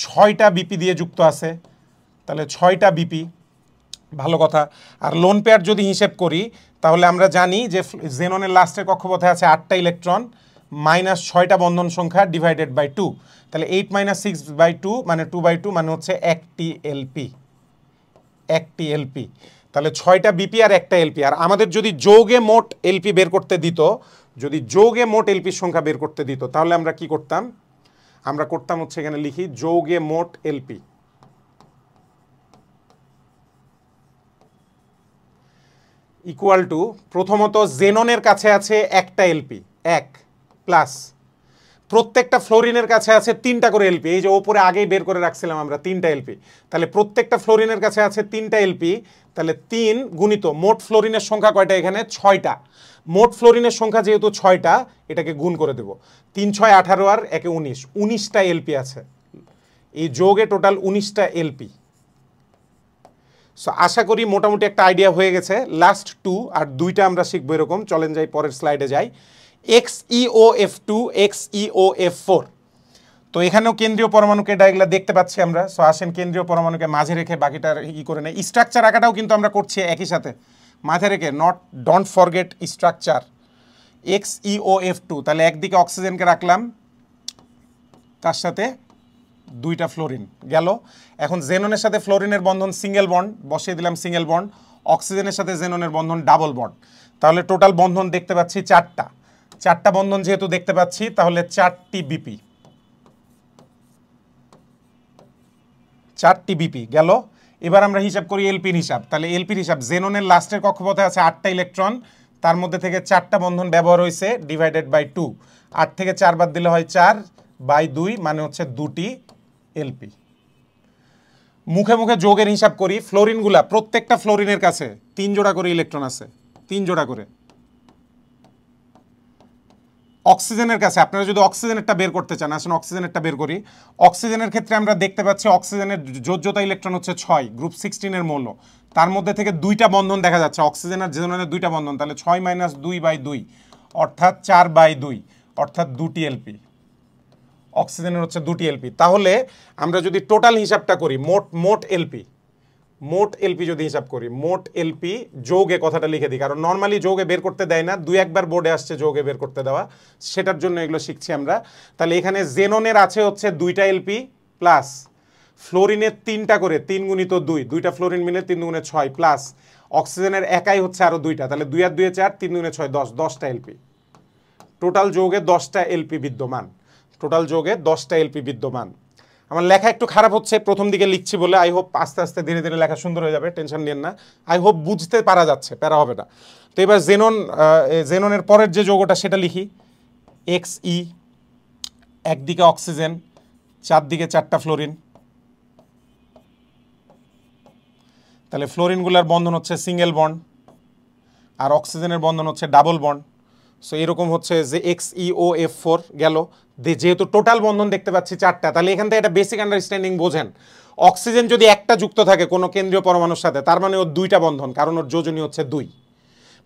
6টা বিপি দিয়ে যুক্ত আছে, তাহলে 6টা বিপি, ভালো কথা। আর লোন পেয়ার যদি হিসেব করি তাহলে আমরা জানি যে জেননের লাস্টের কক্ষপথে আছে 8টা ইলেকট্রন মাইনাস 6টা বন্ধন সংখ্যা ডিভাইডেড বাই 2, তাহলে 8 - 6/2 মানে 2/2 মানে হচ্ছে 1টি এলপি। তাহলে 6টা বিপি আর 1টা এলপি। আর আমাদের যদি যৌগে মোট এলপি বের করতে দিত, যদি যৌগে মোট এলপির সংখ্যা বের করতে দিত, তাহলে আমরা কি করতাম? আমরা করতাম হচ্ছে, এখানে লিখি যৌগে মোট এলপি ইকুয়াল টু, প্রথমত জেননের কাছে আছে 1টা এলপি, 1 প্লাস প্রত্যেকটা ফ্লোরিনের কাছে আছে 3টা করে এলপি। এই যে ওপরে আগেই বের করে রাখছিলাম আমরা 3টা এলপি, তাহলে প্রত্যেকটা ফ্লোরিনের কাছে আছে 3টা এলপি, তাহলে 3 গুণিত মোট ফ্লোরিনের সংখ্যা কয়টা? এখানে 6টা। মোট ফ্লোরিনের সংখ্যা যেহেতু 6টা, এটাকে গুণ করে দেব, 3 × 6 = 18 আর 1 = 19, 19টা এলপি আছে এই যোগে, টোটাল 19টা এলপি। সো আশা করি মোটামুটি একটা আইডিয়া হয়ে গেছে। লাস্ট 2 আর 2টা আমরা শিখবো এরকম। চলেন যাই পরের স্লাইডে যাই। XeOF2, XeOF4, তো এখানেও কেন্দ্রীয় পরমাণুকে এগুলা দেখতে পাচ্ছি আমরা। সো আসেন কেন্দ্রীয় পরমাণুকে মাঝে রেখে বাকিটার করে নেই। স্ট্রাকচার আঁকাটাও কিন্তু আমরা করছি একই সাথে মাঝে রেখে, ডোন্ট ফরগেট স্ট্রাকচার। XeOF2, তাহলে একদিকে অক্সিজেনকে রাখলাম, তার সাথে 2টা ফ্লোরিন গেল। এখন জেননের সাথে ফ্লোরিনের বন্ধন সিঙ্গেল বন্ড, বসিয়ে দিলাম সিঙ্গেল বন্ড। অক্সিজেনের সাথে জেননের বন্ধন ডাবল বন্ড, তাহলে টোটাল বন্ধন দেখতে পাচ্ছি 4টা বন্ধন যেহেতু দেখতে পাচ্ছি, তাহলে 4টি বিপি গেল। এবার আমরা হিসাব করি এলপির হিসাব। তাহলে এলপির হিসাব, জেননের লাস্টের কক্ষপথে আছে 8টা ইলেকট্রন, তার মধ্যে থেকে 4টা বন্ধন ব্যবহার হয়েছে ডিভাইডেড বাই 2, 8 থেকে 4 বাদ দিলে হয় 4/2 মানে হচ্ছে 2টি এলপি। মুখে মুখে যোগের হিসাব করি। ফ্লোরিনগুলা, প্রত্যেকটা ফ্লোরিনের কাছে 3 জোড়া করে ইলেকট্রন আছে, 3 জোড়া করে। অক্সিজেনের কাছে, আপনারা যদি অক্সিজেনেরটা বের করতে চান, আসলে অক্সিজেনেরটা বের করি। অক্সিজেনের ক্ষেত্রে আমরা দেখতে পাচ্ছি অক্সিজেনের যোজ্যতা ইলেকট্রন হচ্ছে 6, গ্রুপ 16 এর মৌল, তার মধ্যে থেকে 2টা বন্ধন দেখা যাচ্ছে, অক্সিজেন আর জেননের 2টা বন্ধন, তাহলে 6 - 2/2 অর্থাৎ 4/2 অর্থাৎ 2টি এলপি। অক্সিজেনের হচ্ছে 2টি এলপি। তাহলে আমরা যদি টোটাল হিসাবটা করি, মোট এলপি যদি হিসাব করি, মোট এলপি যৌগে, কথাটা লিখে দিই কারণ নর্মালি যৌগে বের করতে দেয় না, 2-1বার বোর্ডে আসছে যৌগে বের করতে দেওয়া, সেটার জন্য এগুলো শিখছি আমরা। তাহলে এখানে জেননের আছে হচ্ছে 2টা এলপি প্লাস ফ্লোরিনের 3টা করে, 3 × 2, 2টা ফ্লোরিন মিলে 3 × 6 প্লাস অক্সিজেনের একাই হচ্ছে আরও 2টা, তাহলে 2 আর 2 4, 3 × 6 10, 10টা এলপি। টোটাল যৌগে 10টা এলপি বিদ্যমান, আমার লেখা একটু খারাপ হচ্ছে প্রথম দিকে লিখছি বলে, আই হোপ আস্তে আস্তে ধীরে ধীরে লেখা সুন্দর হয়ে যাবে, টেনশন নিন না। আই হোপ বুঝতে পারা যাচ্ছে, প্যারা হবে না। তো এবার জেননের পরের যে যৌগটা সেটা লিখি, Xe, একদিকে অক্সিজেন, চারদিকে 4টা ফ্লোরিন, তাহলে ফ্লোরিনগুলোর বন্ধন হচ্ছে সিঙ্গেল বন্ড আর অক্সিজেনের বন্ধন হচ্ছে ডাবল বন্ড। সো এরকম হচ্ছে যে XeOF4 গেল। যেহেতু টোটাল বন্ধন দেখতে পাচ্ছি 4টা, তাহলে এখান থেকে একটা বেসিক আন্ডারস্ট্যান্ডিং বোঝেন, অক্সিজেন যদি একটা যুক্ত থাকে কোনো কেন্দ্রীয় পরমাণুর সাথে, তার মানে ওর 2টা বন্ধন, কারণ ওর যোজনী হচ্ছে 2।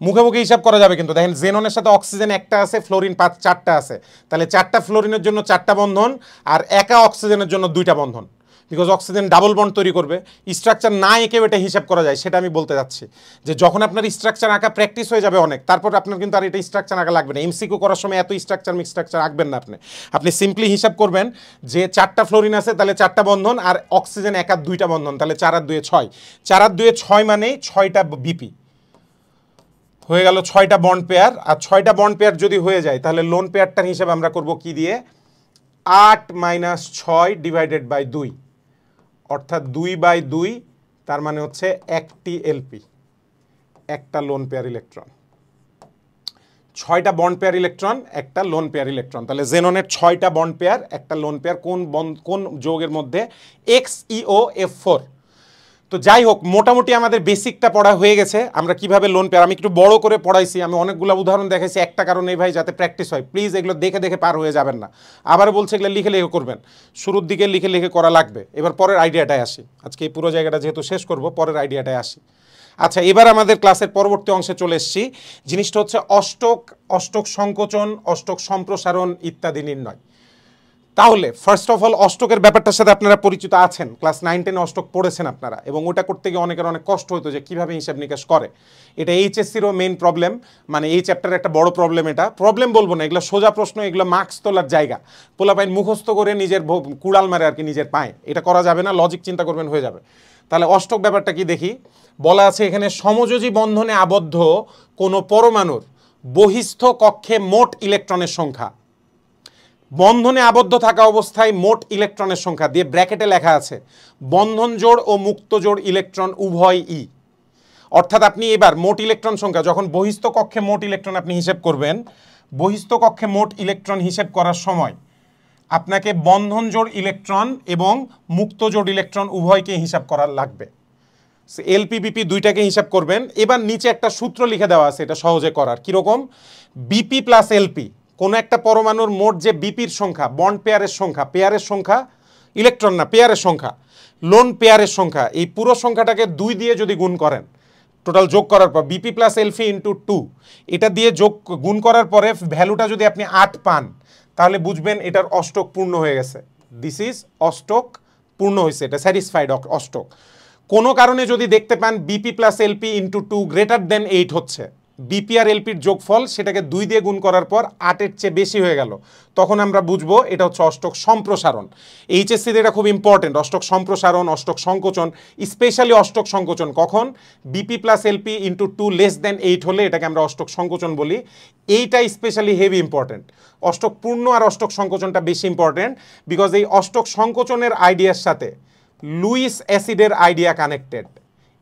মুখে মুখে হিসাব করা যাবে, কিন্তু দেখেন জেননের সাথে অক্সিজেন একটা আছে, ফ্লোরিন 4টা আছে, তাহলে 4টা ফ্লোরিনের জন্য 4টা বন্ধন আর একা অক্সিজেনের জন্য 2টা বন্ধন, বিকজ অক্সিজেন ডাবল বন্ড তৈরি করবে। স্ট্রাকচার না এঁকেও এটা হিসাব করা যায়, সেটা আমি বলতে যাচ্ছি যে যখন আপনার স্ট্রাকচার আঁকা প্র্যাকটিস হয়ে যাবে অনেক, তারপর আপনার কিন্তু আর এটা স্ট্রাকচার আঁকা লাগবে না। এমসিকিউ করার সময় এত স্ট্রাকচার আঁকবেন না আপনি সিম্পলি হিসাব করবেন যে 4টা ফ্লোরিন আছে, তাহলে 4টা বন্ধন আর অক্সিজেন একা 2টা বন্ধন, তাহলে 4 আর 2 6, 4 আর 2 6 মানে 6টা বিপি হয়ে গেল, 6টা বন্ড পেয়ার। আর 6টা বন্ড পেয়ার যদি হয়ে যায়, তাহলে লোন পেয়ারটার হিসাব আমরা করব কি দিয়ে, 8 - 6 ডিভাইডেড বাই 2 অর্থাৎ 2/2, তার মানে হচ্ছে 1টি এলপি, একটা লোন পেয়ার ইলেকট্রন। 6টা বন্ড পেয়ার ইলেকট্রন, একটা লোন পেয়ার ইলেকট্রন। তাহলে জেননের 6টা বন্ড পেয়ার, একটা লোন পেয়ার। কোন যৌগের মধ্যে? XeO F4। তো যাই হোক, মোটামুটি আমাদের বেসিকটা পড়া হয়ে গেছে। আমরা কিভাবে লোন পেয়ার, আমি একটু বড় করে পড়াইছি, আমি অনেকগুলো উদাহরণ দেখাইছি একটা কারণে ভাই, যাতে প্র্যাকটিস হয়। প্লিজ এগুলো দেখে দেখে পার হয়ে যাবেন না। আবার বলছে এগুলো লিখে লিখে করবেন, শুরুর দিকে লিখে লিখে করা লাগবে। এবার পরের আইডিয়াটায় আসি। আজকে এই পুরো জায়গাটা যেহেতু শেষ করব, পরের আইডিয়াটায় আসি। আচ্ছা, এবার আমাদের ক্লাসের পরবর্তী অংশে চলে এসেছি। জিনিসটা হচ্ছে অষ্টক, অষ্টক সংকোচন, অষ্টক সম্প্রসারণ ইত্যাদি নির্ণয়। তাহলে ফার্স্ট অফ অল অষ্টকের ব্যাপারটার সাথে আপনারা পরিচিত আছেন, ক্লাস 9-10 অষ্টক পড়েছেন আপনারা, এবং ওটা করতে গিয়ে অনেকের অনেক কষ্ট হতো যে কীভাবে হিসাব নিকাশ করে। এটা এইচএসসিরও মেইন প্রবলেম, মানে এই চ্যাপ্টারের একটা বড় প্রবলেম। এটা প্রবলেম বলবো না, এগুলো সোজা প্রশ্ন, এগুলো মার্কস তোলার জায়গা। পোলাপাইন মুখস্থ করে নিজের কুড়াল মারে আর কি নিজের পায়ে, এটা করা যাবে না। লজিক চিন্তা করবেন, হয়ে যাবে। তাহলে অষ্টক ব্যাপারটা কি দেখি। বলা আছে এখানে, সমযোজী বন্ধনে আবদ্ধ কোনো পরমাণুর বহিস্থ কক্ষে মোট ইলেকট্রনের সংখ্যা। বন্ধনে আবদ্ধ থাকা অবস্থায় মোট ইলেকট্রনের সংখ্যা দিয়ে ব্র্যাকেটে লেখা আছে বন্ধন জোড় ও মুক্ত জোড় ইলেকট্রন উভয় ই। অর্থাৎ আপনি এবার মোট ইলেকট্রন সংখ্যা, যখন বহিস্থ কক্ষে মোট ইলেকট্রন আপনি হিসেব করবেন, বহিস্থ কক্ষে মোট ইলেকট্রন হিসেব করার সময় আপনাকে বন্ধন জোড় ইলেকট্রন এবং মুক্ত জোড় ইলেকট্রন উভয়কে হিসাব করার লাগবে। এলপি বিপি দুইটাকে হিসাব করবেন। এবার নিচে একটা সূত্র লিখে দেওয়া আছে, এটা সহজে করার। কীরকম? বিপি প্লাস এলপি, কোনো একটা পরমাণুর মোট যে বিপির সংখ্যা, বন্ড পেয়ারের সংখ্যা, পেয়ারের সংখ্যা, ইলেকট্রন না, পেয়ারের সংখ্যা, লোন পেয়ারের সংখ্যা, এই পুরো সংখ্যাটাকে 2 দিয়ে যদি গুণ করেন, টোটাল যোগ করার পর বিপি প্লাস এলপি ইন্টু 2, এটা দিয়ে যোগ গুণ করার পরে ভ্যালুটা যদি আপনি 8 পান, তাহলে বুঝবেন এটার অষ্টক পূর্ণ হয়ে গেছে। দিস ইজ অষ্টক পূর্ণ হয়েছে, এটা স্যাটিসফাইড অষ্টক। কোনো কারণে যদি দেখতে পান BP plus LP into 2 greater than 8 হচ্ছে, বিপি আর এলপির যোগফল সেটাকে 2 দিয়ে গুণ করার পর 8-এর চেয়ে বেশি হয়ে গেল, তখন আমরা বুঝবো এটা হচ্ছে অষ্টক সম্প্রসারণ। এইচএসসিতে এটা খুব ইম্পর্টেন্ট, অষ্টক সম্প্রসারণ, অষ্টক সংকোচন, স্পেশালি অষ্টক সংকোচন কখন? BP plus LP into 2 less than 8 হলে এটাকে আমরা অষ্টক সংকোচন বলি। এইটা স্পেশালি হেভি ইম্পর্টেন্ট। অষ্টক পূর্ণ আর অষ্টক সংকোচনটা বেশি ইম্পর্টেন্ট, বিকজ এই অষ্টক সংকোচনের আইডিয়ার সাথে লুইস অ্যাসিডের আইডিয়া কানেক্টেড।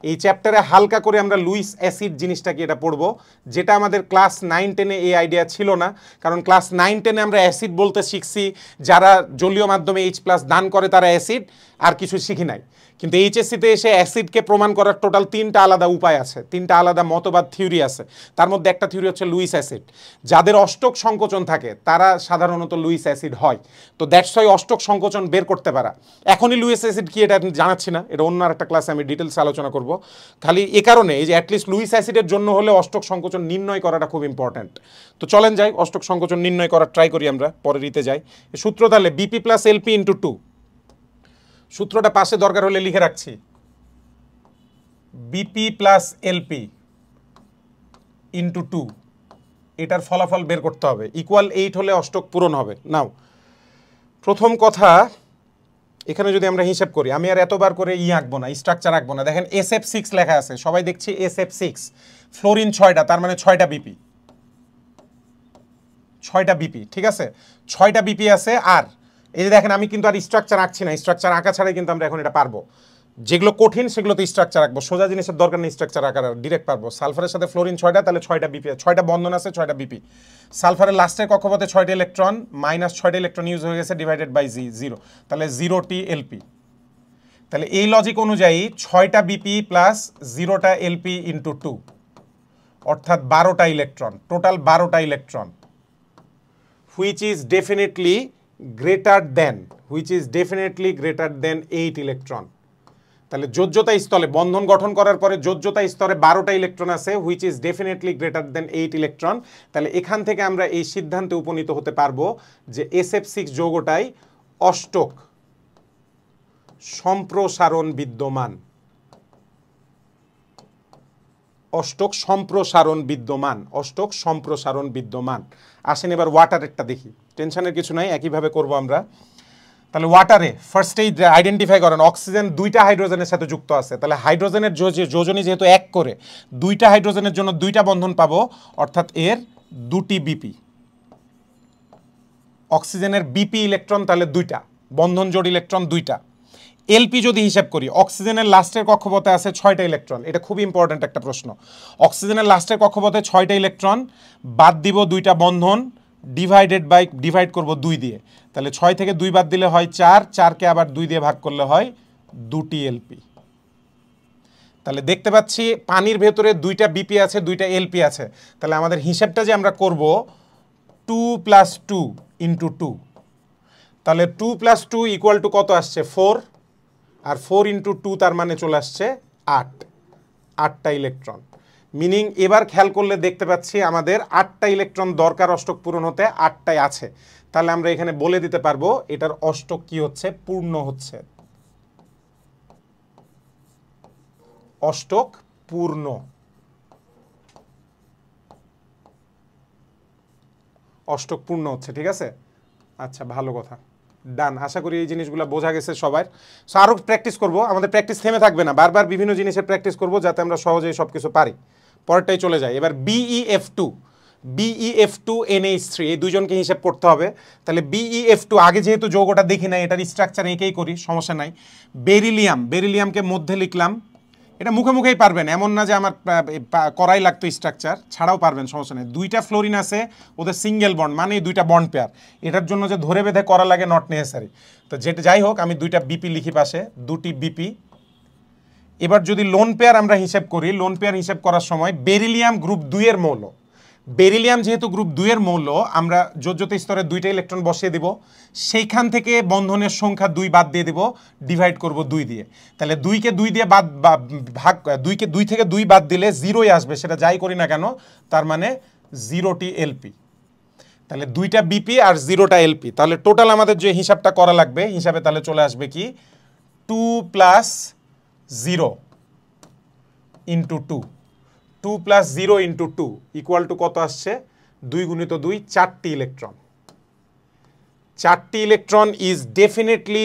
এই চ্যাপ্টারে হালকা করে আমরা লুইস অ্যাসিড জিনিসটা কি এটা পড়বো, যেটা আমাদের ক্লাস 9-10-এ এই আইডিয়া ছিল না। কারণ ক্লাস 9-10-এ আমরা অ্যাসিড বলতে শিখছি যারা জলীয় মাধ্যমে H+ দান করে তারা অ্যাসিড, আর কিছু শিখি নাই। কিন্তু এইচএসসিতে এসে অ্যাসিডকে প্রমাণ করার টোটাল 3টা আলাদা উপায় আছে, 3টা আলাদা মতবাদ, থিওরি আছে। তার মধ্যে একটা থিওরি হচ্ছে লুইস অ্যাসিড। যাদের অষ্টক সংকোচন থাকে তারা সাধারণত লুইস অ্যাসিড হয়। তো দ্যাটস ওয়াই অষ্টক সংকোচন বের করতে পারা। এখনই লুইস অ্যাসিড কি এটা জানাচ্ছি না, এটা অন্য একটা ক্লাসে আমি ডিটেলস আলোচনা করব। খালি এ কারণে এই যে অ্যাটলিস্ট লুইস অ্যাসিডের জন্য হলে অষ্টক সংকোচন নির্ণয় করাটা খুব ইম্পর্ট্যান্ট। তো চলেন যাই অষ্টক সংকোচন নির্ণয় করার ট্রাই করি আমরা, পরের ইতে যাই। সূত্র তাহলে বিপি প্লাস এলপি ইন্টু 2, সূত্রটা পাশে দরকার হলে লিখে রাখছি, বিপি প্লাস এলপি ইন্টু 2, এটার ফলাফল বের করতে হবে। ইকুয়াল 8 হলে অষ্টক পূরণ হবে। নাও প্রথম কথা, এখানে যদি আমরা হিসাব করি, আমি আর এতবার করে আঁকবো না, স্ট্রাকচার আঁকবো না। দেখেন SF6 লেখা আছে, সবাই দেখছি SF6, ফ্লোরিন 6টা, তার মানে 6টা বিপি, 6টা বিপি, ঠিক আছে, 6টা বিপি আছে। আর এই যে দেখেন আমি কিন্তু আর স্ট্রাকচার আঁকছি না, স্ট্রাকচার আঁকা ছাড়াই কিন্তু আমরা এখন এটা পারবো। যেগুলো কঠিন সেগুলোতে স্ট্রাকচার আঁকবো, সোজা জিনিসের দরকার নেই স্ট্রাকচার আঁকার, ডিরেক্ট পারবো। সালফারের সাথে ফ্লোরিন 6টা, তাহলে 6টা বিপি, 6টা বন্ধন আছে, 6টা বিপি। সালফারের লাস্টের কক্ষপথে 6টা ইলেকট্রন, মাইনাস 6টা ইলেকট্রন ইউজ হয়ে গেছে, ডিভাইডেড বাই 0, তাহলে 0T এলপি। তাহলে এই লজিক অনুযায়ী 6টা বিপি প্লাস 0টা এলপি ইন্টু 2, অর্থাৎ 12টা ইলেকট্রন, টোটাল 12টা electron, which is definitely greater than 8 electron. তাহলে যোজ্যতা স্তরে বন্ধন গঠন করার পরে যোজ্যতা স্তরে 12টা ইলেকট্রন আছে, which is definitely greater than 8 electron. তাহলে এখান থেকে আমরা এই সিদ্ধান্তে উপনীত হতে পারবো যে SF6 যৌগটাই অষ্টক সম্প্রসারণ বিদ্যমান, অষ্টক সম্প্রসারণ বিদ্যমান, অষ্টক সম্প্রসারণ বিদ্যমান। আসেন এবার ওয়াটারেরটা দেখি, টেনশনের কিছু নাই, একইভাবে করব আমরা। তাহলে ওয়াটারে ফার্স্টেই আইডেন্টিফাই করেন অক্সিজেন 2টা হাইড্রোজেনের সাথে যুক্ত আছে, তাহলে হাইড্রোজেনের যোজনী যেহেতু 1 করে, 2টা হাইড্রোজেনের জন্য 2টা বন্ধন পাবো, অর্থাৎ এর 2টি বিপি। অক্সিজেনের বিপি ইলেকট্রন তাহলে 2টা, বন্ধন জোড় ইলেকট্রন 2টা। এলপি যদি হিসাব করি, অক্সিজেনের লাস্টের কক্ষপথে আছে 6টা ইলেকট্রন, এটা খুব ইম্পর্ট্যান্ট একটা প্রশ্ন। অক্সিজেনের লাস্টের কক্ষপথে 6টা ইলেকট্রন, বাদ দিব 2টা বন্ধন, ডিভাইড করব 2 দিয়ে, তাহলে 6 থেকে 2 বাদ দিলে হয় 4, 4কে আবার 2 দিয়ে ভাগ করলে হয় 2টি এলপি। তাহলে দেখতে পাচ্ছি পানির ভেতরে 2টা বিপি আছে, 2টা এলপি আছে। তাহলে আমাদের হিসাবটা যে আমরা করব 2 + 2 × 2, তাহলে 2 + 2 = কত আসছে? 4, আর 4 × 2 তার মানে চলে আসছে 8, 8টা ইলেকট্রন। মিনিং এবার খেয়াল করলে দেখতে পাচ্ছি আমাদের 8টা ইলেকট্রন দরকার অষ্টক পূরণ হতে, 8টাই আছে। তাহলে আমরা এখানে বলে দিতে পারবো এটার অষ্টক কি হচ্ছে? পূর্ণ হচ্ছে। অষ্টক পূর্ণ, অষ্টক পূর্ণ হচ্ছে। ঠিক আছে, আচ্ছা ভালো কথা, ডান। আশা করি এই জিনিসগুলো বোঝা গেছে সবার। সো আরও প্র্যাকটিস করব, আমাদের প্র্যাকটিস থেমে থাকবে না, বারবার বিভিন্ন জিনিসের প্র্যাকটিস করব যাতে আমরা সহজেই সব কিছু পারি। পরেরটাই চলে যায়। এবার BeF2 NH3 এই দুজনকে হিসাব করতে হবে। তাহলে BeF2 আগে যেহেতু যৌগটা দেখি নাই, এটার স্ট্রাকচার এঁকেই করি, সমস্যা নাই। বেরিলিয়ামকে মধ্যে লিখলাম, এটা মুখে মুখেই পারবেন, এমন না যে আমার করাই লাগতো, স্ট্রাকচার ছাড়াও পারবেন, সমস্যা নেই। 2টা ফ্লোরিন আছে, ওদের সিঙ্গেল বন্ড, মানে 2টা বন্ড পেয়ার, এটার জন্য যে ধরে বেঁধে করা লাগে নট নেসেসারি। তো যেটা যাই হোক, আমি 2টা বিপি লিখি পাশে, 2টি বিপি। এবার যদি লোন পেয়ার আমরা হিসাব করি, লোন পেয়ার হিসাব করার সময় বেরিলিয়াম গ্রুপ 2 এর মৌল, বেরিলিয়াম যেহেতু গ্রুপ 2 এর মৌল, আমরা যোজ্যতা স্তরে 2টা ইলেকট্রন বসিয়ে দিব, সেইখান থেকে বন্ধনের সংখ্যা 2 বাদ দিয়ে দিব, ডিভাইড করব 2 দিয়ে। তাহলে 2কে 2 দিয়ে ভাগ 2 থেকে 2 বাদ দিলে 0ই আসবে, সেটা যাই করি না কেন, তার মানে 0টি এলপি। তাহলে 2টা বিপি আর 0টা এলপি, তাহলে টোটাল আমাদের যে হিসাবটা করা লাগবে, হিসাবে তাহলে চলে আসবে কি 2 + 0 × 2, 2 + 0 × 2 = কত আসছে? 2 × 2 4টি ইলেকট্রন। 4টি electron is definitely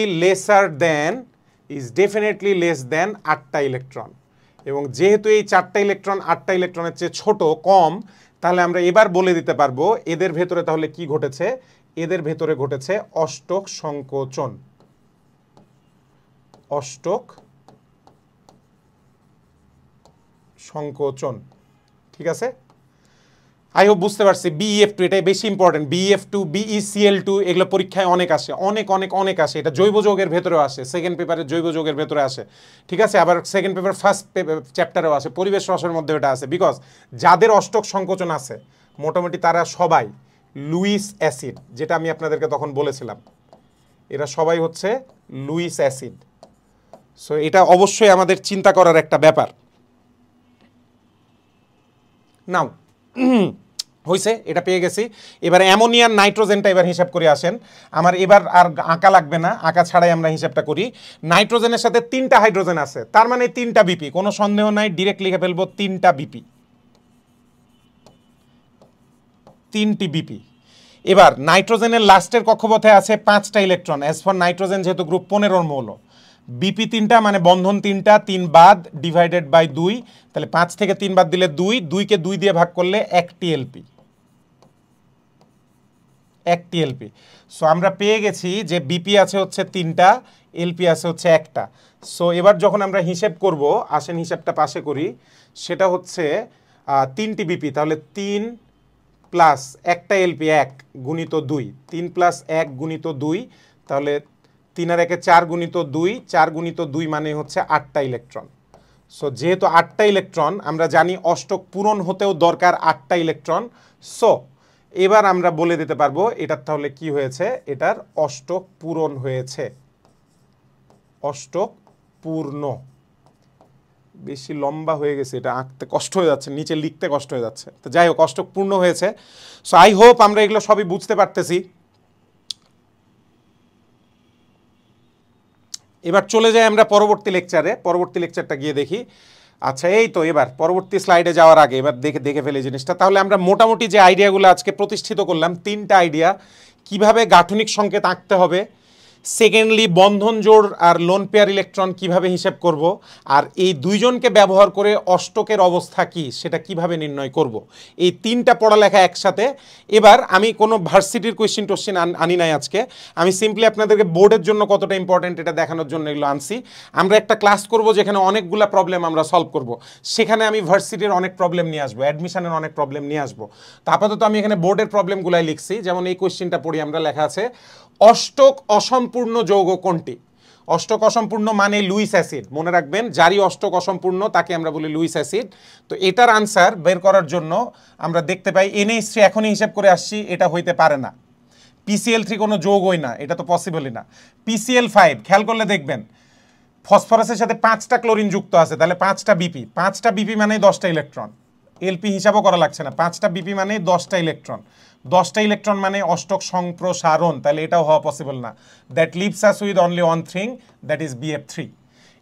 less than 8টা ইলেকট্রন। এবং যেহেতু এই 4টা ইলেকট্রন 8টা ইলেকট্রনের চেয়ে ছোট, কম, তাহলে আমরা এবার বলে দিতে পারবো এদের ভেতরে তাহলে কি ঘটেছে? এদের ভেতরে ঘটেছে অষ্টক সংকোচন। অষ্টক সংকোচন, ঠিক আছে? আই হোপ বুঝতে পারছি। BeF2 এটাই বেশি ইম্পর্টেন্ট। BeF2, BeCl2 এগুলো পরীক্ষায় অনেক আসে, অনেক আসে। এটা জৈব যৌগের ভেতরেও আসে, সেকেন্ড পেপারের জৈব যৌগের ভেতরে আসে, ঠিক আছে? আবার সেকেন্ড পেপার ফার্স্ট চ্যাপ্টারেও আসে, পরিবেশ রসের মধ্যে এটা আছে। বিকজ যাদের অষ্টক সংকোচন আছে মোটামুটি তারা সবাই লুইস অ্যাসিড, যেটা আমি আপনাদেরকে তখন বলেছিলাম, এরা সবাই হচ্ছে লুইস অ্যাসিড। সো এটা অবশ্যই আমাদের চিন্তা করার একটা ব্যাপার। নাও হয়েছে, এটা পেয়ে গেছি। এবার অ্যামোনিয়ার নাইট্রোজেনটা এবার হিসাব করে আসেন। আমার এবার আর আঁকা লাগবে না, আঁকা ছাড়াই আমরা হিসাবটা করি। নাইট্রোজেনের সাথে 3টা হাইড্রোজেন আছে, তার মানে 3টা বিপি, কোনো সন্দেহ নাই, ডিরেক্ট লিখে ফেলবো 3টা বিপি, 3টি বিপি। এবার নাইট্রোজেনের লাস্টের কক্ষপথে আছে 5টা ইলেকট্রন, অ্যাজ ফর নাইট্রোজেন যেহেতু গ্রুপ 15 মৌল। বিপি 3টা, মানে বন্ধন 3টা, 3 বাদ, ডিভাইডেড বাই 2, তাহলে 5 থেকে 3 বাদ দিলে 2, 2কে 2 দিয়ে ভাগ করলে 1টি এলপি, 1টি এলপি। সো আমরা পেয়ে গেছি যে বিপি আছে হচ্ছে 3টা, এলপি আছে হচ্ছে 1টা। সো এবার যখন আমরা হিসেব করব, আসেন হিসাবটা পাশে করি, সেটা হচ্ছে 3টি বিপি, তাহলে 3 প্লাস 1টা এলপি 1 গুণিত 2, 3 + 1 গুণিত 2, তাহলে 3 আর 1 4 গুণিত 2, 4 গুণিত 2 মানে হচ্ছে 8টা ইলেকট্রন। সো যেহেতু 8টা ইলেকট্রন, আমরা জানি অষ্টক পূরণ হতেও দরকার 8টা ইলেকট্রন। সো এবার আমরা বলে দিতে পারবো এটার তাহলে কি হয়েছে, এটার অষ্টক পূরণ হয়েছে, অষ্টক পূর্ণ। বেশি লম্বা হয়ে গেছে, এটা আঁকতে কষ্ট হয়ে যাচ্ছে, নিচে লিখতে কষ্ট হয়ে যাচ্ছে। তো যাই হোক, অষ্টক পূর্ণ হয়েছে। সো আই হোপ আমরা এগুলো সবই বুঝতে পারতেছি। এবার চলে যাই আমরা পরবর্তী লেকচারে, পরবর্তী লেকচারটা গিয়ে দেখি। আচ্ছা, এই তো এবার পরবর্তী স্লাইডে যাওয়ার আগে এবার দেখে ফেলে জিনিসটা। তাহলে আমরা মোটামুটি যে আইডিয়াগুলো আজকে প্রতিষ্ঠিত করলাম, 3টা আইডিয়া, কিভাবে গাঠনিক সংকেত আঁকতে হবে, সেকেন্ডলি বন্ধন জোড় আর লোন পেয়ার ইলেকট্রন কিভাবে হিসাব করব, আর এই দুইজনকে ব্যবহার করে অষ্টকের অবস্থা কি সেটা কিভাবে নির্ণয় করব, এই তিনটা পড়ালেখা একসাথে। এবার আমি কোনো ভার্সিটির কোয়েশ্চেন আনি নাই আজকে, আমি সিম্পলি আপনাদেরকে বোর্ডের জন্য কতটা ইম্পর্টেন্ট এটা দেখানোর জন্য এগুলো আনছি। আমরা একটা ক্লাস করব যেখানে অনেকগুলো প্রবলেম আমরা সলভ করব, সেখানে আমি ভার্সিটির অনেক প্রবলেম নিয়ে আসবো, অ্যাডমিশনের অনেক প্রবলেম নিয়ে আসবো। তো আপাতত আমি এখানে বোর্ডের প্রবলেমগুলাই লিখছি। যেমন এই কোয়েশ্চেনটা পড়ি আমরা, লেখা আছে অষ্টক অসম্পূর্ণ যৌগ কোনটি? অষ্টক অসম্পূর্ণ মানে লুইস অ্যাসিড, মনে রাখবেন যারই অষ্টক অসম্পূর্ণ তাকে আমরা বলি লুইস অ্যাসিড। তো এটার আনসার বের করার জন্য আমরা দেখতে পাই NH3 এখনই হিসাব করে আসছি, এটা হইতে পারে না। PCl3 কোনো যৌগই না, এটা তো পসিবলই না। PCl5 খেয়াল করলে দেখবেন ফসফরাসের সাথে 5টা ক্লোরিন যুক্ত আছে, তাহলে 5টা বিপি, 5টা বিপি মানে 10টা ইলেকট্রন, এলপি হিসাবও করা লাগছে না, 5টা বিপি মানে 10টা ইলেকট্রন, 10টা ইলেকট্রন মানে অষ্টক সম্প্রসারণ, তাহলে এটাও হওয়া পসিবল না। That lives us with only one thing, that is BF3।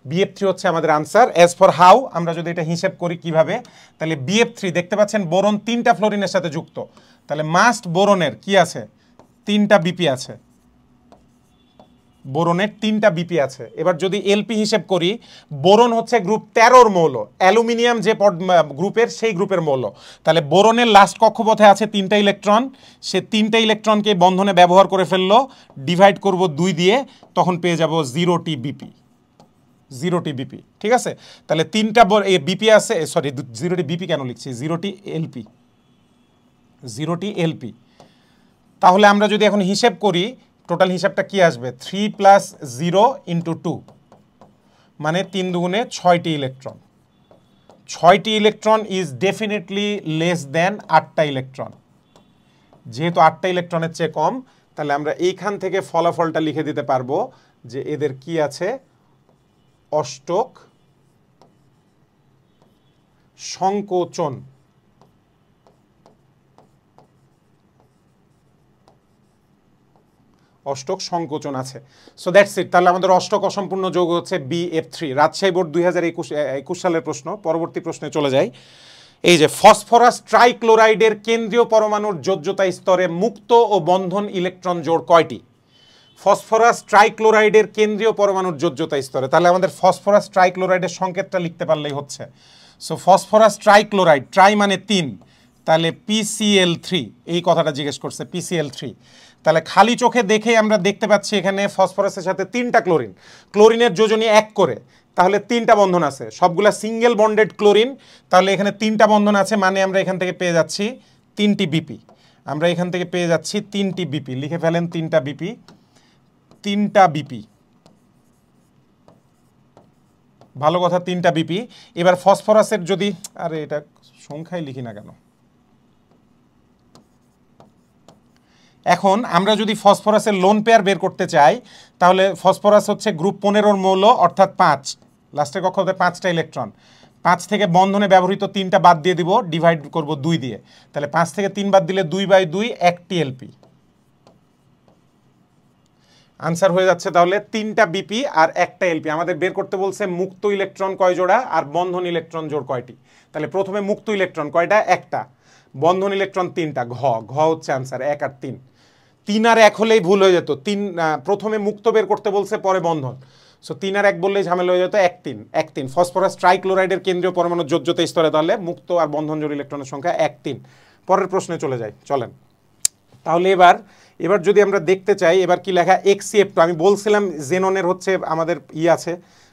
BF3 হচ্ছে আমাদের আনসার। অ্যাজ ফর হাউ, আমরা যদি এটা হিসেব করি কিভাবে, তাহলে BF3 দেখতে পাচ্ছেন বোরন 3টা ফ্লোরিনের সাথে যুক্ত, তাহলে মাস্ট বোরনের কি আছে, 3টা বিপি আছে, বোরনের 3টা বিপি আছে। এবার যদি এলপি হিসেব করি, বোরন হচ্ছে গ্রুপ 13 মৌল, অ্যালুমিনিয়াম যে গ্রুপের সেই গ্রুপের মৌল, তাহলে বোরনের লাস্ট কক্ষপথে আছে 3টা ইলেকট্রন, সে 3টা ইলেকট্রনকে বন্ধনে ব্যবহার করে ফেললো, ডিভাইড করব 2 দিয়ে, তখন পেয়ে যাব 0টি বিপি, 0টি বিপি, ঠিক আছে। তাহলে 3টা বিপি আছে, সরি 0টি বিপি কেন লিখছি, 0টি এলপি, 0টি এলপি। তাহলে আমরা যদি এখন হিসেব করি, টোটাল হিসাবটা কি আসবে, 3 + 0 × 2 মানে 3 দুগুণে 6টি ইলেকট্রন, 6টি electron is definitely less than 8টা ইলেকট্রন। যেহেতু 8টা ইলেকট্রনের চেয়ে কম, তাহলে আমরা এইখান থেকে ফলাফলটা লিখে দিতে পারবো যে এদের কি আছে, অষ্টক সংকোচন। অষ্টক সংকোচন আছে। So that's it. তাহলে আমাদের অষ্টক অসম্পূর্ণ যৌগ হচ্ছে BF3। রাজশাহী বোর্ড 2021 সালের প্রশ্ন। পরবর্তী প্রশ্নে চলে যাই। এই যে ফসফরাস ট্রাইক্লোরাইডের কেন্দ্রীয় পরমাণুর যোজ্যতা স্তরে মুক্ত ও বন্ধন ইলেকট্রন জোড় কয়টি? ফসফরাস ট্রাইক্লোরাইডের কেন্দ্রীয় পরমাণুর যোজ্যতা স্তরে, তাহলে আমাদের ফসফরাস ট্রাইক্লোরাইডের সংকেতটা লিখতে পারলেই হচ্ছে। সো ফসফরাস ট্রাইক্লোরাইড, ট্রাই মানে 3, তাহলে PCl3, এই কথাটা জিজ্ঞেস করছে, PCl3। তাহলে খালি চোখে দেখেই আমরা দেখতে পাচ্ছি এখানে ফসফরাসের সাথে 3টা ক্লোরিন, ক্লোরিনের যোজনী 1 করে, তাহলে 3টা বন্ধন আছে, সবগুলা সিঙ্গেল বন্ডেড ক্লোরিন, তাহলে এখানে 3টা বন্ধন আছে, মানে আমরা এখান থেকে পেয়ে যাচ্ছি 3টি বিপি, আমরা এখান থেকে পেয়ে যাচ্ছি 3টি বিপি, লিখে ফেলেন 3টা বিপি, 3টা বিপি, ভালো কথা, 3টা বিপি। এবার ফসফরাসের যদি, আরে এটা সংখ্যায় লিখি না কেন, এখন আমরা যদি ফসফরাসের লোন পেয়ার বের করতে চাই, তাহলে ফসফরাস হচ্ছে গ্রুপ 15 মৌল, অর্থাৎ 5, লাস্টের কক্ষপথে 5টা ইলেকট্রন, 5 থেকে বন্ধনে ব্যবহৃত 3টা বাদ দিয়ে দিব, ডিভাইড করব 2 দিয়ে, তাহলে 5 থেকে 3 বাদ দিলে 2/2, 1টি এলপি। আনসার হয়ে যাচ্ছে তাহলে 3টা বিপি আর 1টা এলপি। আমাদের বের করতে বলছে মুক্ত ইলেকট্রন কয় জোড়া আর বন্ধন ইলেকট্রন জোড় কয়টি। তাহলে প্রথমে মুক্ত ইলেকট্রন কয়টা, 1টা, বন্ধন ইলেকট্রন 3টা, ঘ হচ্ছে আনসার, 1 আর 3। 3 আর 1 হলেই ভুল হয়ে যেত, প্রথমে মুক্ত বের করতে বলছে, পরে বন্ধন, সো 3 আর 1 বললেই ঝামেলা হয়ে যেত, 1 3 1 3। ফসফরাস ট্রাইক্লোরাইডের কেন্দ্রীয় পরমাণু যোজ্যতা স্তরে তাহলে মুক্ত আর বন্ধন জোড় ইলেকট্রনের সংখ্যা 1 3। পরের প্রশ্নে চলে যাই, চলেন। তাহলে এবার যদি আমরা দেখতে চাই, এবার কি লেখা, XCF2। আমি বলছিলাম জেননের হচ্ছে আমাদের আছে,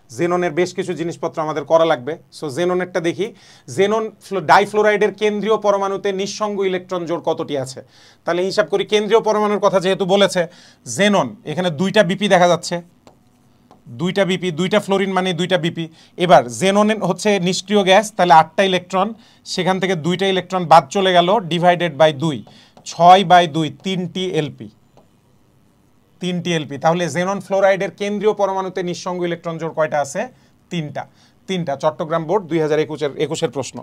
জেননের বেশ কিছু জিনিসপত্র আমাদের করা লাগবে। সো জেননেরটা দেখি, জেনন ডাইফ্লোরাইডের কেন্দ্রীয় পরমাণুতে নিঃসঙ্গ ইলেকট্রন জোড় কতটি আছে? তাহলে হিসাব করি, কেন্দ্রীয় পরমাণুর কথা যেহেতু বলেছে, জেনন এখানে 2টা বিপি দেখা যাচ্ছে, 2টা বিপি, 2টা ফ্লোরিন মানে 2টা বিপি। এবার জেনন হচ্ছে নিষ্ক্রিয় গ্যাস, তাহলে 8টা ইলেকট্রন, সেখান থেকে 2টা ইলেকট্রন বাদ চলে গেল, ডিভাইডেড বাই 2, 6/2, 3টি এলপি, 3টি এলপি। তাহলে জেনন ফ্লোরাইডের কেন্দ্রীয় পরমাণুতে নিঃসঙ্গ ইলেকট্রন জোড় কয়টা আছে? 3টা। চট্টগ্রাম বোর্ড 2021-এর প্রশ্ন।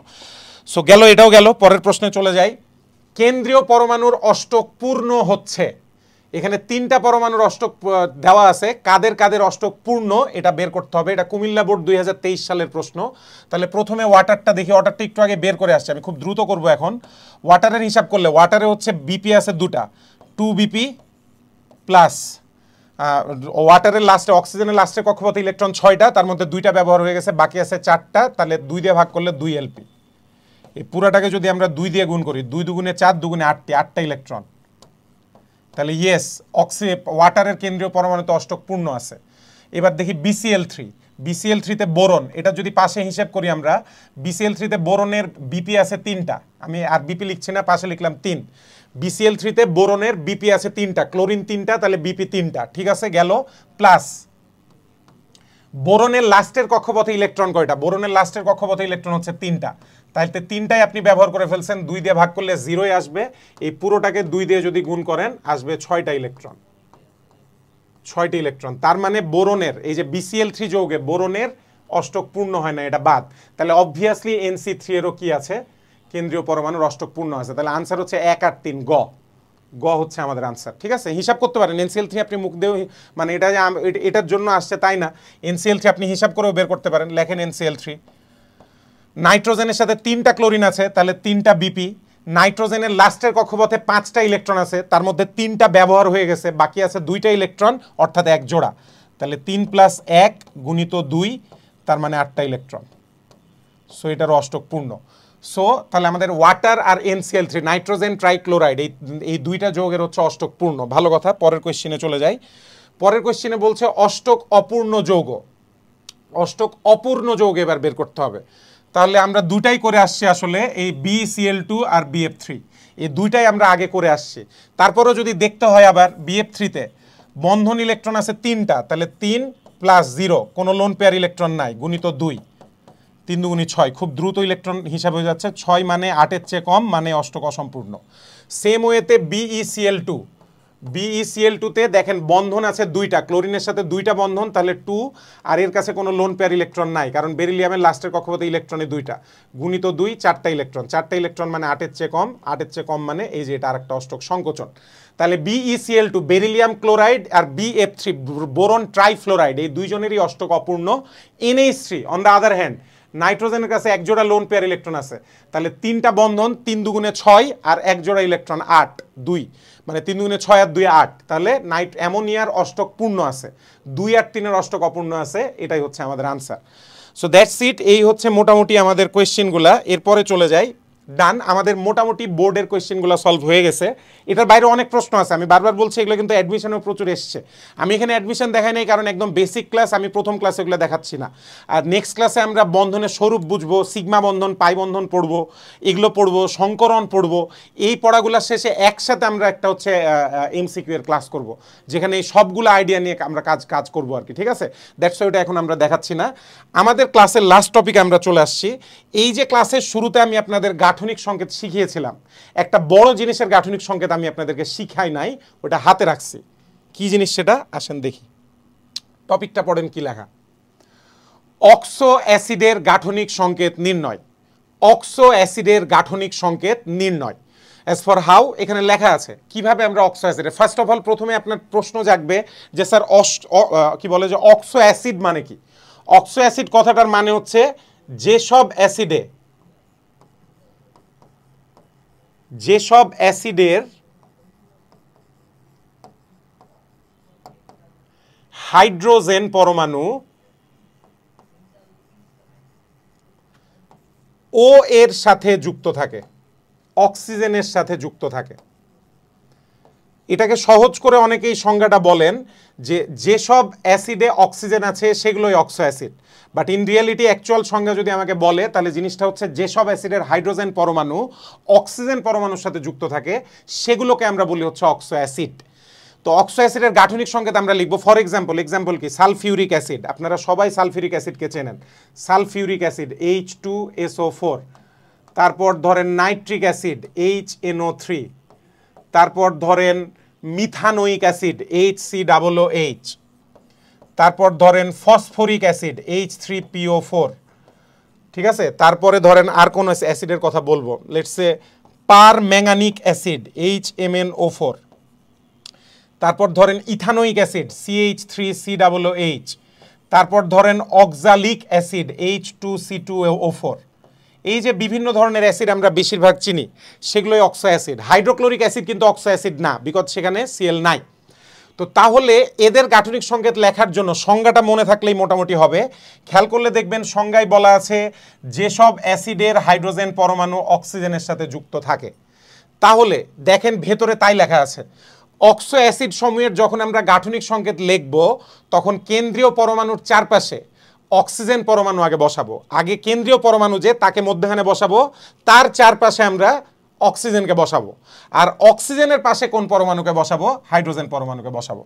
সো গেল, এটাও গেল। পরের প্রশ্নে চলে যাই। কেন্দ্রীয় পরমাণুর অষ্টক পূর্ণ হচ্ছে, এখানে 3টা পরমাণুর অষ্টক দেওয়া আছে, কাদের কাদের অষ্টক পূর্ণ এটা বের করতে হবে। এটা কুমিল্লা বোর্ড 2023 সালের প্রশ্ন। তাহলে প্রথমে ওয়াটারটা দেখি, ওয়াটারটা একটু আগে বের করে আসছে, আমি খুব দ্রুত করব এখন। ওয়াটারের হিসাব করলে, ওয়াটারে হচ্ছে বিপি আছে 2টা, 2 বিপি প্লাস ওয়াটারের লাস্টে অক্সিজেনের লাস্টে কক্ষপথে ইলেকট্রন 6টা, তার মধ্যে 2টা ব্যবহার হয়ে গেছে, বাকি আছে 4টা, তাহলে 2 দিয়ে ভাগ করলে 2 এলপি। এই পুরাটাকে যদি আমরা 2 দিয়ে গুণ করি, 2 দুগুণে 4, দুগুণে 8টা ইলেকট্রন, তাহলে ইয়েস ওয়াটারের কেন্দ্রীয় পরমাণুতে অষ্টক পূর্ণ আছে। এবার দেখি BCl3, BCl3 তে বোরন, এটা যদি পাশে হিসেব করি আমরা, BCl3 তে বোরনের বিপি আছে 3টা, আমি আর বিপি লিখছি না, পাশে লিখলাম 3। BCl3 তে বোরনের বিপি আছে 3টা, ক্লোরিন 3টা, তাহলে বিপি 3টা, ঠিক আছে গেল। প্লাস বোরনের লাস্টের কক্ষপথে ইলেকট্রন কয়টা? বোরনের লাস্টের কক্ষপথে ইলেকট্রন হচ্ছে 3টা, তাহলে 3টাই আপনি ব্যবহার করে ফেলছেন, 2 দিয়ে ভাগ করলে 0ই আসবে। এই পুরোটাকে 2 দিয়ে যদি গুণ করেন আসবে 6টা ইলেকট্রন, 6টি ইলেকট্রন। তার মানে বোরনের এই যে BCl3 যৌগে বোরনের অষ্টক পূর্ণ হয় না, এটা বাদ। তাহলে অবভিয়াসলি NC3 এরও কি আছে? কেন্দ্রীয় পরমাণুর অষ্টক পূর্ণ আছে। তাহলে আনসার হচ্ছে 1 আর 3, গ হচ্ছে আমাদের আনসার। ঠিক আছে, হিসাব করতে পারেন। NCl3 আপনি মুখ দিয়ে, মানে এটা যে এটার জন্য আসছে তাই না, NCl3 আপনি হিসাব করেও বের করতে পারেন। লেখেন NCl3, নাইট্রোজেনের সাথে 3টা ক্লোরিন আছে, তাহলে 3টা বিপি। নাইট্রোজেনের লাস্টের কক্ষপথে 5টা ইলেকট্রন আছে, তার মধ্যে 3টা ব্যবহার হয়ে গেছে, বাকি আছে 2টা ইলেকট্রন, অর্থাৎ 1 জোড়া। তাহলে 3 + 1 গুণিত 2, তার মানে 8টা ইলেকট্রন। সো এটার অষ্টক পূর্ণ। সো তাহলে আমাদের ওয়াটার আর NCl3, নাইট্রোজেন ট্রাইক্লোরাইড, এই 2টা যৌগের হচ্ছে অষ্টক পূর্ণ। ভালো কথা, পরের কোশ্চেনে চলে যাই। পরের কোশ্চেনে বলছে অষ্টক অপূর্ণ যৌগ। অষ্টক অপূর্ণ যৌগ এবার বের করতে হবে। তাহলে আমরা দুটাই করে আসছি আসলে, এই BeCl2 আর BF3, এই দুইটাই আমরা আগে করে আসছি। তারপরেও যদি দেখতে হয় আবার, BF3 তে বন্ধন ইলেকট্রন আছে 3টা, তাহলে 3 + 0, কোনো লোন পেয়ার ইলেকট্রন নাই, গুণিত 2, 3 দুগুণি 6, খুব দ্রুত ইলেকট্রন হিসাব হয়ে যাচ্ছে। 6 মানে 8-এর চেয়ে কম, মানে অষ্টক অসম্পূর্ণ। সেম ওয়েতে BeCl2, BeCl2 তে দেখেন বন্ধন আছে 2টা, ক্লোরিনের সাথে 2টা বন্ধন, তাহলে 2, আর এর কাছে কোনো লোন পেয়ার ইলেকট্রন নাই, কারণ বেরিলিয়ামের লাস্টের কক্ষপথে ইলেকট্রনে 2টা, গুণিত 2, 4টা ইলেকট্রন। 4টা ইলেকট্রন মানে 8-এর চেয়ে কম, 8-এর চেয়ে কম মানে এই যে এটা আরেকটা অষ্টক সংকোচন। তাহলে BeCl2 বেরিলিয়াম ক্লোরাইড আর BF3 বোরন ট্রাইফ্লোরাইড, এই দুইজনেরই অষ্টক অপূর্ণ। NH3 on the other hand, নাইট্রোজেনের কাছে 1 জোড়া লোন পেয়ার ইলেকট্রন আছে, তাহলে 3টা বন্ধন, 3 দুগুণে 6, আর 1 জোড়া ইলেকট্রন 8, 2, মানে 3 দুগুণে 6 আর 2 8, তাহলে অ্যামোনিয়ার অষ্টক পূর্ণ আছে, 2 আর 3-এর অষ্টক অপূর্ণ আছে। এটাই হচ্ছে আমাদের আনসার। সো দ্যাটস ইট, এই হচ্ছে মোটামুটি আমাদের কোয়েশ্চেনগুলা। এরপরে চলে যাই, ডান, আমাদের মোটামুটি বোর্ডের কোয়েশ্চেনগুলো সলভ হয়ে গেছে। এটার বাইরে অনেক প্রশ্ন আছে, আমি বারবার বলছি, এগুলো কিন্তু অ্যাডমিশনেও প্রচুর এসছে। আমি এখানে অ্যাডমিশন দেখাই নাই, কারণ একদম বেসিক ক্লাস, আমি প্রথম ক্লাসে এগুলো দেখাচ্ছি না। আর নেক্সট ক্লাসে আমরা বন্ধনের স্বরূপ বুঝবো, সিগমা বন্ধন, পাই বন্ধন পড়বো, এগুলো পড়বো, সংকরণ পড়বো। এই পড়াগুলোর শেষে একসাথে আমরা একটা হচ্ছে MCQ এর ক্লাস করব, যেখানে এই সবগুলো আইডিয়া নিয়ে আমরা কাজ করবো আর কি। ঠিক আছে, দ্যাটস ওইটা এখন আমরা দেখাচ্ছি না। আমাদের ক্লাসের লাস্ট টপিকে আমরা চলে আসছি। এই যে ক্লাসের শুরুতে আমি আপনাদের গাঠনিক সংকেত শিখিয়েছিলাম, একটা বড় জিনিসের গাঠনিক সংকেত আমি আপনাদেরকে শিখাই নাই, ওটা হাতে রাখছি। কি জিনিস সেটা আসেন দেখি। টপিকটা পড়েন, কি লেখা? অক্সো অ্যাসিডের গাঠনিক সংকেত নির্ণয়। অক্সো অ্যাসিডের গাঠনিক সংকেত নির্ণয়। অ্যাজ ফর হাউ, এখানে লেখা আছে কিভাবে আমরা অক্সো অ্যাসিডে। ফার্স্ট অফ অল প্রথমে আপনার প্রশ্ন জাগবে যে স্যার কি বলে যে অক্সো অ্যাসিড মানে কি? অক্সো অ্যাসিড কথাটার মানে হচ্ছে যেসব অ্যাসিডের হাইড্রোজেন পরমাণু ও এর সাথে যুক্ত থাকে, অক্সিজেনের সাথে যুক্ত থাকে। এটাকে সহজ করে অনেকেই সংজ্ঞাটা বলেন যে যেসব অ্যাসিডে অক্সিজেন আছে সেগুলোই oxo acid. But in reality actual সংজ্ঞা যদি আমাকে বলে, তাহলে জিনিসটা হচ্ছে যেসব অ্যাসিডের হাইড্রোজেন পরমাণু অক্সিজেন পরমাণুর সাথে যুক্ত থাকে সেগুলোকে আমরা বলি হচ্ছে অক্সো অ্যাসিড। তো অক্সো অ্যাসিডের গাঠনিক সংকেত আমরা লিখবো। ফর এক্সাম্পল কি? সালফিউরিক অ্যাসিড, আপনারা সবাই সালফিউরিক অ্যাসিডকে চেনেন। সালফিউরিক অ্যাসিড H2SO4, তারপর ধরেন নাইট্রিক অ্যাসিড HNO3, তারপর ধরেন মিথানোইক অ্যাসিড HCOOH, তারপর ধরেন ফসফরিক অ্যাসিড H3PO4, ঠিক আছে? তারপরে ধরেন আর কোন অ্যাসিডের কথা বলবো, লেটস সে পারম্যাঙ্গানিক অ্যাসিড HMnO4, তারপর ধরেন ইথানোইক অ্যাসিড CH3COOH, তারপর ধরেন অক্সালিক অ্যাসিড H2C2O4। এই যে বিভিন্ন ধরনের অ্যাসিড আমরা বেশিরভাগ চিনি, সেগুলোই অক্সো অ্যাসিড। হাইড্রোক্লোরিক অ্যাসিড কিন্তু অক্সো অ্যাসিড না, বিকজ সেখানে Cl নাই। তো তাহলে এদের গাঠনিক সংকেত লেখার জন্য সংজ্ঞাটা মনে থাকলেই মোটামুটি হবে। খেয়াল করলে দেখবেন সংজ্ঞায় বলা আছে যেসব অ্যাসিডের হাইড্রোজেন পরমাণু অক্সিজেনের সাথে যুক্ত থাকে। তাহলে দেখেন ভেতরে তাই লেখা আছে, অক্সো অ্যাসিড সমূহের যখন আমরা গাঠনিক সংকেত লিখব তখন কেন্দ্রীয় পরমাণুর চারপাশে অক্সিজেন পরমাণু আগে বসাবো, আগে কেন্দ্রীয় পরমাণু যে তাকে মধ্যখানে বসাবো, তার চারপাশে আমরা অক্সিজেনকে বসাবো, আর অক্সিজেনের পাশে কোন পরমাণুকে বসাবো? হাইড্রোজেন পরমাণুকে বসাবো।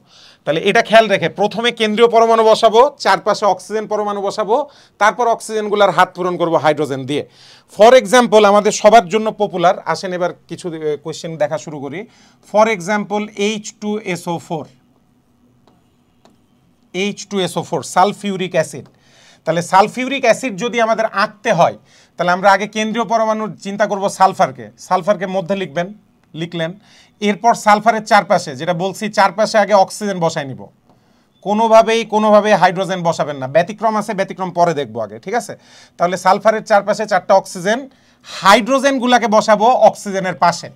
তাহলে এটা খেয়াল রেখে প্রথমে কেন্দ্রীয় পরমাণু বসাবো, চারপাশে অক্সিজেন পরমাণু বসাবো, তারপর অক্সিজেনগুলোর হাত পূরণ করবো হাইড্রোজেন দিয়ে। ফর এক্সাম্পল আমাদের সবার জন্য পপুলার, আসেন এবার কিছু কোয়েশ্চেন দেখা শুরু করি। For example H2SO4, H2SO4 sulphuric acid. তাহলে সালফিউরিক অ্যাসিড যদি আমাদের আঁকতে হয় তাহলে আমরা আগে কেন্দ্রীয় পরমাণুর চিন্তা করব সালফারকে মধ্যে লিখবেন, লিখলেন। এরপর সালফারের চারপাশে, যেটা বলছি চারপাশে আগে অক্সিজেন বসাই নিব, কোনোভাবেই হাইড্রোজেন বসাবেন না, ব্যতিক্রম আছে, ব্যতিক্রম পরে দেখবো আগে, ঠিক আছে? তাহলে সালফারের চারপাশে 4টা অক্সিজেন, হাইড্রোজেনগুলোকে বসাবো অক্সিজেনের পাশে।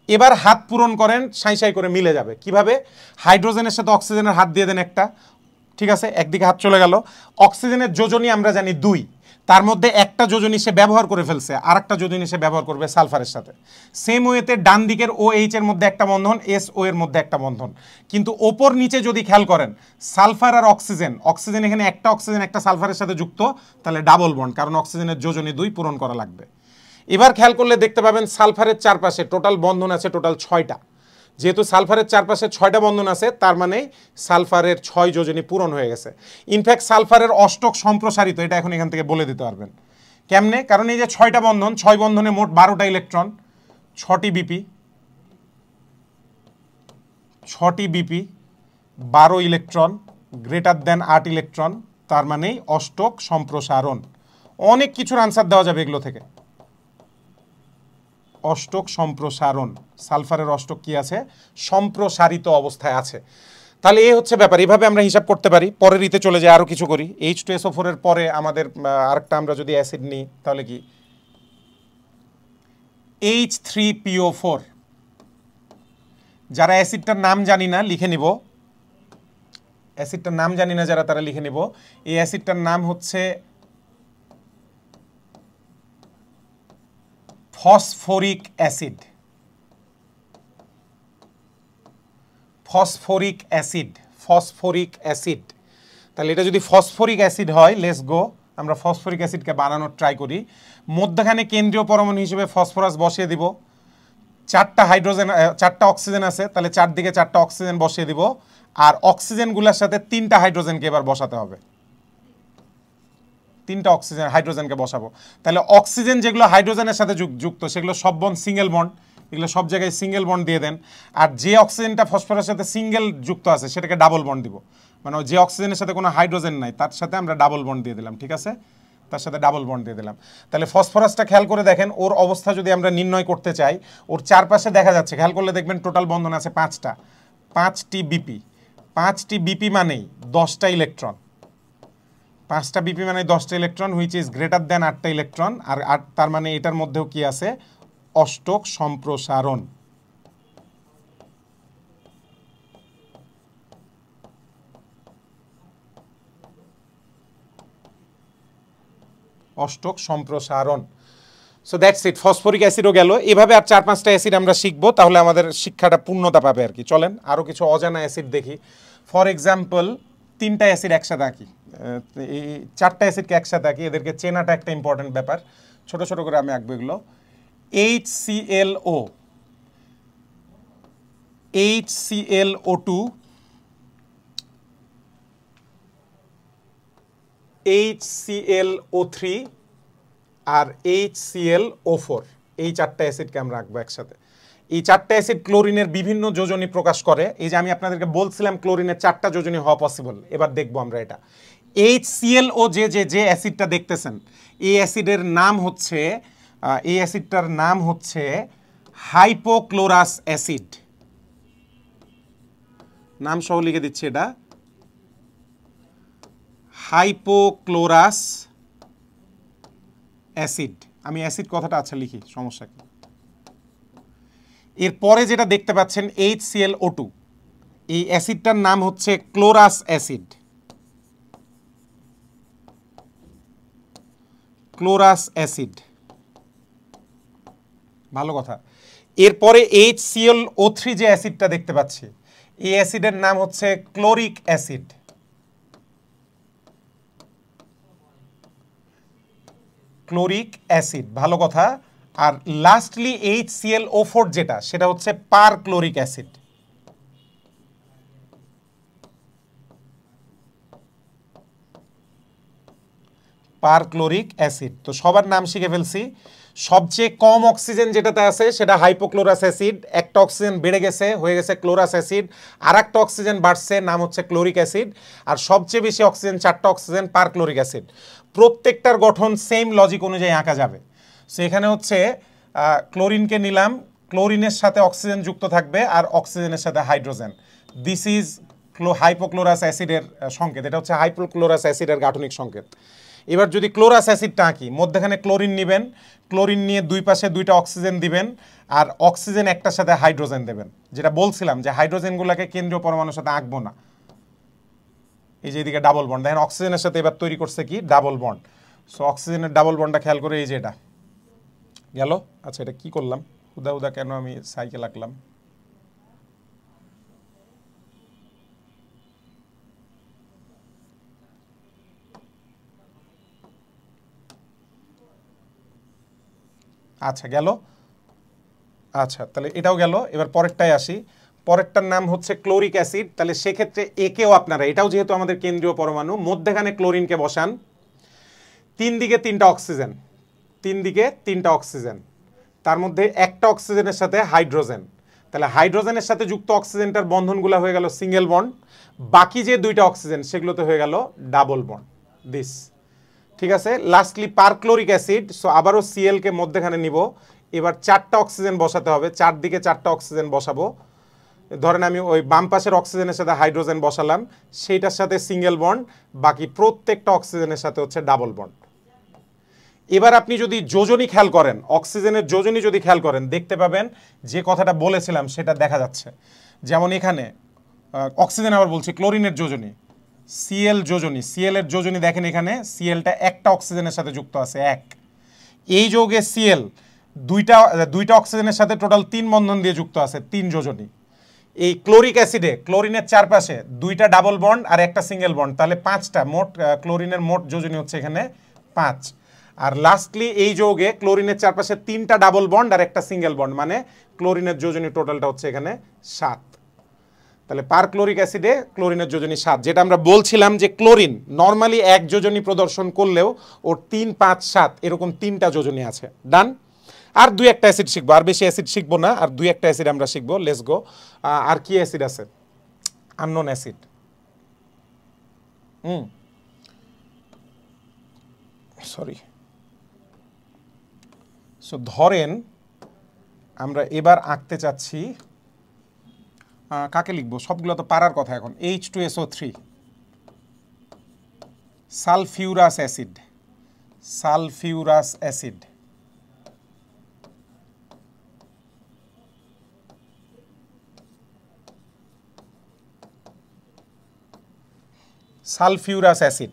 এবার হাত পূরণ করেন, সাই করে মিলে যাবে। কিভাবে? হাইড্রোজেনের সাথে অক্সিজেনের হাত দিয়ে দেন একটা, ঠিক আছে, একদিকে হাত চলে গেল। অক্সিজেনের যোজনী আমরা জানি 2, তার মধ্যে একটা যোজনী সে ব্যবহার করে ফেলছে, আর একটা যোজনী সে ব্যবহার করবে সালফারের সাথে। সেম ওয়েতে ডান দিকের OH এর মধ্যে একটা বন্ধন, SO এর মধ্যে একটা বন্ধন, কিন্তু ওপর নিচে যদি খেয়াল করেন সালফার আর অক্সিজেন এখানে একটা অক্সিজেন একটা সালফারের সাথে যুক্ত, তাহলে ডাবল বন্ড, কারণ অক্সিজেনের যোজনী 2 পূরণ করা লাগবে। এবার খেয়াল করলে দেখতে পাবেন সালফারের চারপাশে টোটাল বন্ধন আছে টোটাল 6টা। যেহেতু সালফারের চারপাশে 6টা বন্ধন আছে, তার মানে সালফারের 6 যোজনী পূরণ হয়ে গেছে। ইনফ্যাক্ট সালফারের অষ্টক সম্প্রসারিত, এটা এখন এখান থেকে বলে দিতে পারবেন কেমনে, কারণ এই যে 6টা বন্ধন, 6 বন্ধনে মোট 12টা ইলেকট্রন, 6টি BP, 12 electron, greater than 8 electron, তার মানে অষ্টক সম্প্রসারণ। অনেক কিছুর আনসার দেওয়া যাবে এগুলো থেকে। অষ্টক সম্প্রসারণ, সালফারের অষ্টক কি আছে? সম্প্রসারিত অবস্থায় আছে। তাহলে এই হচ্ছে ব্যাপার, এইভাবে আমরা হিসাব করতে পারি। পরের রিতে চলে যায়, আরও কিছু করি। H2SO4 এর পরে আমাদের আরেকটা আমরা যদি অ্যাসিড নিই তাহলে কি H3PO4। যারা অ্যাসিডটার নাম জানি না লিখে নিব, অ্যাসিডটার নাম জানি না যারা, তারা লিখে নিব। এই অ্যাসিডটার নাম হচ্ছে ফসফরিক অ্যাসিড। Phosphoric acid. তাহলে এটা যদি ফসফরিক অ্যাসিড হয়, লেটস গো, আমরা ফসফরিক অ্যাসিডকে বানানোর ট্রাই করি। মধ্যখানে কেন্দ্রীয় পরমাণু হিসেবে ফসফরাস বসিয়ে দিব। 4টা অক্সিজেন আছে, তাহলে চারদিকে 4টা অক্সিজেন বসিয়ে দিব, আর অক্সিজেনগুলোর সাথে 3টা হাইড্রোজেনকে এবার বসাতে হবে। 3টা হাইড্রোজেনকে বসাবো। তাহলে অক্সিজেন যেগুলো হাইড্রোজেনের সাথে যুক্ত সেগুলো সব বন্ড সিঙ্গেল বন্ড, এগুলো সব জায়গায় সিঙ্গেল বন্ড দিয়ে দেন। আর যে অক্সিজেনটা ফসফরাসের সাথে সিঙ্গেল যুক্ত আছে সেটাকে ডাবল বন্ড দিব, মানে যে অক্সিজেনের সাথে কোনো হাইড্রোজেন নাই তার সাথে আমরা ডাবল বন্ড দিয়ে দিলাম, ঠিক আছে, তার সাথে ডাবল বন্ড দিয়ে দিলাম। তাহলে ফসফরাসটা খেয়াল করে দেখেন, ওর অবস্থা যদি আমরা নির্ণয় করতে চাই, ওর চারপাশে দেখা যাচ্ছে, খেয়াল করলে দেখবেন টোটাল বন্ধন আছে 5টা, 5টি বিপি। 5টি বিপি মানেই 10টা ইলেকট্রন, 5টা বিপি মানে 10টা electron, which is greater than 8টা ইলেকট্রন, আর তার মানে এটার মধ্যেও কি আছে? অষ্টক সম্প্রসারণ। অষ্টক সম্প্রসারণ। সো দ্যাটস ইট, ফসফরিক অ্যাসিডও গেল। এভাবে আর 4-5টা অ্যাসিড আমরা শিখবো, তাহলে আমাদের শিক্ষাটা পূর্ণতা পাবে আর কি। চলেন আরও কিছু অজানা অ্যাসিড দেখি। ফর এক্সাম্পল 3টা অ্যাসিড একসাথে আঁকি, এই 4টা অ্যাসিডকে একসাথে আঁকি, এদেরকে চেনাটা একটা ইম্পর্টেন্ট ব্যাপার। ছোট ছোট করে আমি আঁকবো এগুলো। HClO2, HClO3 আর HClO4, এই 4টা অ্যাসিডকে আমরা রাখবো একসাথে। এই 4টা অ্যাসিড ক্লোরিনের বিভিন্ন যোজনী প্রকাশ করে। এই যে আমি আপনাদেরকে বলছিলাম ক্লোরিনের 4টা যোজনী হওয়া পসিবল, এবার দেখবো আমরা এটা। HClO যে অ্যাসিডটা দেখতেছেন, এই অ্যাসিডের নাম হচ্ছে, এই অ্যাসিডটার নাম হচ্ছে হাইপোক্লোরাস অ্যাসিড। নাম সহ লিখে দিচ্ছি, এটা হাইপোক্লোরাস অ্যাসিড। আমি অ্যাসিড কথাটা আচ্ছা লিখি, সমস্যা কি। এরপরে যেটা দেখতে পাচ্ছেন HClO2, এই অ্যাসিডটার নাম হচ্ছে ক্লোরাস অ্যাসিড। ক্লোরাস অ্যাসিড, ভালো কথা। এরপরে HClO3 যে অ্যাসিডটা দেখতে পাচ্ছি, এই অ্যাসিডের নাম হচ্ছে ক্লোরিক অ্যাসিড। ক্লোরিক অ্যাসিড, ভালো কথা। আর লাস্টলি HClO4 যেটা, সেটা হচ্ছে পারক্লোরিক অ্যাসিড। Perchloric acid. তো সবার নাম শিখে ফেলছি। সবচেয়ে কম অক্সিজেন যেটাতে আছে সেটা হাইপোক্লোরাস অ্যাসিড। একটা অক্সিজেন বেড়ে গেছে, হয়ে গেছে ক্লোরাস অ্যাসিড। আর একটা অক্সিজেন বাড়ছে, নাম হচ্ছে ক্লোরিক অ্যাসিড। আর সবচেয়ে বেশি অক্সিজেন, 4টা অক্সিজেন, পারক্লোরিক অ্যাসিড। প্রত্যেকটার গঠন সেম লজিক অনুযায়ী আঁকা যাবে। সো এখানে হচ্ছে ক্লোরিনকে নিলাম, ক্লোরিনের সাথে অক্সিজেন যুক্ত থাকবে আর অক্সিজেনের সাথে হাইড্রোজেন। দিস ইজ হাইপোক্লোরাস অ্যাসিডের সংকেত। এটা হচ্ছে হাইপোক্লোরাস অ্যাসিডের গাঠনিক সংকেত। এবার যদি ক্লোরাস অ্যাসিডটা আঁকি, মধ্যখানে ক্লোরিন নেবেন, ক্লোরিন নিয়ে দুই পাশে 2টা অক্সিজেন দিবেন, আর অক্সিজেন একটার সাথে হাইড্রোজেন দেবেন। যেটা বলছিলাম যে হাইড্রোজেনগুলোকে কেন্দ্রীয় পরমাণুর সাথে আঁকবো না। এই যে এদিকে ডাবল বন্ড দেখেন, অক্সিজেনের সাথে এবার তৈরি করছে কি ডাবল বন্ড। সো অক্সিজেনের ডাবল বন্ডটা খেয়াল করে, এই যে এটা গেল। আচ্ছা, এটা কি করলাম উদা উদা, কেন আমি সাইকেল আঁকলাম? আচ্ছা গেল। আচ্ছা, তাহলে এটাও গেল। এবার পরেরটায় আসি। পরেরটার নাম হচ্ছে ক্লোরিক অ্যাসিড। তাহলে সেক্ষেত্রে একেও আপনারা, এটাও যেহেতু আমাদের কেন্দ্রীয় পরমাণু, মধ্যখানে ক্লোরিনকে বসান, 3 দিকে 3টা অক্সিজেন, 3 দিকে 3টা অক্সিজেন, তার মধ্যে একটা অক্সিজেনের সাথে হাইড্রোজেন। তাহলে হাইড্রোজেনের সাথে যুক্ত অক্সিজেনটার বন্ধনগুলো হয়ে গেল সিঙ্গেল বন্ড। বাকি যে 2টা অক্সিজেন, সেগুলোতে হয়ে গেল ডাবল বন্ড। দিস ঠিক আছে। Lastly perchloric acid. সো আবারও সিএলকে মধ্যখানে নিব। এবার 4টা অক্সিজেন বসাতে হবে, 4 দিকে 4টা অক্সিজেন বসাবো। ধরেন আমি ওই বাম পাশের অক্সিজেনের সাথে হাইড্রোজেন বসালাম, সেইটার সাথে সিঙ্গেল বন্ড, বাকি প্রত্যেকটা অক্সিজেনের সাথে হচ্ছে ডাবল বন্ড। এবার আপনি যদি যোজনী খেয়াল করেন, অক্সিজেনের যোজনী যদি খেয়াল করেন, দেখতে পাবেন যে কথাটা বলেছিলাম সেটা দেখা যাচ্ছে। যেমন এখানে অক্সিজেন, আবার বলছি ক্লোরিনের যোজনী, সিএল যোজনী, সিএল এর যোজনী দেখেন, এখানে সিএলটা একটা অক্সিজেনের সাথে যুক্ত আছে, এক। এই যৌগে সিএল দুইটা অক্সিজেনের সাথে টোটাল 3 বন্ধন দিয়ে যুক্ত আছে, 3 যোজনী। এই ক্লোরিক অ্যাসিডে ক্লোরিনের চারপাশে 2টা ডাবল বন্ড আর একটা সিঙ্গেল বন্ড, তাহলে 5টা মোট। ক্লোরিনের মোট যোজনী হচ্ছে এখানে 5। আর লাস্টলি এই যৌগে ক্লোরিনের চারপাশে 3টা ডাবল বন্ড আর একটা সিঙ্গেল বন্ড, মানে ক্লোরিনের যোজনী টোটালটা হচ্ছে এখানে 7। তাহলে পারক্লোরিক অ্যাসিডে ক্লোরিনের যোজনী 7। যেটা আমরা বলছিলাম যে ক্লোরিন নর্মালি এক যোজনী প্রদর্শন করলেও ওর 3, 5, 7 এরকম 3টা যোজনী আছে। ডান। আর 2-1টা অ্যাসিড শিখবো, আর বেশি অ্যাসিড শিখবো না, আর 2-1টা অ্যাসিড আমরা শিখবো। Let's go. আর কি অ্যাসিড আছে? Unknown acid. সরি। সো ধরেন আমরা এবার আঁকতে চাচ্ছি, কাকে লিখবো? সবগুলো তো পারার কথা এখন। H2SO3, sulphurous acid, sulphurous acid. Sulphurous acid.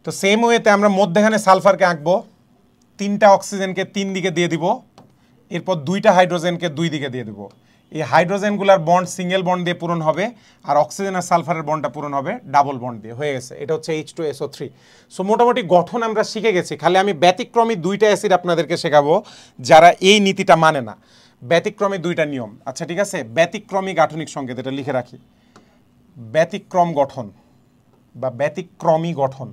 তো সেম ওয়েতে আমরা মধ্যখানে সালফারকে আঁকবো, 3টা অক্সিজেনকে 3 দিকে দিয়ে দিব, এরপর 2টা হাইড্রোজেনকে 2 দিকে দিয়ে দেবো। এই হাইড্রোজেনগুলোর বন্ড সিঙ্গেল বন্ড দিয়ে পূরণ হবে, আর অক্সিজেন আর সালফারের বন্ডটা পূরণ হবে ডাবল বন্ড দিয়ে। হয়ে গেছে, এটা হচ্ছে H2SO3। সো মোটামুটি গঠন আমরা শিখে গেছি। খালি আমি ব্যতিক্রমী 2টা অ্যাসিড আপনাদেরকে শেখাবো যারা এই নীতিটা মানে না। ব্যতিক্রমী 2টা নিয়ম। আচ্ছা ঠিক আছে, ব্যতিক্রমী গাঠনিক সংকেত, এটা লিখে রাখি। ব্যতিক্রম গঠন বা ব্যতিক্রমী গঠন।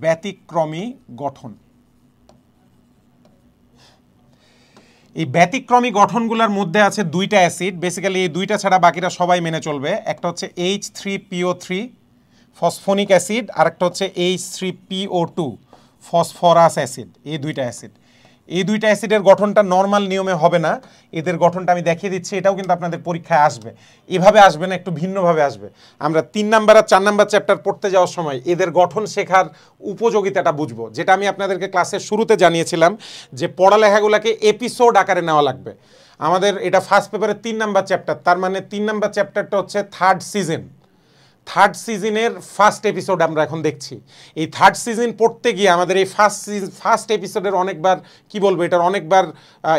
ব্যতিক্রমী গঠন। এই ব্যতিক্রমী গঠনগুলোর মধ্যে আছে 2টা অ্যাসিড। বেসিক্যালি এই 2টা ছাড়া বাকিরা সবাই মেনে চলবে। একটা হচ্ছে H3PO3 ফসফনিক অ্যাসিড, আর একটা হচ্ছে H3PO2 ফসফরাস অ্যাসিড। এই 2টা অ্যাসিড, এই দুইটা অ্যাসিডের গঠনটা নর্মাল নিয়মে হবে না, এদের গঠনটা আমি দেখিয়ে দিচ্ছি, এটাও কিন্তু আপনাদের পরীক্ষায় আসবে। এভাবে আসবে না, একটু ভিন্নভাবে আসবে। আমরা 3 নাম্বার আর 4 নাম্বার চ্যাপ্টার পড়তে যাওয়ার সময় এদের গঠন শেখার উপযোগিতাটা বুঝবো, যেটা আমি আপনাদেরকে ক্লাসের শুরুতে জানিয়েছিলাম যে পড়ালেখাগুলোকে এপিসোড আকারে নেওয়া লাগবে। আমাদের এটা ফার্স্ট পেপারের 3 নাম্বার চ্যাপ্টার, তার মানে 3 নাম্বার চ্যাপ্টারটা হচ্ছে থার্ড সিজনের ফার্স্ট এপিসোড আমরা এখন দেখছি। এই থার্ড সিজন পড়তে গিয়ে আমাদের এই ফার্স্ট এপিসোডের অনেকবার কি বলবো, এটার অনেকবার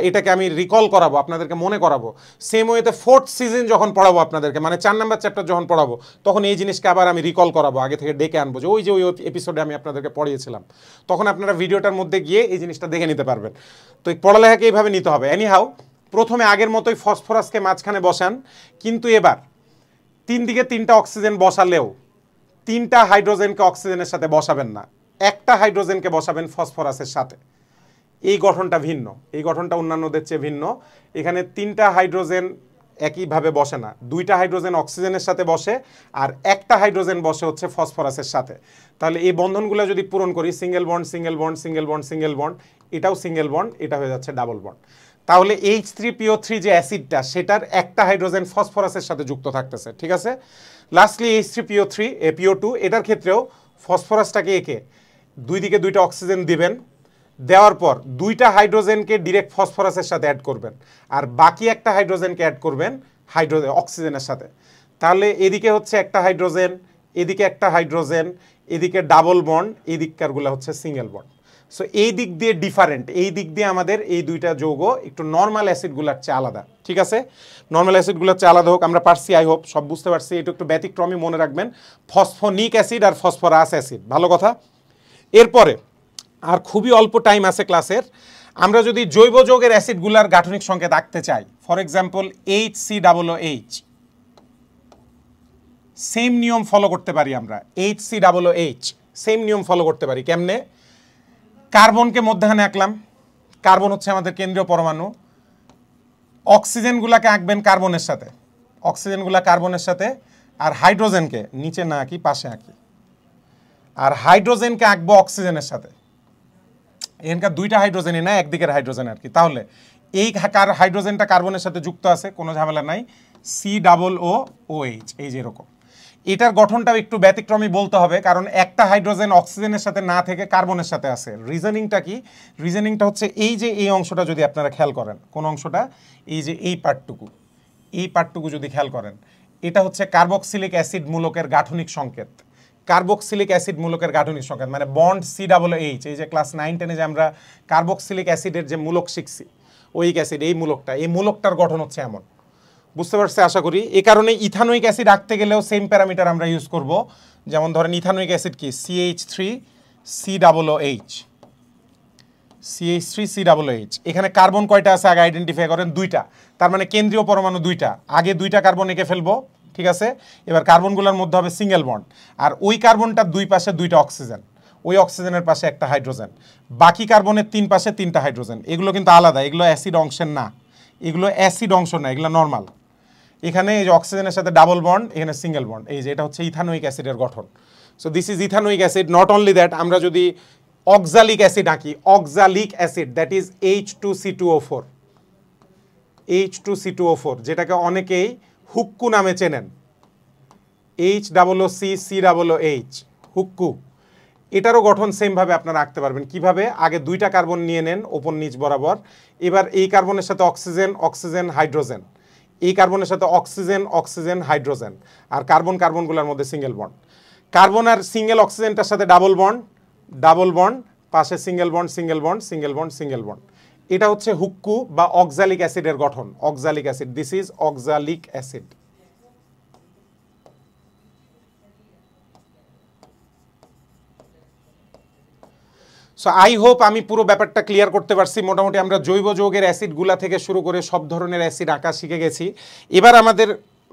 এটাকে আমি রিকল করাবো, আপনাদেরকে মনে করাবো। সেম ওয়েতে ফোর্থ সিজন যখন পড়াবো আপনাদেরকে, মানে 4 নাম্বার চ্যাপ্টার যখন পড়াবো, তখন এই জিনিসকে আবার আমি রিকল করাবো, আগে থেকে ডেকে আনবো যে ওই এপিসোডে আমি আপনাদেরকে পড়িয়েছিলাম। তখন আপনারা ভিডিওটার মধ্যে গিয়ে এই জিনিসটা দেখে নিতে পারবেন। তো এই পড়ালেখাকে এইভাবে নিতে হবে। এনিহাউ, প্রথমে আগের মতোই ফসফরাসকে মাঝখানে বসান, কিন্তু এবার 3 দিকে 3টা অক্সিজেন বসালেও 3টা হাইড্রোজেনকে অক্সিজেনের সাথে বসাবেন না, একটা হাইড্রোজেনকে বসাবেন ফসফরাসের সাথে। এই গঠনটা ভিন্ন, এই গঠনটা অন্যান্যদের চেয়ে ভিন্ন। এখানে 3টা হাইড্রোজেন একইভাবে বসে না, 2টা হাইড্রোজেন অক্সিজেনের সাথে বসে আর একটা হাইড্রোজেন বসে হচ্ছে ফসফরাসের সাথে। তাহলে এই বন্ধনগুলো যদি পূরণ করি, single bond single bond single bond single bond, এটাও সিঙ্গেল বন্ড, এটা হয়ে যাচ্ছে ডাবল বন্ড। তাহলে H3PO3 যে অ্যাসিডটা, সেটার একটা হাইড্রোজেন ফসফরাসের সাথে যুক্ত থাকতেছে, ঠিক আছে। লাস্টলি H3PO3 PO2, এটার ক্ষেত্রেও ফসফরাসটাকে একে 2 দিকে 2টা অক্সিজেন দিবেন, দেওয়ার পর 2টা হাইড্রোজেনকে ডিরেক্ট ফসফরাসের সাথে অ্যাড করবেন, আর বাকি একটা হাইড্রোজেনকে অ্যাড করবেন অক্সিজেনের সাথে। তাহলে এদিকে হচ্ছে একটা হাইড্রোজেন, এদিকে একটা হাইড্রোজেন, এদিকে ডাবল বন্ড, এই দিককারগুলো হচ্ছে সিঙ্গেল বন্ড। সো এই দিক দিয়ে ডিফারেন্ট, এই দিক দিয়ে আমাদের এই দুইটা যৌগ একটু নর্মাল অ্যাসিডগুলোর চেয়ে আলাদা, ঠিক আছে। নর্মাল অ্যাসিডগুলোর চেয়ে আলাদা হোক, আমরা পারছি, আই হোপ সব বুঝতে পারছি। এটা একটু ব্যতিক্রমী মনে রাখবেন, ফসফোনিক অ্যাসিড আর ফসফরাস অ্যাসিড, ভালো কথা। এরপরে আর খুবই অল্প টাইম আছে ক্লাসের, আমরা যদি জৈব যৌগের অ্যাসিডগুলোর গাঠনিক সংকেত আঁকতে চাই, ফর এক্সাম্পল HCOOH, সেম নিয়ম ফলো করতে পারি আমরা। HCOOH সেম নিয়ম ফলো করতে পারি। কেমনে? কার্বনকে মধ্যখানে আঁকলাম, কার্বন হচ্ছে আমাদের কেন্দ্রীয় পরমাণু, অক্সিজেনগুলোকে আঁকবেন কার্বনের সাথে, অক্সিজেনগুলা কার্বনের সাথে, আর হাইড্রোজেনকে নিচে না আঁকি, পাশে আঁকি, আর হাইড্রোজেনকে আঁকবো অক্সিজেনের সাথে। এখানকার 2টা হাইড্রোজেনই না, একদিকের হাইড্রোজেন আর কি। তাহলে এই হাইড্রোজেনটা কার্বনের সাথে যুক্ত আছে, কোনো ঝামেলা নাই, COOH, এই যে এরকম। এটার গঠনটাও একটু ব্যতিক্রমী বলতে হবে, কারণ একটা হাইড্রোজেন অক্সিজেনের সাথে না থেকে কার্বনের সাথে আছে। রিজনিংটা কি? রিজনিংটা হচ্ছে এই যে এই অংশটা যদি আপনারা খেয়াল করেন, কোন অংশটা, এই যে এই পার্টটুকু যদি খেয়াল করেন, এটা হচ্ছে কার্বক্সিলিক অ্যাসিড মূলকের গাঠনিক সংকেত। কার্বক্সিলিক অ্যাসিড মূলকের গাঠনিক সংকেত মানে বন্ড COOH। এই যে ক্লাস 9-10 যে আমরা কার্বক্সিলিক অ্যাসিডের যে মূলক শিখছি, ওইক অ্যাসিড, এই মূলকটার গঠন হচ্ছে এমন। বুঝতে পারছি আশা করি। এই কারণে ইথানোইক অ্যাসিড আঁকতে গেলেও সেম প্যারামিটার আমরা ইউজ করব। যেমন ধরেন ইথানোইক অ্যাসিড কি, CH3COOH, CH3COOH। এখানে কার্বন কয়টা আছে আগে আইডেন্টিফাই করেন, 2টা। তার মানে কেন্দ্রীয় পরমাণু 2টা, আগে 2টা কার্বন এঁকে ফেলবো, ঠিক আছে। এবার কার্বনগুলোর মধ্যে হবে সিঙ্গেল বন্ড, আর ওই কার্বনটার 2 পাশে 2টা অক্সিজেন, ওই অক্সিজেনের পাশে একটা হাইড্রোজেন, বাকি কার্বনের 3 পাশে 3টা হাইড্রোজেন। এগুলো কিন্তু আলাদা, এগুলো অ্যাসিড অংশের না, এগুলো অ্যাসিড অংশ না, এগুলো নর্মাল। এখানে এই যে অক্সিজেনের সাথে ডাবল বন্ড, এখানে সিঙ্গেল বন্ড, এই যে এটা হচ্ছে ইথানোইক অ্যাসিডের গঠন। So this is ethanoic acid. Not only that, আমরা যদি অক্সালিক অ্যাসিড আঁকি, oxalic acid that is H2C2O4, যেটাকে অনেকেই হুক্কু নামে চেনেন, HOOCCOOH, হুক্কু। এটারও গঠন সেম ভাবে আপনারা আঁকতে পারবেন। কিভাবে? আগে 2টা কার্বন নিয়ে নেন ওপর নিচ বরাবর, এবার এই কার্বনের সাথে অক্সিজেন, অক্সিজেন, হাইড্রোজেন, এই কার্বনের সাথে অক্সিজেন, অক্সিজেন, হাইড্রোজেন, আর কার্বনগুলোর মধ্যে সিঙ্গেল বন্ড। কার্বন আর সিঙ্গেল অক্সিজেনটার সাথে ডাবল বন্ড, পাশে single bond, single bond, single bond, single bond. এটা হচ্ছে হুক্কু বা অক্সালিক অ্যাসিডের গঠন। Oxalic acid, this is oxalic acid. So I hope আমি পুরো ব্যাপারটা ক্লিয়ার করতে পারছি। মোটামুটি আমরা জৈব যৌগের অ্যাসিডগুলা থেকে শুরু করে সব ধরনের অ্যাসিড আঁকা শিখে গেছি। এবার আমাদের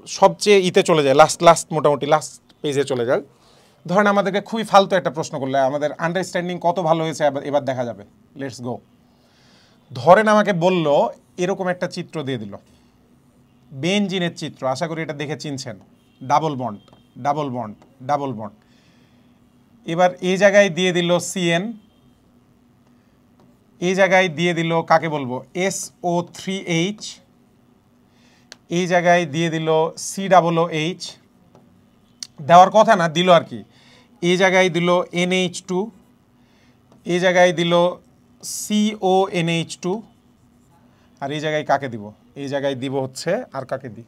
সবচেয়ে চলে যায়, মোটামুটি লাস্ট পেজে চলে যায়। ধরেন আমাদেরকে খুবই ফালতু একটা প্রশ্ন করলে আমাদের আন্ডারস্ট্যান্ডিং কত ভালো হয়েছে এবার দেখা যাবে। Let's go. ধরেন আমাকে বলল, এরকম একটা চিত্র দিয়ে দিল, বেনজিনের চিত্র, আশা করি এটা দেখে চিনছেন, double bond, double bond, double bond. এবার এই জায়গায় দিয়ে দিল CN, এই জায়গায় দিয়ে দিল কাকে বলবো SO3H, এই জায়গায় দিয়ে দিল COOH, দেওয়ার কথা না দিল আর কি, এই জায়গায় দিল NH2, এই জায়গায় দিল CONH2, আর এই জায়গায় কাকে দিব, এই জায়গায় দিব হচ্ছে আর কাকে দিই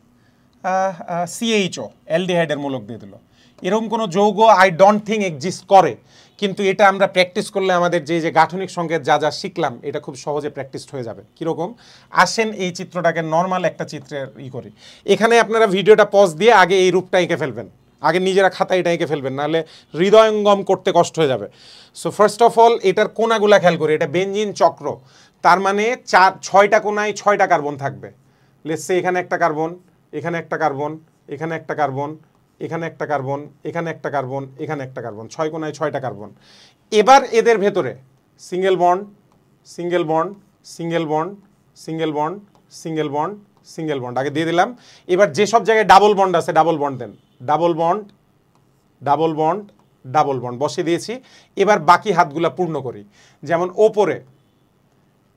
CHO, অ্যালডিহাইডের মূলক দিয়ে দিল। এরকম কোনো যৌগ আই ডোন্ট থিঙ্ক এক্সিস্ট করে, কিন্তু এটা আমরা প্র্যাকটিস করলে আমাদের যে যে গাঠনিক সংকেত যা যা শিখলাম এটা খুব সহজে প্র্যাকটিস হয়ে যাবে। কীরকম, আসেন এই চিত্রটাকে নর্মাল একটা চিত্রের করি। এখানে আপনারা ভিডিওটা পজ দিয়ে আগে এই রূপটা এঁকে ফেলবেন, আগে নিজেরা খাতা এটা এঁকে ফেলবেন, নাহলে হৃদয়ঙ্গম করতে কষ্ট হয়ে যাবে। সো ফার্স্ট অফ অল এটার কোনাগুলা খেয়াল করি, এটা বেঞ্জিন চক্র, তার মানে 6টা কোনায় 6টা কার্বন থাকবে। লেটস সে এখানে একটা কার্বন, এখানে একটা কার্বন, এখানে একটা কার্বন, এখানে একটা কার্বন, এখানে একটা কার্বন, এখানে একটা কার্বন, 6 কোনায় 6টা কার্বন। এবার এদের ভেতরে single bond, single bond, single bond, single bond, single bond, single bond আগে দিয়ে দিলাম। এবার যেসব জায়গায় ডাবল বন্ড আছে ডাবল বন্ড দেন, double bond, double bond, double bond বসিয়ে দিয়েছি। এবার বাকি হাতগুলা পূর্ণ করি। যেমন ওপরে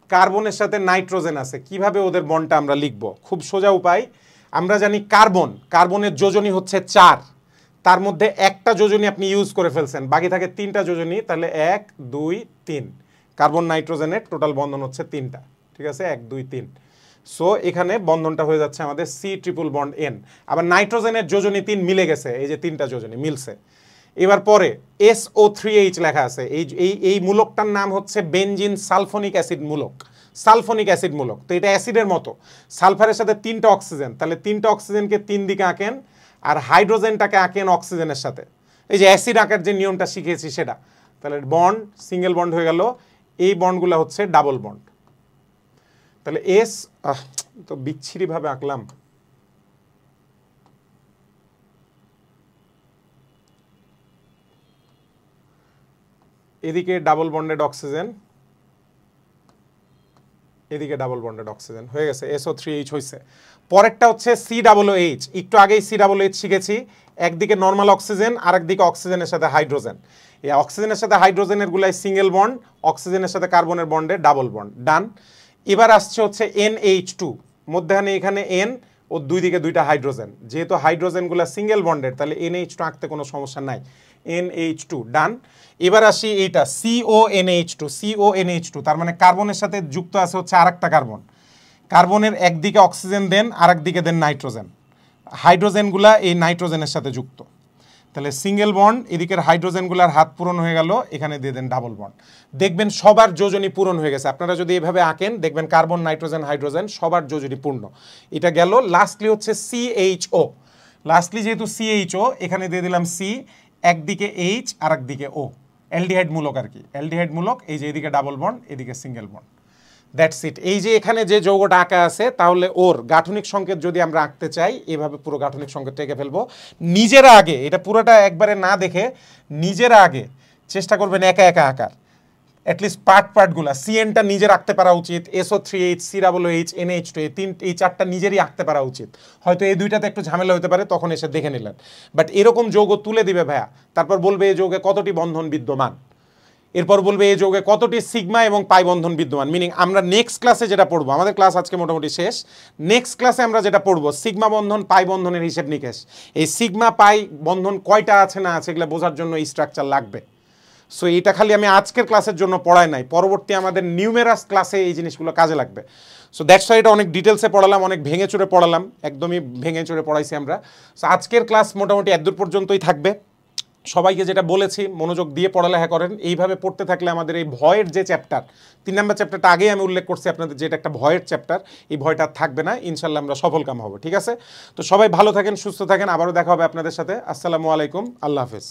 কার্বনের সাথে নাইট্রোজেন আছে, কিভাবে ওদের বন্ডটা আমরা লিখব, খুব সোজা উপায়। আমরা জানি কার্বন, কার্বনের যোজনী হচ্ছে 4, তার মধ্যে একটা যোজনী আপনি ইউজ করে ফেলছেন, বাকি থাকে 3টা যোজনী, তাহলে 1 2 3, কার্বন নাইট্রোজেনের টোটাল বন্ধন হচ্ছে 3টা, ঠিক আছে 1 2 3। সো এখানে বন্ধনটা হয়ে যাচ্ছে আমাদের C∧N। আবার নাইট্রোজেনের যোজনী 3 মিলে গেছে, এই যে 3টা যোজনী মিলছে। এবার পরে SO3H লেখা আছে, এই মূলকটার নাম হচ্ছে বেনজিন সালফোনিক অ্যাসিড মূলক, সালফোনিক অ্যাসিড মূলক। তো এটা অ্যাসিডের মতো, সালফারের সাথে 3টা অক্সিজেন, তাহলে 3টা অক্সিজেনকে 3 দিকে আঁকেন, আর হাইড্রোজেনটাকে আঁকেন অক্সিজেনের সাথে, এই যে অ্যাসিড আঁকার যে নিয়মটা শিখিয়েছি সেটা। তাহলে বন্ড সিঙ্গেল বন্ড হয়ে গেল, এই বন্ডগুলো হচ্ছে ডাবল বন্ড। তাহলে তো বিচ্ছিরিভাবে আঁকলাম, এদিকে ডাবল বন্ডেড অক্সিজেন, এদিকে ডাবল বন্ডেড অক্সিজেন হয়ে গেছে, SO3H হয়েছে। পরেরটা হচ্ছে COOH, একটু আগেই COOH শিখেছি, একদিকে নর্মাল অক্সিজেন আর একদিকে অক্সিজেনের সাথে হাইড্রোজেন। এই অক্সিজেনের সাথে হাইড্রোজেনের গুলাই সিঙ্গেল বন্ড, অক্সিজেনের সাথে কার্বনের বন্ডে ডাবল বন্ড, ডান। এবার আসছে হচ্ছে NH2, মধ্যখানে এখানে N ও দুই দিকে 2টা হাইড্রোজেন, যেহেতু হাইড্রোজেনগুলো সিঙ্গেল বন্ডের তাহলে NH2 আঁকতে কোনো সমস্যা নাই, NH2 ডান। এবার আসি এইটা CONH2, তার মানে কার্বনের সাথে যুক্ত আছে হচ্ছে আরেকটা কার্বন, কার্বনের একদিকে অক্সিজেন দেন আর একদিকে দেন নাইট্রোজেন, হাইড্রোজেনগুলা এই নাইট্রোজেনের সাথে যুক্ত, তাহলে সিঙ্গেল বন্ড, এদিকের হাইড্রোজেনগুলার হাত পূরণ হয়ে গেল, এখানে দিয়ে দেন ডাবল বন্ড, দেখবেন সবার যোজনী পূরণ হয়ে গেছে। আপনারা যদি এভাবে আঁকেন দেখবেন কার্বন নাইট্রোজেন হাইড্রোজেন সবার যোজনী পূর্ণ। এটা গেল। লাস্টলি হচ্ছে CHO, লাস্টলি যেহেতু CHO এখানে দিয়ে দিলাম C, একদিকে H আর একদিকে O, অ্যালডিহাইড মূলক আর কি, অ্যালডিহাইড মূলক, এই যে এদিকে ডাবল বন্ড এদিকে সিঙ্গেল বন্ড, দ্যাটস ইট। এই যে এখানে যে যৌগটা আঁকা আছে, তাহলে ওর গাঠনিক সংকেত যদি আমরা আঁকতে চাই এভাবে পুরো গাঠনিক সংকেতটা এঁকে ফেলবো। নিজেরা আগে এটা পুরোটা একবারে না দেখে নিজেরা আগে চেষ্টা করবেন একা একা আঁকার, অ্যাটলিস্ট পার্টগুলো। CN-টা নিজের আঁকতে পারা উচিত, SO3H, COOH, NH2, এই 4টা নিজেরই আঁকতে পারা উচিত। হয়তো এই 2টাতে একটু ঝামেলা হতে পারে, তখন এসে দেখে নিলেন। বাট এরকম যৌগ তুলে দিবে ভাইয়া, তারপর বলবে এই যৌগে কতটি বন্ধন বিদ্যমান, এরপর বলবে এই যৌগে কতটি সিগমা এবং পাই বন্ধন বিদ্যমান। মিনিং আমরা নেক্সট ক্লাসে যেটা পড়বো, আমাদের ক্লাস আজকে মোটামুটি শেষ, নেক্সট ক্লাসে আমরা যেটা পড়বো সিগমা বন্ধন পাই বন্ধনের হিসেব নিকেশ। এই সিগমা পাই বন্ধন কয়টা আছে না আছে এগুলো বোঝার জন্য এই স্ট্রাকচার লাগবে। সো এটা খালি আমি আজকের ক্লাসের জন্য পড়াই নাই, পরবর্তী আমাদের নিউমেরাস ক্লাসে এই জিনিসগুলো কাজে লাগবে। সো দ্যাটস ওয়াই এটা অনেক ডিটেলসে পড়ালাম, অনেক ভেঙে চুরে পড়ালাম, একদমই ভেঙে চুরে পড়াইছি আমরা। সো আজকের ক্লাস মোটামুটি এতদূর পর্যন্তই থাকবে। সবাইকে যেটা বলেছি মনোযোগ দিয়ে পড়ালেখা করেন, এইভাবে পড়তে থাকলে আমাদের এই ভয়ের যে চ্যাপ্টার 3 নম্বর চ্যাপ্টারটা আগেই আমি উল্লেখ করছি আপনাদের, যেটা একটা ভয়ের চ্যাপ্টার, এই ভয়টা থাকবে না, ইনশাল্লাহ আমরা সফলকাম হব। ঠিক আছে, তো সবাই ভালো থাকেন, সুস্থ থাকেন, আবারও দেখা হবে আপনাদের সাথে। আসসালামু আলাইকুম, আল্লাহ হাফেজ।